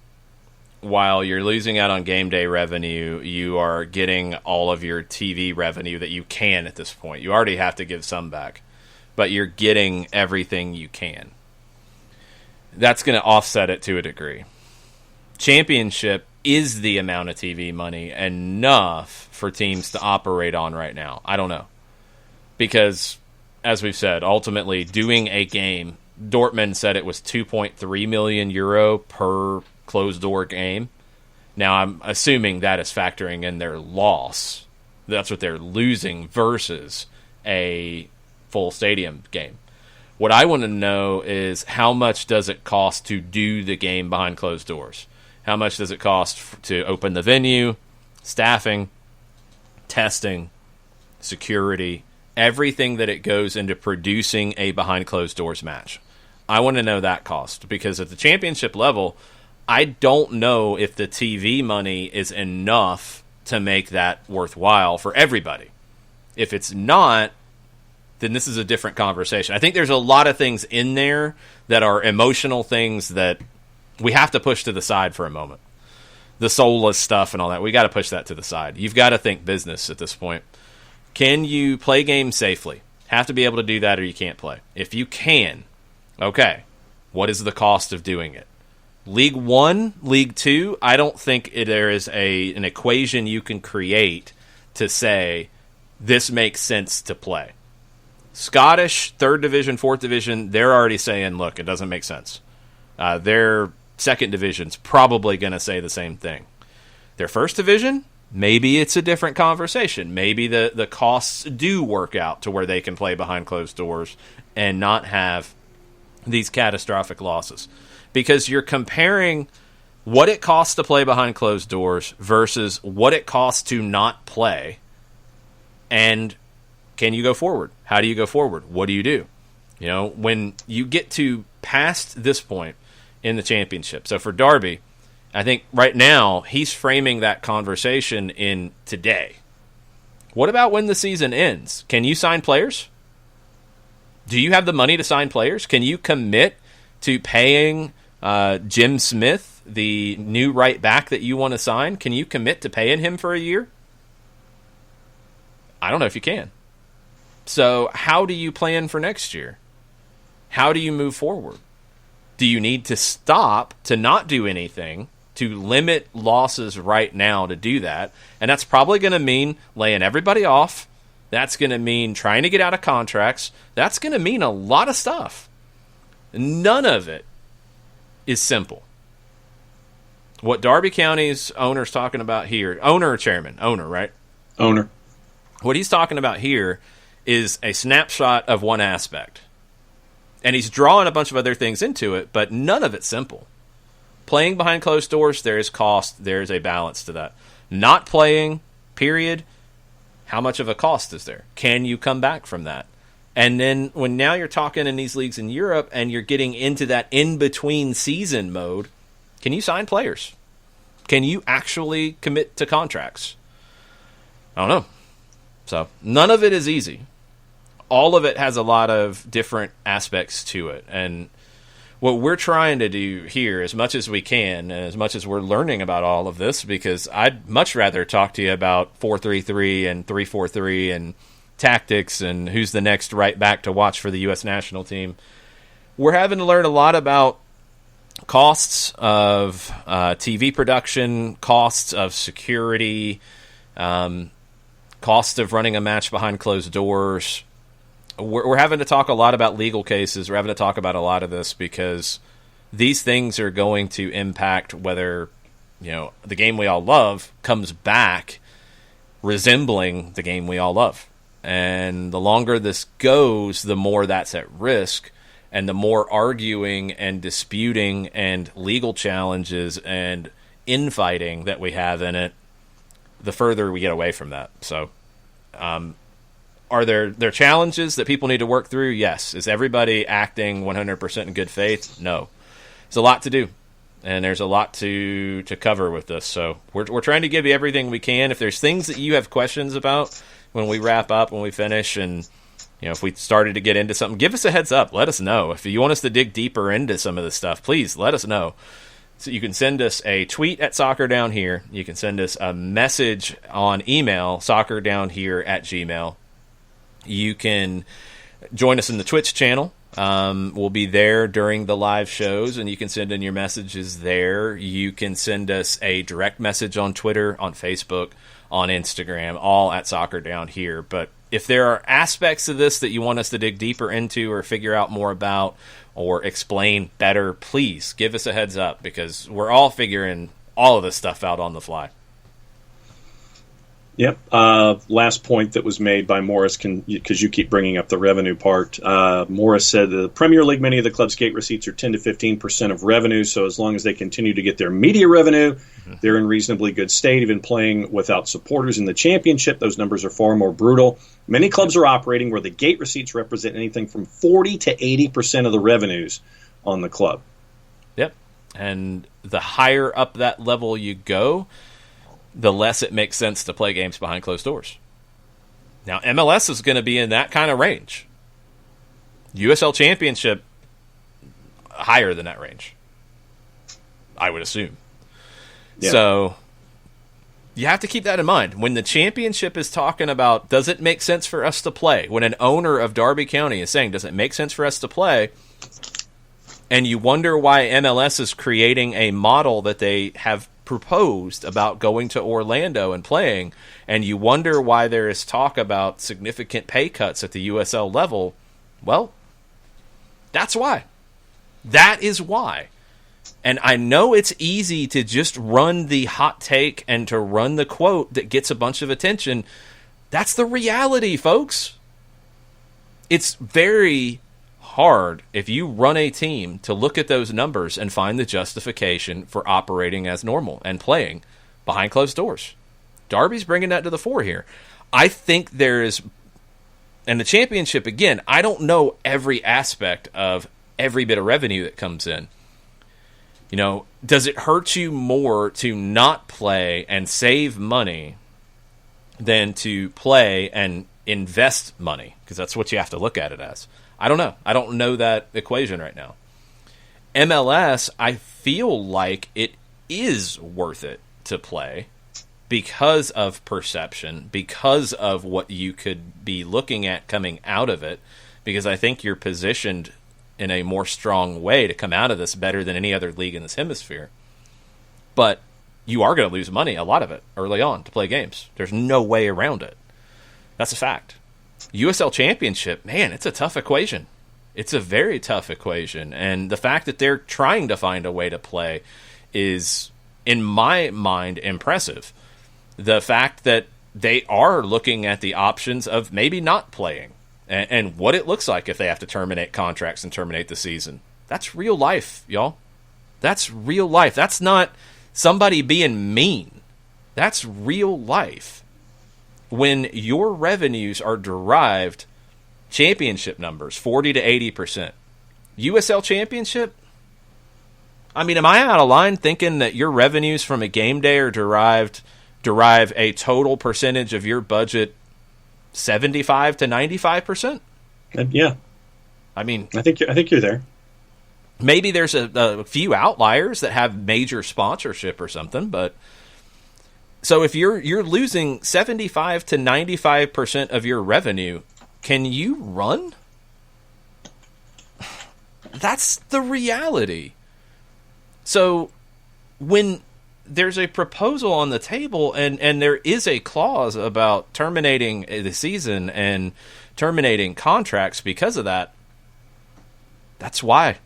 while you're losing out on game day revenue, you are getting all of your TV revenue that you can at this point. You already have to give some back, but you're getting everything you can. That's going to offset it to a degree. Championship is the amount of TV money enough for teams to operate on right now? I don't know. Because, as we've said, ultimately doing a game, Dortmund said it was 2.3 million euro per closed-door game. Now, I'm assuming that is factoring in their loss. That's what they're losing versus a full stadium game. What I want to know is how much does it cost to do the game behind closed doors? How much does it cost to open the venue, staffing, testing, security, everything that it goes into producing a behind closed doors match? I want to know that cost, because at the championship level, I don't know if the TV money is enough to make that worthwhile for everybody. If it's not, then this is a different conversation. I think there's a lot of things in there that are emotional things that we have to push to the side for a moment. The soulless stuff and all that, we got to push that to the side. You've got to think business at this point. Can you play games safely? Have to be able to do that or you can't play. If you can, okay, what is the cost of doing it? League 1, League 2, I don't think there is an equation you can create to say this makes sense to play. Scottish, 3rd Division, 4th Division, they're already saying, look, it doesn't make sense. Their second division's probably going to say the same thing. Their first division, maybe it's a different conversation. Maybe the costs do work out to where they can play behind closed doors and not have these catastrophic losses. Because you're comparing what it costs to play behind closed doors versus what it costs to not play. And can you go forward? How do you go forward? What do you do? You know, when you get to past this point in the championship. So for Darby, I think right now he's framing that conversation in today. What about when the season ends? Can you sign players? Do you have the money to sign players? Can you commit to paying Jim Smith, the new right back that you want to sign? Can you commit to paying him for a year? I don't know if you can. So how do you plan for next year? How do you move forward? Do you need to stop to not do anything, to limit losses right now to do that? And that's probably going to mean laying everybody off. That's going to mean trying to get out of contracts. That's going to mean a lot of stuff. None of it is simple. What Darby County's owner's talking about here, owner or chairman? Owner, right? Owner. What he's talking about here is a snapshot of one aspect. And he's drawing a bunch of other things into it, but none of it's simple. Playing behind closed doors, there is cost. There is a balance to that. Not playing, period, how much of a cost is there? Can you come back from that? And then when now you're talking in these leagues in Europe and you're getting into that in-between season mode, can you sign players? Can you actually commit to contracts? I don't know. So none of it is easy. All of it has a lot of different aspects to it. And what we're trying to do here, as much as we can, and as much as we're learning about all of this, because I'd much rather talk to you about 4-3-3 and 3-4-3 and tactics and who's the next right back to watch for the U.S. national team. We're having to learn a lot about costs of TV production, costs of security, cost of running a match behind closed doors. We're having to talk a lot about legal cases. We're having to talk about a lot of this because these things are going to impact whether, you know, the game we all love comes back resembling the game we all love. And the longer this goes, the more that's at risk, and the more arguing and disputing and legal challenges and infighting that we have in it, the further we get away from that. So, are there challenges that people need to work through? Yes. Is everybody acting 100% in good faith? No. There's a lot to do, and there's a lot to cover with this. So we're trying to give you everything we can. If there's things that you have questions about when we wrap up, when we finish, and you know, if we started to get into something, give us a heads up. Let us know. If you want us to dig deeper into some of this stuff, please let us know. So you can send us a tweet at Soccer Down Here. You can send us a message on email, soccerdownhere@gmail.com. You can join us in the Twitch channel. We'll be there during the live shows, and you can send in your messages there. You can send us a direct message on Twitter, on Facebook, on Instagram, all at Soccer Down Here. But if there are aspects of this that you want us to dig deeper into or figure out more about or explain better, please give us a heads up, because we're all figuring all of this stuff out on the fly. Yep. Last point that was made by Morris, because you keep bringing up the revenue part. Morris said the Premier League, many of the club's gate receipts are 10 to 15% of revenue. So as long as they continue to get their media revenue, they're in reasonably good state. Even playing without supporters in the Championship, those numbers are far more brutal. Many clubs are operating where the gate receipts represent anything from 40 to 80% of the revenues on the club. Yep. And the higher up that level you go, the less it makes sense to play games behind closed doors. Now, MLS is going to be in that kind of range. USL Championship, higher than that range, I would assume. Yeah. So you have to keep that in mind. When the championship is talking about, does it make sense for us to play? When an owner of Darby County is saying, does it make sense for us to play? And you wonder why MLS is creating a model that they have proposed about going to Orlando and playing, and you wonder why there is talk about significant pay cuts at the USL level. Well, that's why. That is why. And I know it's easy to just run the hot take and to run the quote that gets a bunch of attention. That's the reality, folks. It's very hard if you run a team to look at those numbers and find the justification for operating as normal and playing behind closed doors. Darby's bringing that to the fore here. I think there is, and the championship, again, I don't know every aspect of every bit of revenue that comes in. You know, does it hurt you more to not play and save money than to play and invest money? Because that's what you have to look at it as. I don't know. I don't know that equation right now. MLS, I feel like it is worth it to play because of perception, because of what you could be looking at coming out of it, because I think you're positioned in a more strong way to come out of this better than any other league in this hemisphere. But you are going to lose money, a lot of it, early on to play games. There's no way around it. That's a fact. USL Championship, man, it's a tough equation. It's a very tough equation. And the fact that they're trying to find a way to play is, in my mind, impressive. The fact that they are looking at the options of maybe not playing and what it looks like if they have to terminate contracts and terminate the season. That's real life, y'all. That's real life. That's not somebody being mean. That's real life. When your revenues are derived, championship numbers, 40 to 80%. USL Championship? I mean, am I out of line thinking that your revenues from a game day are derive a total percentage of your budget 75 to 95%? Yeah. I mean, I think you're there. Maybe there's a few outliers that have major sponsorship or something, but so if you're losing 75 to 95% of your revenue, can you run? That's the reality. So when there's a proposal on the table and there is a clause about terminating the season and terminating contracts because of that, that's why.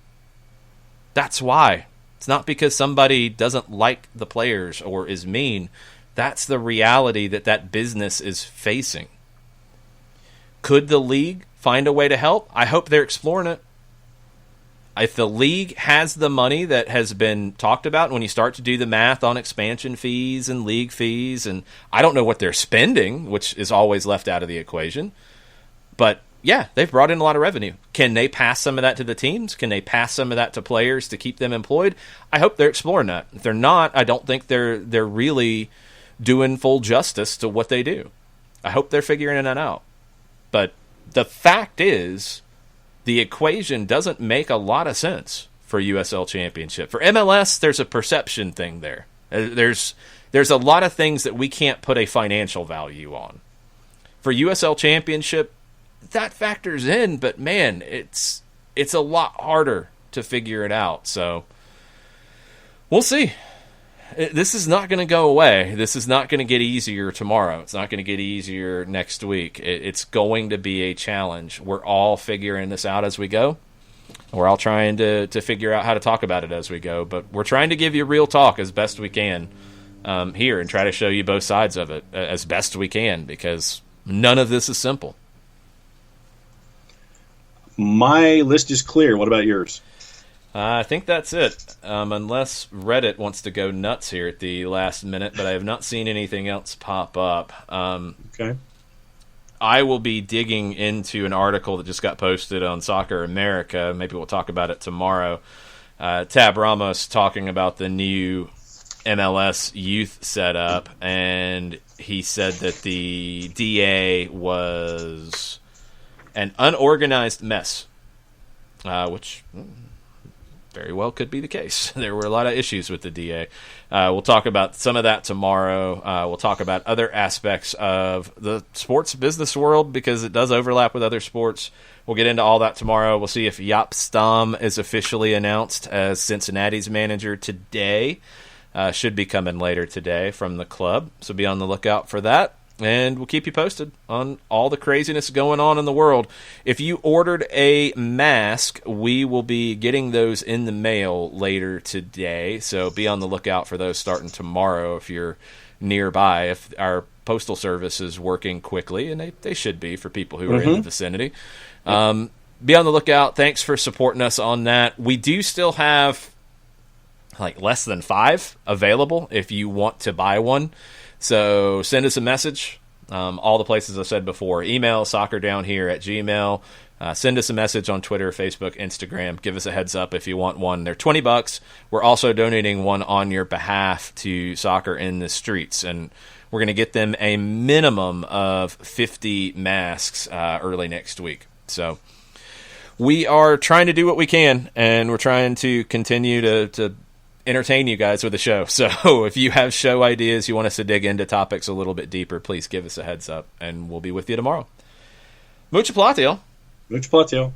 That's why. It's not because somebody doesn't like the players or is mean. That's the reality that business is facing. Could the league find a way to help? I hope they're exploring it. If the league has the money that has been talked about, when you start to do the math on expansion fees and league fees, and I don't know what they're spending, which is always left out of the equation, but yeah, they've brought in a lot of revenue. Can they pass some of that to the teams? Can they pass some of that to players to keep them employed? I hope they're exploring that. If they're not, I don't think they're really doing full justice to what they do. I hope they're figuring that out. But the fact is, the equation doesn't make a lot of sense for USL Championship. For MLS, there's a perception thing there. There's a lot of things that we can't put a financial value on. For USL Championship, that factors in, but man, it's a lot harder to figure it out. So we'll see. This is not going to go away. This is not going to get easier tomorrow. It's not going to get easier next week. It's going to be a challenge. We're all figuring this out as we go. We're all trying to figure out how to talk about it as we go. But we're trying to give you real talk as best we can here and try to show you both sides of it as best we can, because none of this is simple. My list is clear. What about yours? I think that's it, unless Reddit wants to go nuts here at the last minute, but I have not seen anything else pop up. Okay. I will be digging into an article that just got posted on Soccer America. Maybe we'll talk about it tomorrow. Tab Ramos talking about the new MLS youth setup, and he said that the DA was an unorganized mess, which very well could be the case. There were a lot of issues with the DA. We'll talk about some of that tomorrow. We'll talk about other aspects of the sports business world because it does overlap with other sports. We'll get into all that tomorrow. We'll see if Jaap Stam is officially announced as Cincinnati's manager today. Should be coming later today from the club, so be on the lookout for that. and we'll keep you posted on all the craziness going on in the world. If you ordered a mask, we will be getting those in the mail later today, so be on the lookout for those starting tomorrow if you're nearby. If our postal service is working quickly, and they should be for people who are in the vicinity. Be on the lookout. Thanks for supporting us on that. We do still have like less than 5 available if you want to buy one. So send us a message. All the places I said before. Email soccerdownhere@gmail. Send us a message on Twitter, Facebook, Instagram. Give us a heads up if you want one. They're $20. We're also donating one on your behalf to Soccer in the Streets, and we're going to get them a minimum of 50 masks early next week. So we are trying to do what we can, and we're trying to continue to entertain you guys with the show. So if you have show ideas, you want us to dig into topics a little bit deeper, please give us a heads up, and we'll be with you tomorrow. Mucho platio. Mucho platio.